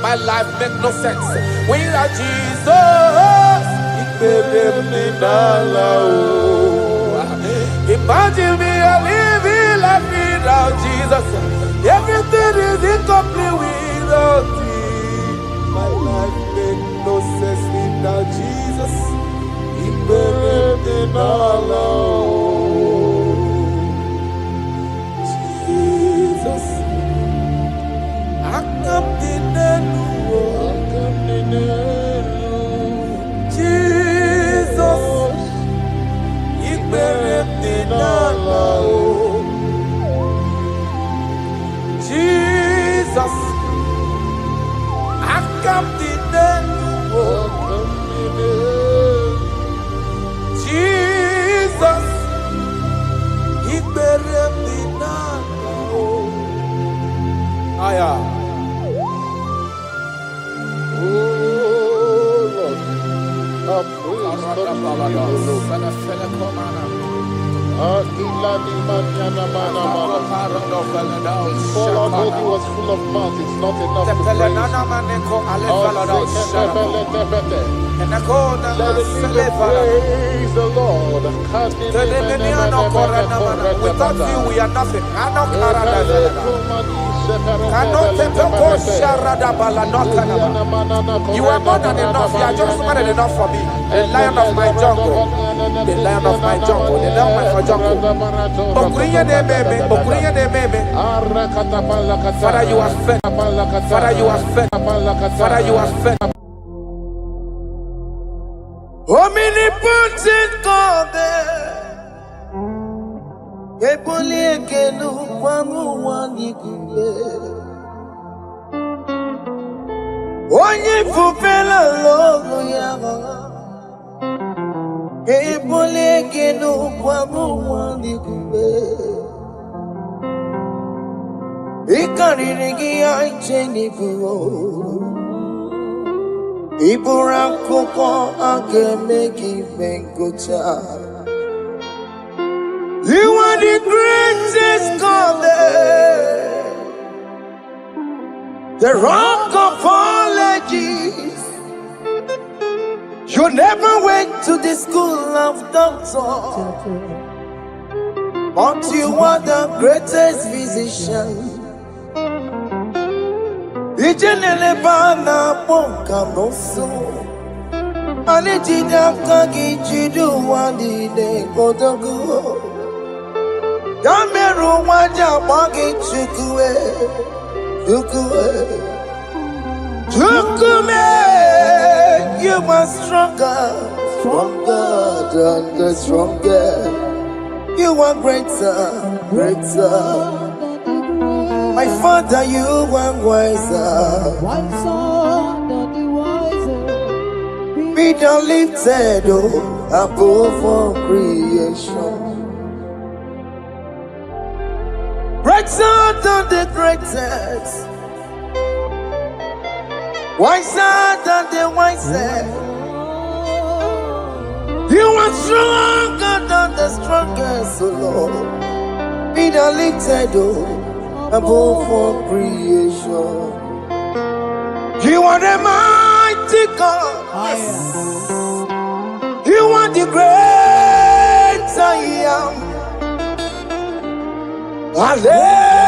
My life makes no sense without Jesus. Imagine me living life without Jesus. Everything is incomplete without Him. My life makes no sense without Jesus. Jesus, I come to Jesus, Jesus, I come to Jesus, Aya. Oh Lord, I praise the Before our body was full of mouth, it's not enough to praise. Let it be the praise the Lord. Without you, we are nothing. You are more than enough. You are just more than enough for me. The lion of my jungle. The lion of my jungle. The lion of my jungle. Father, you are fed. Father, you are fed. Father, you are fed. Omnipotent God, onye fufela logo yaga, ebole kenu kwamu wani kube, ikariri aicheni buo. Iburakoko akemeki bengocha. You are the greatest God there, the rock of all ages. You never went to the school of doctor, but you are the greatest physician. Ijenele bana bonka noso, anijida kagi jidu wani ne kodogu. Yameru waja magi chukue, chukume. You are stronger, stronger than the strongest. You are greater, greater. My Father, you are wiser, wiser than the wiser. Be thou lifted above all creation. Greater than the greatest, wiser than the wisest. You are stronger than the strongest, O Lord. Be thou lifted above all creation. You are the mighty God. Yes. You are the great I am. Hallelujah.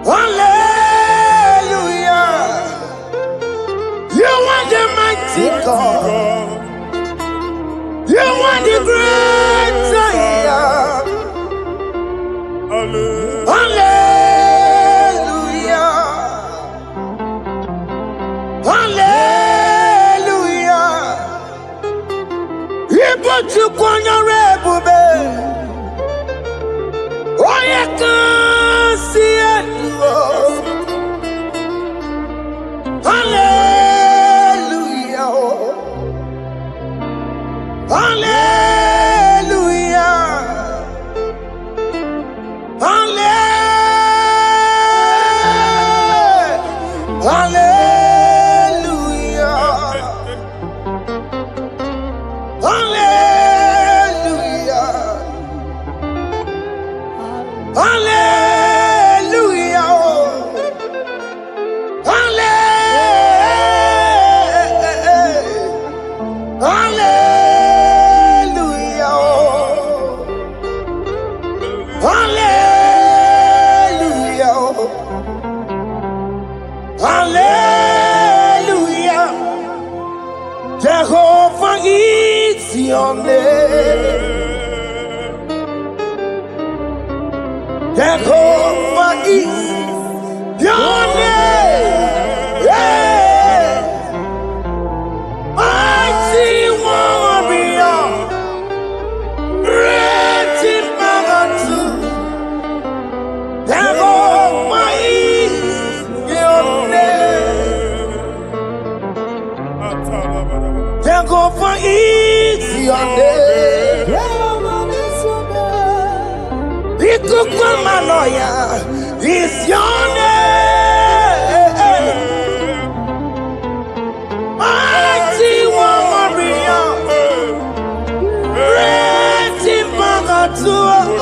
Hallelujah. You are the mighty God. You are the great I am. Hallelujah. Hallelujah. Ibo chukwanya rebube. Oye kasi elu. Jehovah is your name. Yeah. Mighty warrior, great in magnitude. Jehovah is your name. Jehovah is your name. Ikukwamanoya is your name. Mighty warrior, great in magnitude.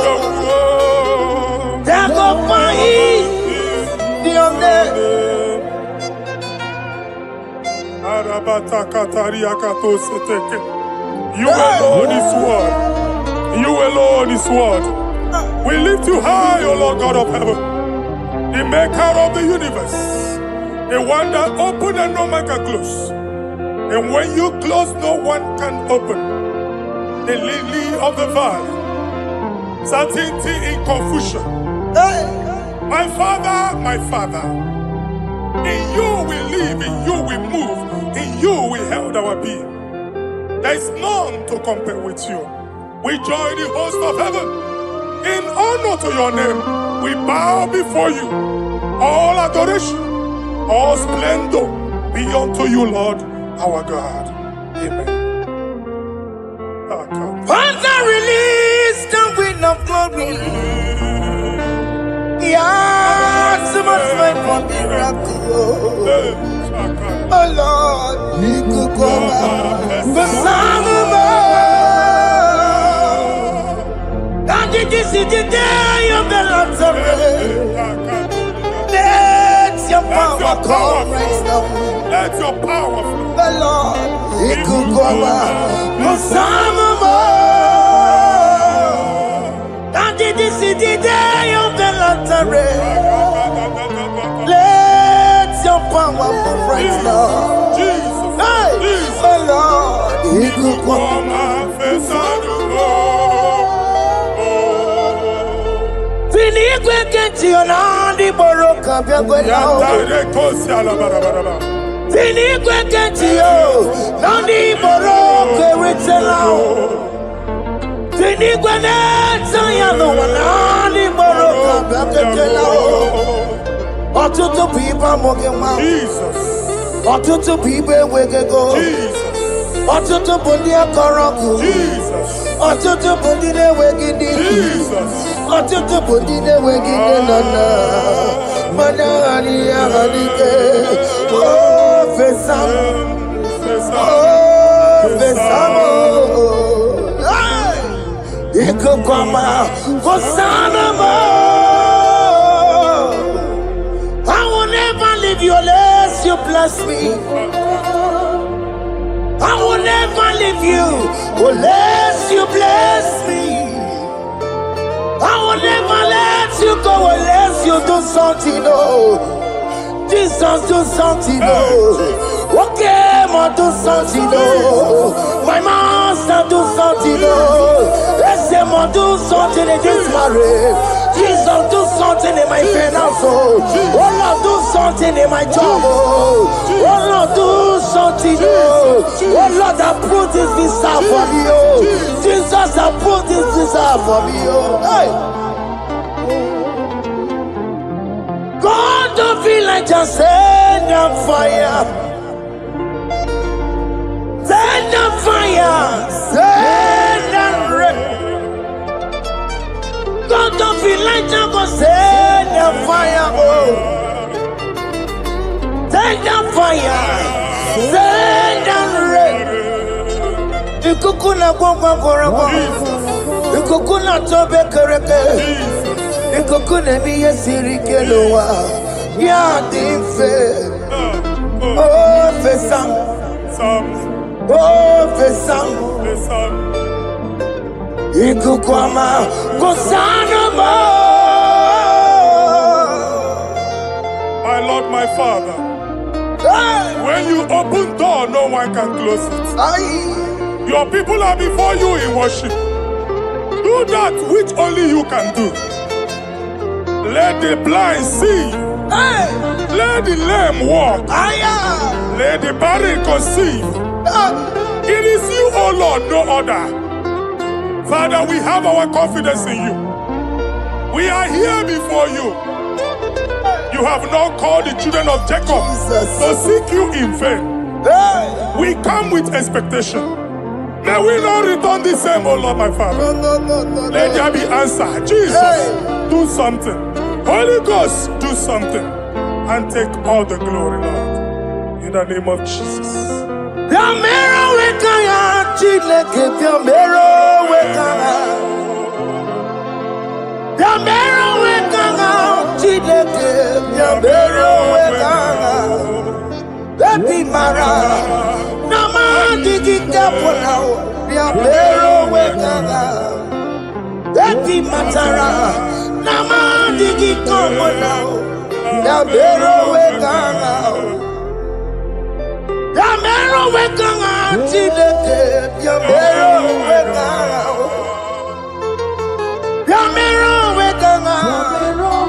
Jehovah is your name. You alone is word. You alone is word. We lift you high, O Lord God of heaven, the maker of the universe, the one that opened and no man can close. And when you close, no one can open. The lily of the valley, certainty in confusion. My Father, in you we live, in you we move, in you we held our being. There is none to compare with you. We join the host of heaven. In honor to your name, we bow before you. All adoration, all splendor be unto you, Lord, our God. Amen. Father, release the wind of glory. Yeah, so much fight for miracle. Oh Lord, you could come out. The Son of God, this is the day of the Lord's rain. Let your power come right now. Let your power flow. The Lord, you could come out. The Son of God, this is the day of the Lord's rain. Let your power come right now. Jesus, Hey, Jesus. oh Lord, you could come out. Finigwe kenti onandi boroka byagwela. Finigwe kenti yo nandi boroka ritela. Finigwe neta ya no nandi boroka byagwela. Otutu pipa mogema. Jesus. Otutu pipa wegego. Jesus. Otutu bundi akoroku. Jesus. Otutu bundi ne wegidi. Jesus. Otutu bundi ne wegidi nana. Manani ahanike. Oh, fesam. Oh, fesamo. Ikukwama. Kosanamo. I will never leave you unless you bless me. I will never leave you unless you bless me. I will never let you go unless you do something. Oh, Jesus, do something. Oh, okay, ma do something. Oh, my master, do something. Oh, let's say, ma do something in this marriage. Jesus, do something in my finance. Oh Lord, do something in my job. Oh Lord, do something. Oh Lord, approve this visa for me. Oh Jesus, approve this visa for me. Oh hey. God, don't feel like just send on fire. Send on fire. Send on rain. God, don't feel like just send on fire. Oh, send on fire. Send on rain. Ikukuna gwangwa gwangwa. Ikukuna tobe kereke. Ikukuna miye sirike loa. Ya dife. Oh, fesam. Oh, fesam. Ikukwama Kosanamo. My Lord, my Father, when you open door, no one can close it. Your people are before you in worship. Do that which only you can do. Let the blind see. Hey. Let the lame walk. Let the barren conceive. It is you, O Lord, no other. Father, we have our confidence in you. We are here before you. You have not called the children of Jacob to seek you in vain. We come with expectation. May we not return the same, oh Lord, my Father. Let there be answer. Jesus, do something. Holy Ghost, do something. And take all the glory, Lord. In the name of Jesus. Baby Mara, Nama Digi Kapolao, Yambero Wekanga. Baby Matara, Nama Digi Kapolao, Yambero Wekanga. Yambero Wekanga, Chileke, Yambero Wekanga. Yambero Wekanga,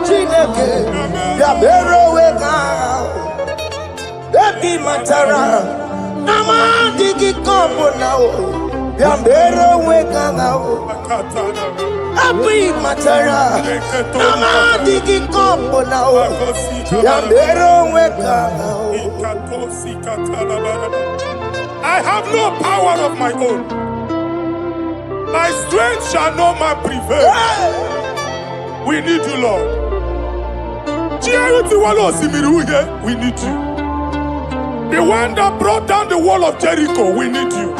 Chileke, Yambero Wekanga. Baby Matara, Nama Digi Combo now, Yambero Weka now. Baby Matara, Nama Digi Combo now, Yambero Weka now. I have no power of my own. My strength shall no man prevail. We need you, Lord. We need you. The one that brought down the wall of Jericho, we need you.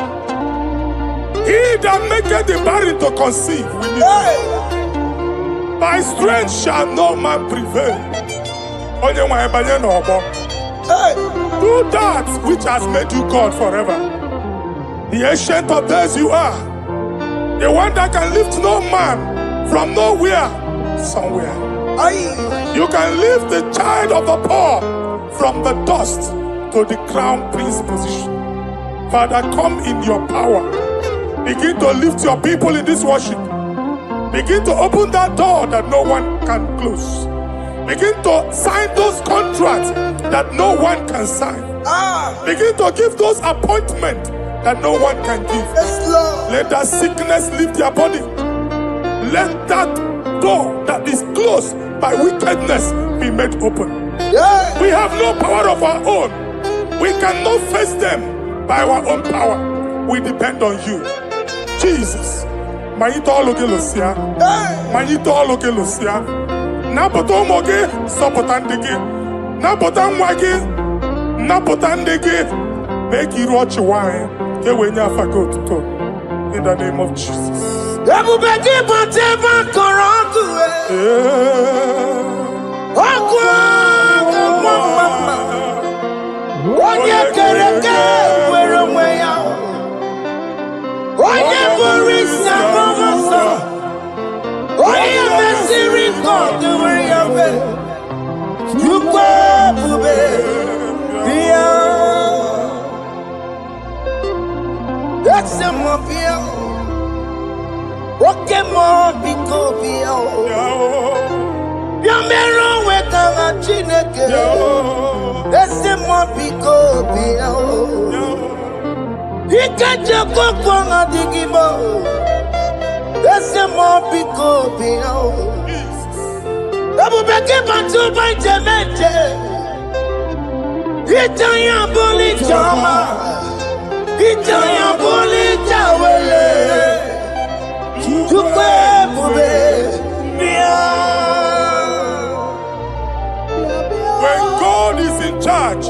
He that maketh the barren to conceive, we need you. By strength shall no man prevail. Do that which has made you God forever. The ancient of days you are. The one that can lift no man from nowhere, somewhere. You can lift the child of the poor from the dust to the crown prince position. Father, come in your power. Begin to lift your people in this worship. Begin to open that door that no one can close. Begin to sign those contracts that no one can sign. Begin to give those appointments that no one can give. Let that sickness leave their body. Let that door that is closed by wickedness be made open. We have no power of our own. We cannot face them by our own power. We depend on you. Jesus. Manito Lucia. Manito Lucia. Napoto Moge, Sopotandigi. Napotan Wagi. Napotandigi. Make you watch wine. In the name of Jesus. Onye kereke were onwe ya, onye bụrụ isi abụmọsọ, onye mesiri nke were ya mbe, Chukwu ebube bịa, eze mmụọ bịa, oke mmụọ biko bịa, bịa mere onwe ka ha Chineke. Ese mo biko bia o. Ikaje koko na digimo. Ese mo biko bia o. Abu beke bantu banje meje. Itanya boli chama. Itanya boli chawele. Chukwe bube bia. When God is in charge,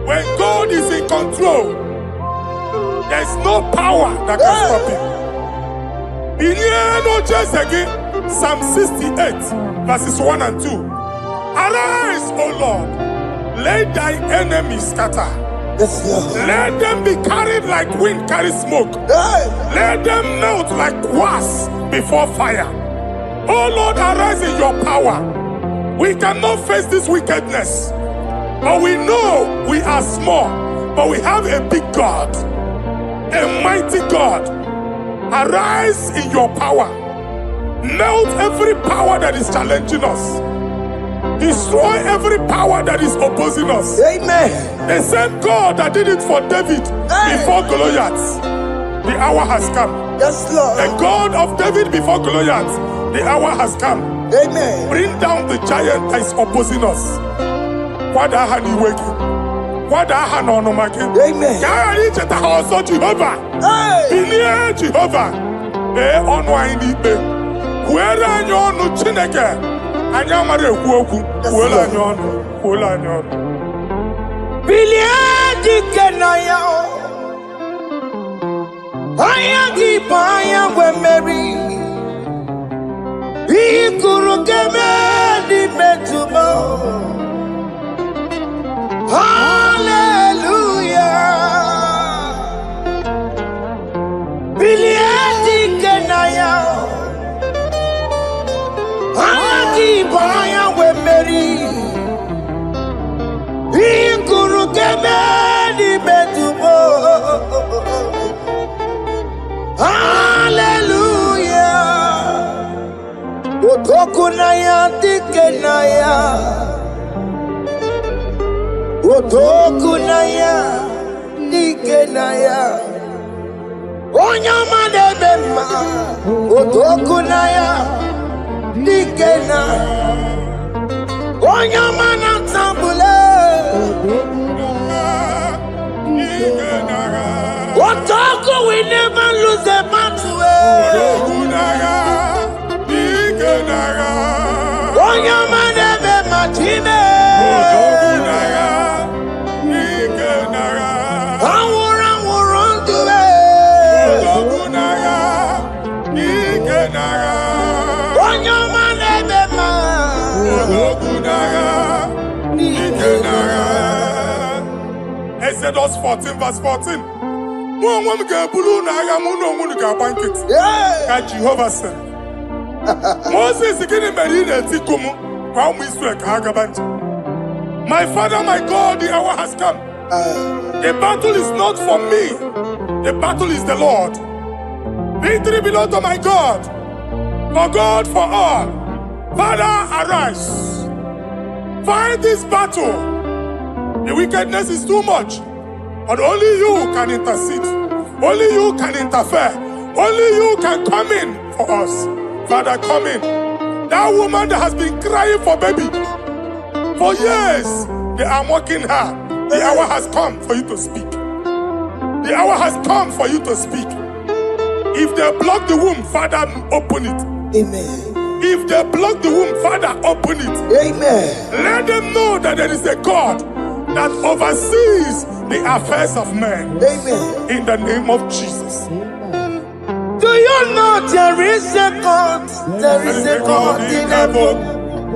when God is in control, there's no power that can stop him. Psalm 68, verses 1 and 2. Arise, O Lord, let thy enemies scatter. Let them be carried like wind carries smoke. Let them melt like wax before fire. O Lord, arise in your power. We cannot face this wickedness, but we know we are small, but we have a big God, a mighty God. Arise in your power. Melt every power that is challenging us. Destroy every power that is opposing us. Amen. The same God that did it for David before Goliath, the hour has come. Yes, Lord. The God of David before Goliath, the hour has come. Amen. Bring down the giant that is opposing us. What I had you waking? What I had on my game? Amen. Carry the house of Jehovah. Be near Jehovah. Unwind it. Where are you on the Chineke? I am a woku. Well, I know. Well, I know. Biliadi kenaya. Ayagi paya we Mary. Ikuru keme di metumo. Hallelujah. Biliadi kenaya. Ayagi paya we Mary. Ikuru keme di metumo. Hallelujah. Otokunaya dikenaya. Otokunaya dikenaya. Onyama debema. Otokunaya dikena. Onyama natambule. Otoko, we never lose a battle. Onyama debe matine. Awuran duwe. Onyama debe ma. Exodus 14 verse 14. Jehovah said, Moses again my Father, my God, the hour has come. The battle is not for me, the battle is the Lord. Victory belongs to my God, for God for all. Father, arise, fight this battle. The wickedness is too much, but only you can intercede. Only you can interfere. Only you can come in for us. Father, come in. That woman that has been crying for baby for years, they are mocking her. The hour has come for you to speak. The hour has come for you to speak. If they block the womb, Father, open it. Amen. If they block the womb, Father, open it. Amen. Let them know that there is a God that oversees the affairs of men. Amen. In the name of Jesus. Do you know there is a God? There is a God in heaven.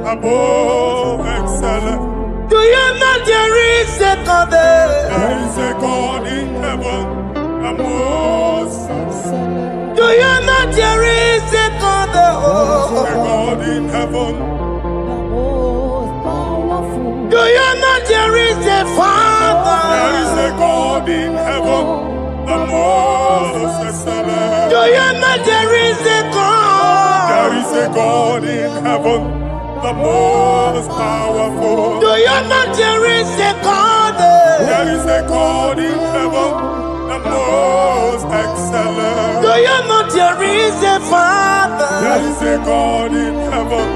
Above excellent. Do you know there is a God there? There is a God in heaven. Above excellent. Do you know there is a God there? A God in heaven. Do you know there is a Father? There is a God in heaven. The most excellent. Do you know there is a God? There is a God in heaven, the most powerful. Do you know there is a God? There is a God in heaven, the most excellent. Do you know there is a Father? There is a God in heaven,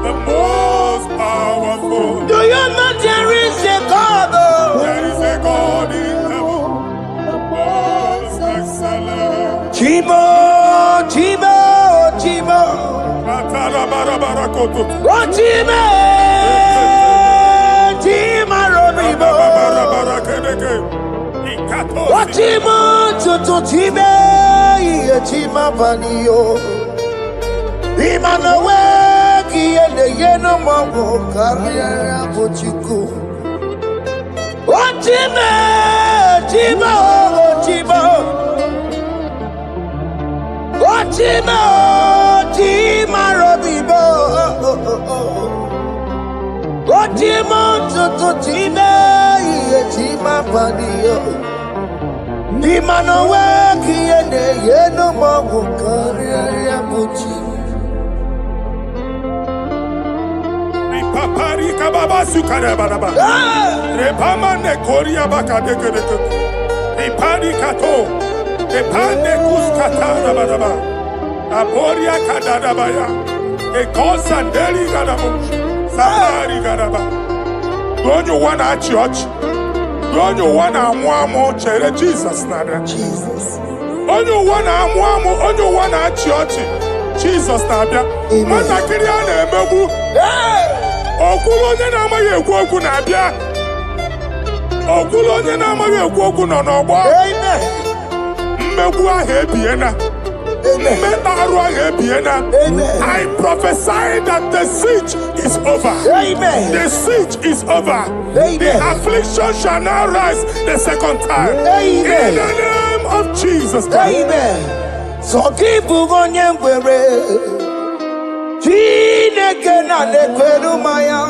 the most powerful. Do you know there is a God? There is a God in heaven, the most excellent. Chibo, Chibo, Chibo. Oh, Chibo, Chima Robibo. Oh, Chimo, Tutu Chibe, Chima Panio. Imanawe, Kiende Yeno Mambo, Carriera Puchiku. Oh, Chibo, Chibo, Chibo. Chima, Chima Robibo. Chima, Tutu Chima, Chima Padio. Nima no work, Yeno Mabu, Carriera Puchi. kababa sukare baraba. Repama ne koria baka deke. Ipadi kato. Epande kuskata baraba. Aboria kadadabaya. Ekosa deli gadamu. Samari gadaba. Don't you wanna church? Don't you wanna mwamo chere Jesus nada? Jesus. Don't you wanna mwamo? Don't you wanna church? Jesus nabia. Mata kiri ana emebu. Okulo onye na-amaghị ekwu okwu na-abịa. Okulo onye na-amaghị ekwu okwu nọ n'ọgbọ. Mmegbu ahụ ebiena. Mmekpa arụ ahụ ebiena. I prophesy that the siege is over. Amen. The siege is over. Amen. The affliction shall now rise the second time. Amen. In the name of Jesus Christ. Amen. So keep on your way. Chineke na nekwenu maya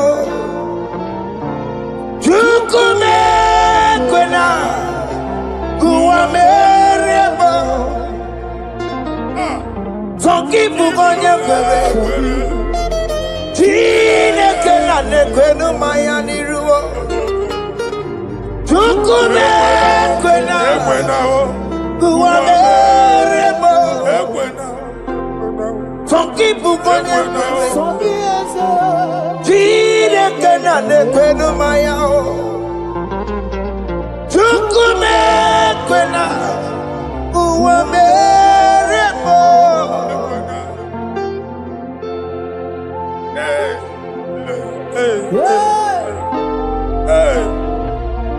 Chukume kwena Kuwa mereba Zonkipu konye kwere Chineke na nekwenu maya niruo Chukume kwena Kuwa mereba Some people going to Chineke na nekwenu maya Chukume kwena Uwa merebo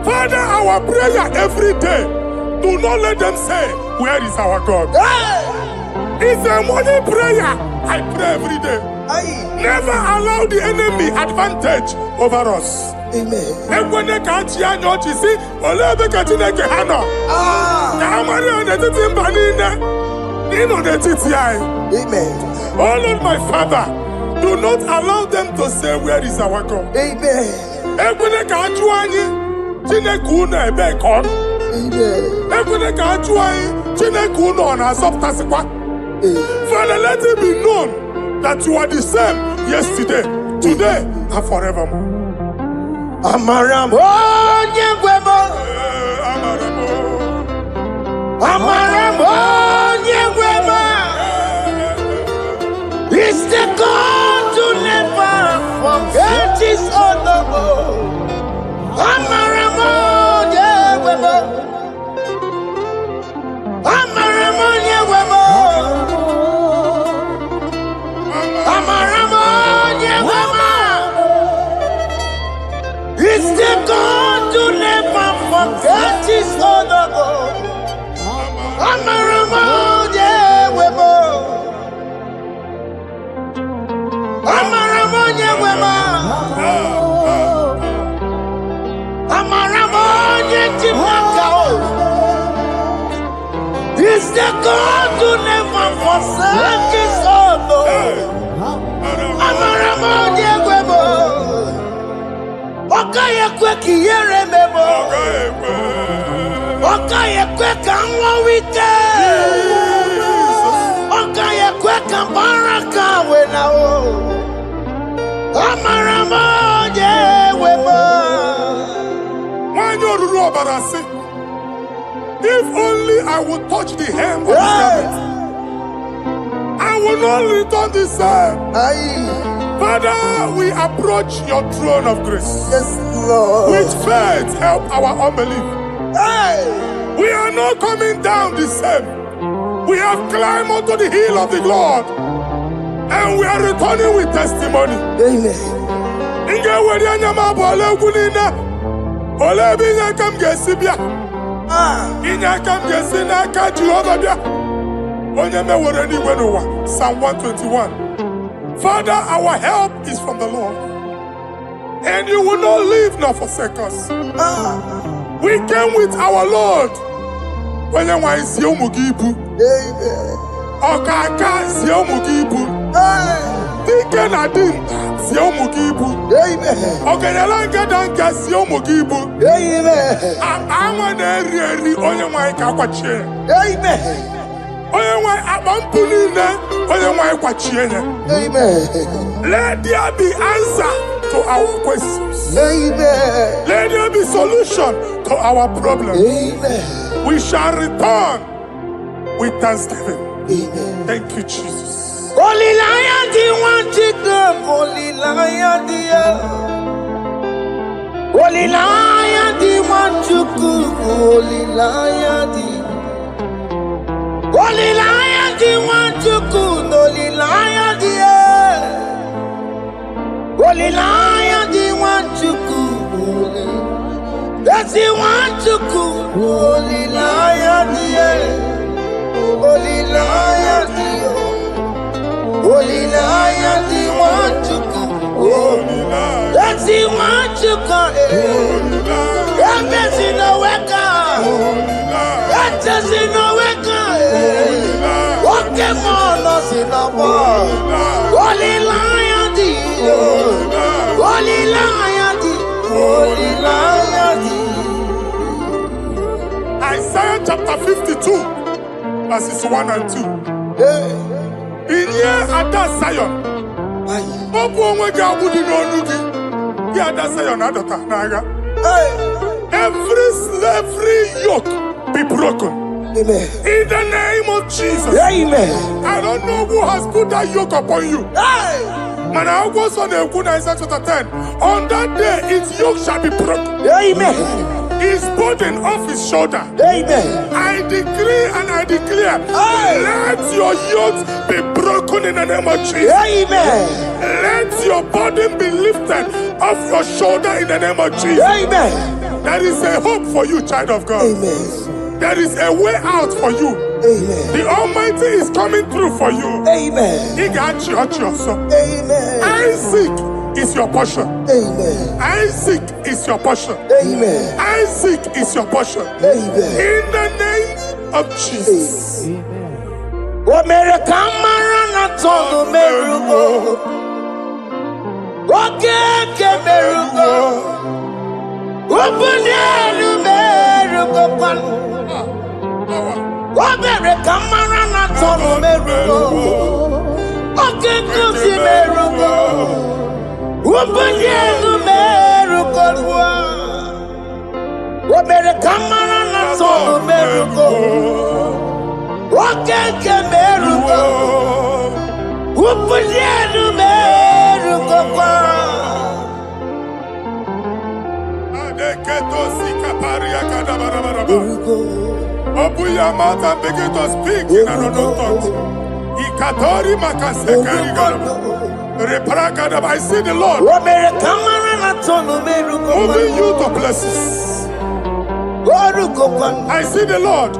Father, our prayer every day, do not let them say, where is our God? It's a morning prayer. I pray every day. Never allow the enemy advantage over us. Amen. And when they catch you, you see, Olebe Katineke Hano. Kamari on the Titimbanina. Nino the TTI. Amen. Oh Lord, my Father, do not allow them to say, where is our God? Amen. And when they catch you, Tinekuna Bekon. Amen. And when they catch you, Tinekuna on a soft tasikwa. Father, let it be known that you are the same yesterday, today, and forevermore. Amaramo nyegwemo Amaramo nyegwemo It's the God to never forget his honor. Amaramo nyegwemo Amaramo nyegwemo Amaramo nyegwemo It's the God to never forget his honor. Amaramo nyegwemo Amaramo nyegwemo Amaramo nyegwemo It's the God to never forsake his honor. Amaramo nyegwemo Okaye kwe kiyere memo Okaye kwe kanwa wite Okaye kwe kambaraka wenao Amaramo nyegwemo If only I would touch the hem of his garment, I will not return the same. Father, we approach your throne of grace. Yes, Lord. With faith, help our unbelief. We are not coming down the same. We have climbed onto the hill of the Lord, and we are returning with testimony. Amen. Psalm 121. Father, our help is from the Lord, and you will not leave nor forsake us. We came with our Lord. When you want to see Mugibu, Okaka see Mugibu, Deacon Adin see Mugibu, Okanalanga Danka see Mugibu, I'm an area on your mic. Amen. Let there be answer to our questions. Amen. Let there be solution to our problems. Amen. We shall return with thanksgiving. Amen. Thank you, Jesus. Holy Lion, the one to come. Holy Lion, the Holy Lion, the one to come. Holy Lion, the Holy Lion, the one to come. Holy Lion, the Holy Lion, the one to come. That's the one to come. Holy Lion, the Holy Lion, the Holy Lion, the one to go. That's the one to go. That's in the weka. That's in the weka. What came on us in the war? Holy Lion, the Holy Lion, the Holy Lion, the Isaiah chapter 52, verses 1 and 2. Hey. Inye ada Zion. Obu onwe ga abudi n'onu gi. Gi ada Zion adota n'agha. Every slavery yoke be broken. Amen. In the name of Jesus. Amen. I don't know who has put that yoke upon you. Man, I was on the Isaiah chapter 10. On that day, its yoke shall be broken. Amen. His burden off his shoulder. Amen. I decree and I declare, let your yokes be broken in the name of Jesus. Amen. Let your burden be lifted off your shoulder in the name of Jesus. Amen. There is a hope for you, child of God. Amen. There is a way out for you. Amen. The Almighty is coming through for you. Amen. He got you, Amen. Isaac is your portion. Amen. Isaac is your portion. Amen. Isaac is your portion. Amen. In the name of Jesus. America marana tono merugo. Oke merugo. Ubunelu merugo pan. America marana tono merugo. Oke merugo. Ubunelu merugo. America marana tono merugo. Oke merugo. Ubunelu merugo pan. Open your mouth and begin to speak in another tongue. I see the Lord moving you to places. I see the Lord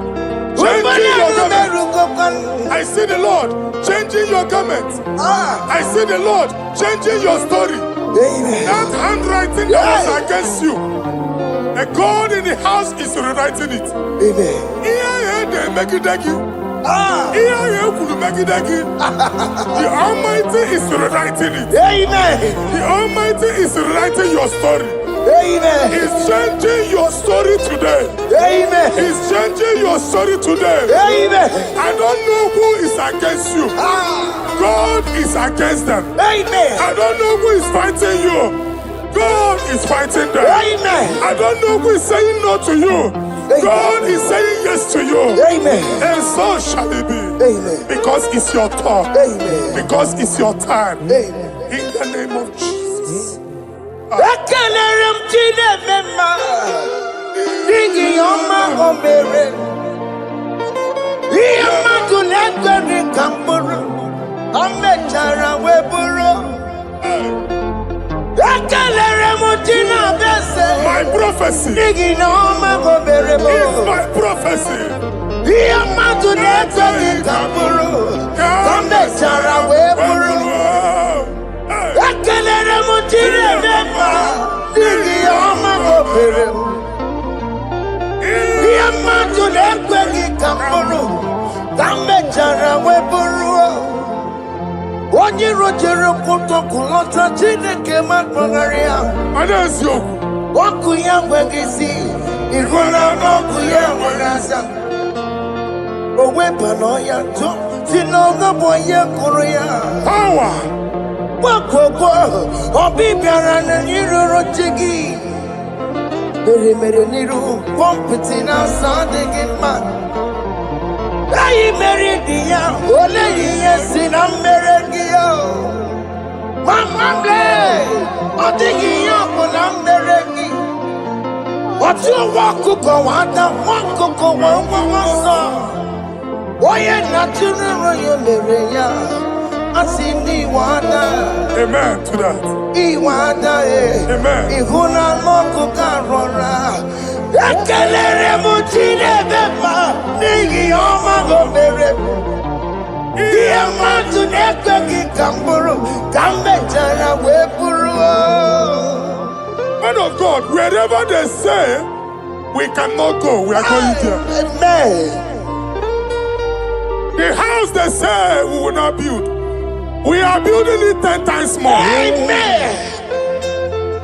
changing your garment. I see the Lord changing your garment. I see the Lord changing your story. That handwriting that was against you, the God in the house is rewriting it. The Almighty is rewriting it. Amen. The Almighty is rewriting your story. Amen. He's changing your story today. Amen. He's changing your story today. Amen. I don't know who is against you. God is against them. Amen. I don't know who is fighting you. God is fighting them. Amen. I don't know who is saying no to you. God is saying yes to you. Amen. And so shall it be. Amen. Because it's your turn. Amen. Because it's your time. Amen. In the name of Jesus. My prophecy is my prophecy. Onye rojere kwụtọ kwụlọta Chineke makpọgharịa ọkụ ya nweghị isi ihu na ọkụ ya nwere asa o weba n'ọya tụ si n'ọgọ bụ onye kụrụ ya Power Wakoko, Obi Biarana Niru Chigi. Mere Niru, Pompitina Sunday man. I married the only yes in America. Mamma Blay, or digging up on America. What you walk to go under one cocoa, one song. Why not to know Maria? I see the water. Amen to that. Iwanda, Amen. Ihuna Moko Garora. Akelere Mutine Bema, Nigi Omago Bere. Diamatu Nekaki Kamburu, Kambetana Weburu. Man of God, wherever they say we cannot go, we are going there. Amen. The house they say we will not build, we are building it 10 times more. Amen.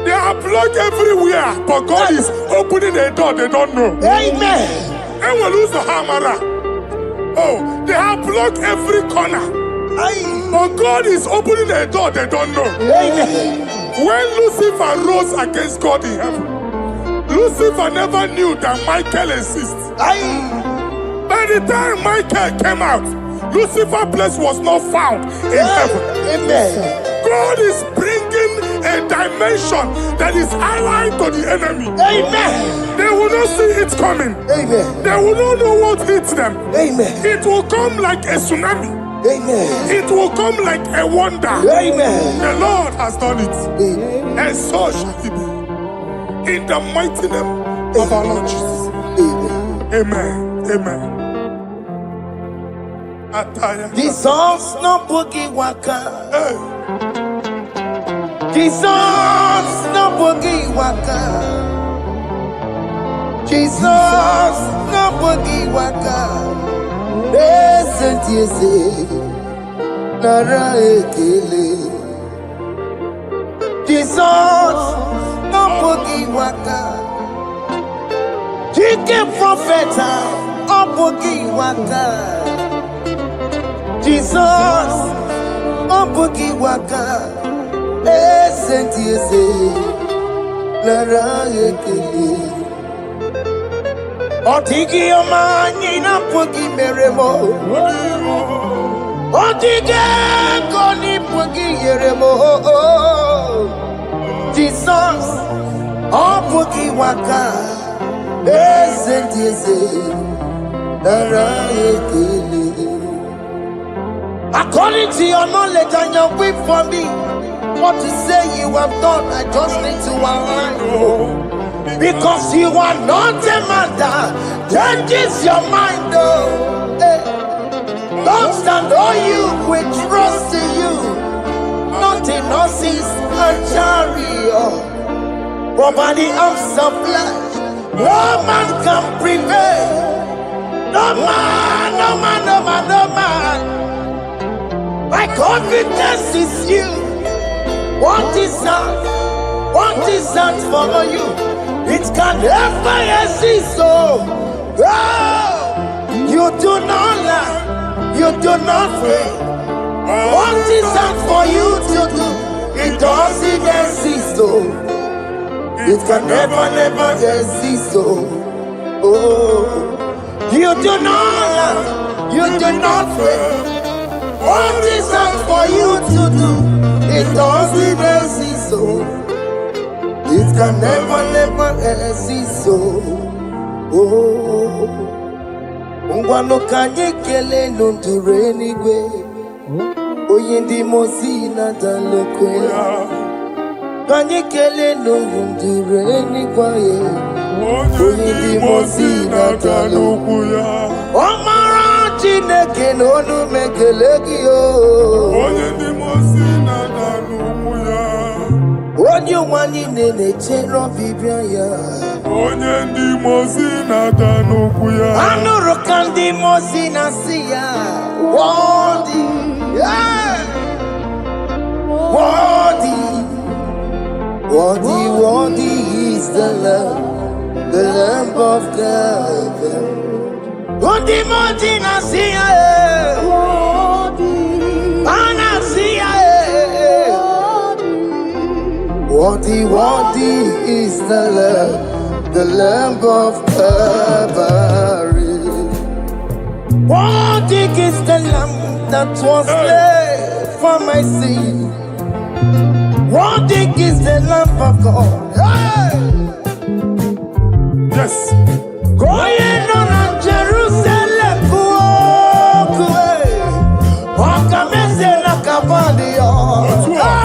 They are blocked everywhere, but God is opening a door they don't know. Amen. And we lose the hammer. Oh, they have blocked every corner. But God is opening a door they don't know. Amen. When Lucifer rose against God in heaven, Lucifer never knew that Michael exists. By the time Michael came out, Lucifer's place was not found in heaven. Amen. God is bringing a dimension that is allied to the enemy. Amen. They will not see it coming. Amen. They will not know what hits them. Amen. It will come like a tsunami. Amen. It will come like a wonder. Amen. The Lord has done it. Amen. And so shall it be. In the mighty name of our Lord Jesus. Amen. Amen. Amen. Jesus no boogie waka. Hey. Jesus no boogie waka. Jesus no boogie waka. Listen to you say, Nara ekele. Jesus no boogie waka. Chicken prophet no boogie waka. Jesus, Ombugi Waka, Sentiese, Lara Ekele. Otigi Omani na Pugi Meremo. Otige Koni Pugi Yeremo. Jesus, Ombugi Waka, Sentiese, Lara Ekele. According to your knowledge and your will for me, what you say you have done, I just need to align. Because you are not a man that changes your mind. Don't stand on you, we trust in you. Nothing else is a chariot. Over the arms of flesh, no man can prevail. No man, no man, no man, no man. My confidence is you. What is that? What is that for you? It can never exist. So, you do not lie. You do not fail. What is that for you to do? It doesn't exist. So, it can never exist. So, you do not lie. You do not fail. What is that for you to do? It doesn't exist, so it can never exist, so Ungwano kanye kele nundure anyway. Oyindi mozina dalokwe. Kanye kele nundure anyway. Oyindi mozina dalokwe. Chineke n'onu mekelegi o. Onye ndị mosi na n'ugwu ya. Onye nwanyị na-eche ọbịbịa ya. Onye ndị mosi na n'ugwu ya. Anụrụ ka ndị mosi na-asị ya. Worthy, worthy, worthy is the Lamb of God. Undi moti na siya, ana siya, Worthy is the Lamb of Calvary. Worthy is the Lamb that was slain for my sin. Worthy is the Lamb of God. Hey! Yes. Going on Jerusalem, walk away. Walk a message like a body. Yes, sir.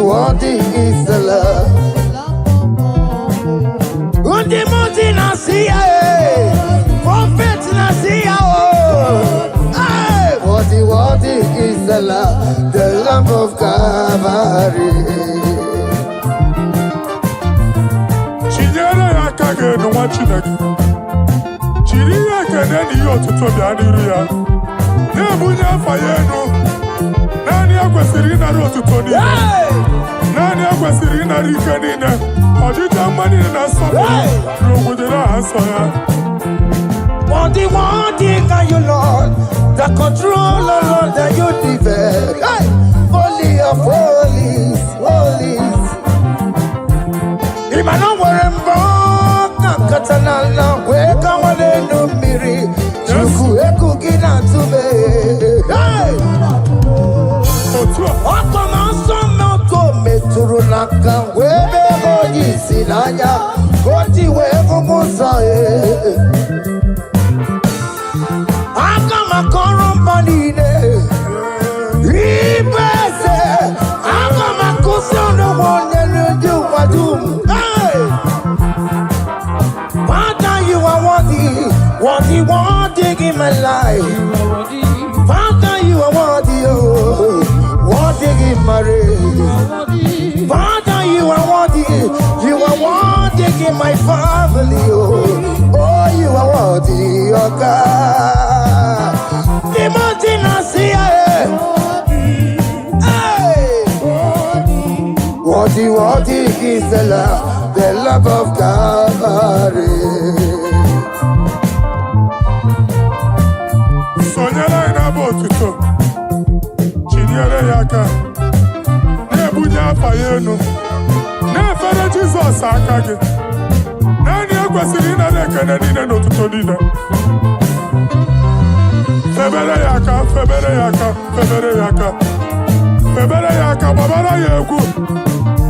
Worthy is the love. Undi muti nasiya, prophet nasiya. Worthy is the Lamb of Calvary. Chinyere ya kage no wachinagi. Chiri ya kene ni otuto bia niru ya. Ne bunya fayeno. Nani akwesiri na otuto ni. Nani akwesiri na rike ni ne. Ojita mani na sopo. Rogudera asoya. Worthy are you, Lord. The controller, Lord, that you develop. Hey! Holy of holies, holies. Imano warembo, nakatanala, weka wane numiri, chuku eku gina tume. Hey! Okoma somo to meturu naka, webe hoji sinaya, koti wevu musa. Worthy in my life. Father, you are worthy, oh. Worthy in my race. Father, you are worthy. You are worthy in my family, oh. Oh, you are worthy, oh God. The mountain I see, worthy is the love of Calvary. Sonyala ina botuto. Chinyere yaka. Ne bunya fayeno. Ne fere Jesus akage. Nani akwesiri na lekene nine no tuto nine. Febere yaka, febere yaka, febere yaka. Febere yaka, babara yegu.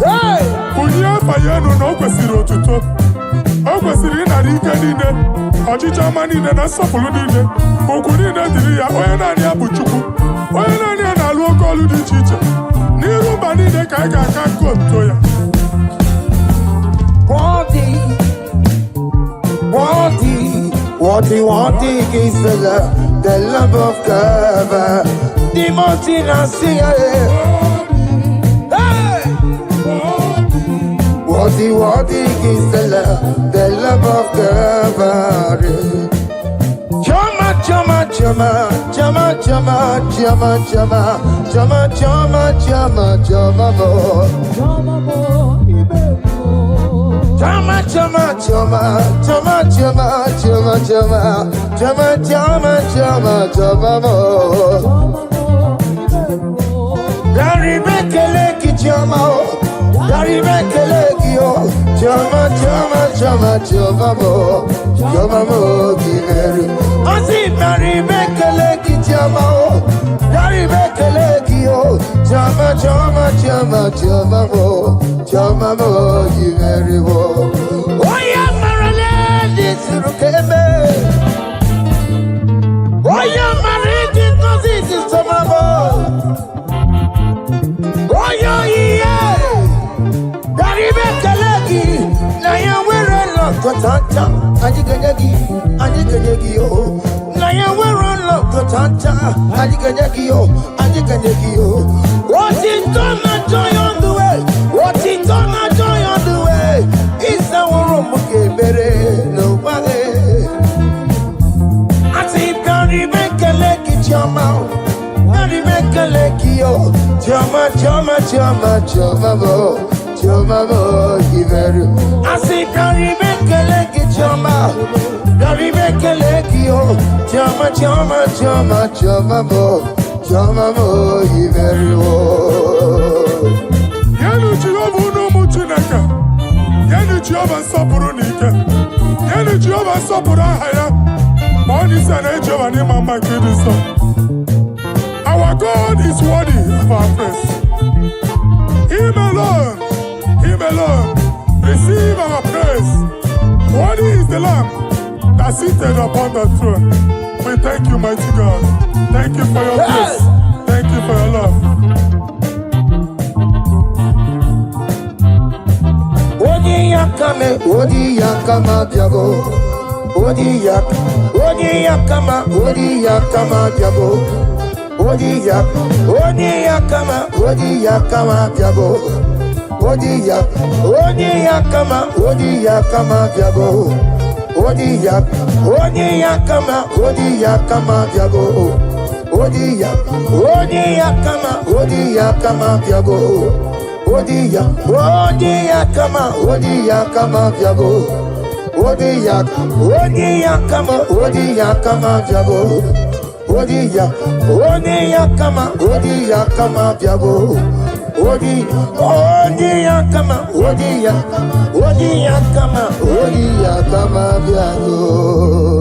Hey! Bunya fayeno no kwesiri otuto. Okwesiri na rike nine. Ọchịcha ama niile na nsọpụrụ niile okwu niile dịrị ya onye naanị ya bụ Chukwu onye naanị ya na-alụ oke ọlụ dị iche iche n'iru mba niile ka anyị ga-aka nke otuto ya. Worthy is the Lamb of Calvary. The mountain I see, hey! Worthy is the Lamb of Calvary. Chama, chama, chama, chama, chama, chama, chama, chama, chama, chama, chama, bo. Chama, chama, chama, chama, chama, chama, chama, chama, chama, chama, chama, bo. Dari bekele ki chama, dari bekele ki o, chama, chama, chama, chama, bo, chama, bo, kimeri. Asi dari bekele ki chama o, dari bekele ki o, chama, chama, chama, chama, bo, chama, bo, kimeri bo. Oya marale di surukeme, oya marale. sister mama. Oh yeah. Dari bekalagi na ya wera lokotanta. Ajiganyagi yo. Na ya wera lokotanta. Ajiganyagi yo. What is gonna joy on the way? What is gonna joy on the way? It's our room bere nobody. I see Dari bekalagi chama. Dari bekalagi yo. Chama bo. Choma bo giveru. I say Dari bekalegi choma. Dari bekalegi yo. Choma bo giveru. Yanu Jehova no mutunaka. Yanu Jehova sapuru nika. Yanu Jehova sapuru haya. Money sana Jehova ni mama kidiso. Our God is worthy of our praise. Him alone. Receive our praise. Worthy is the Lamb that seated upon the throne. We thank you, mighty God. Thank you for your grace. Thank you for your love. Odi yakama biago. Odi yakama biago. Odi yakama biago. Odi yakama biago. Odi yakama biago. Odi yakama biago. Odi yakama biago. Odi yakama biago.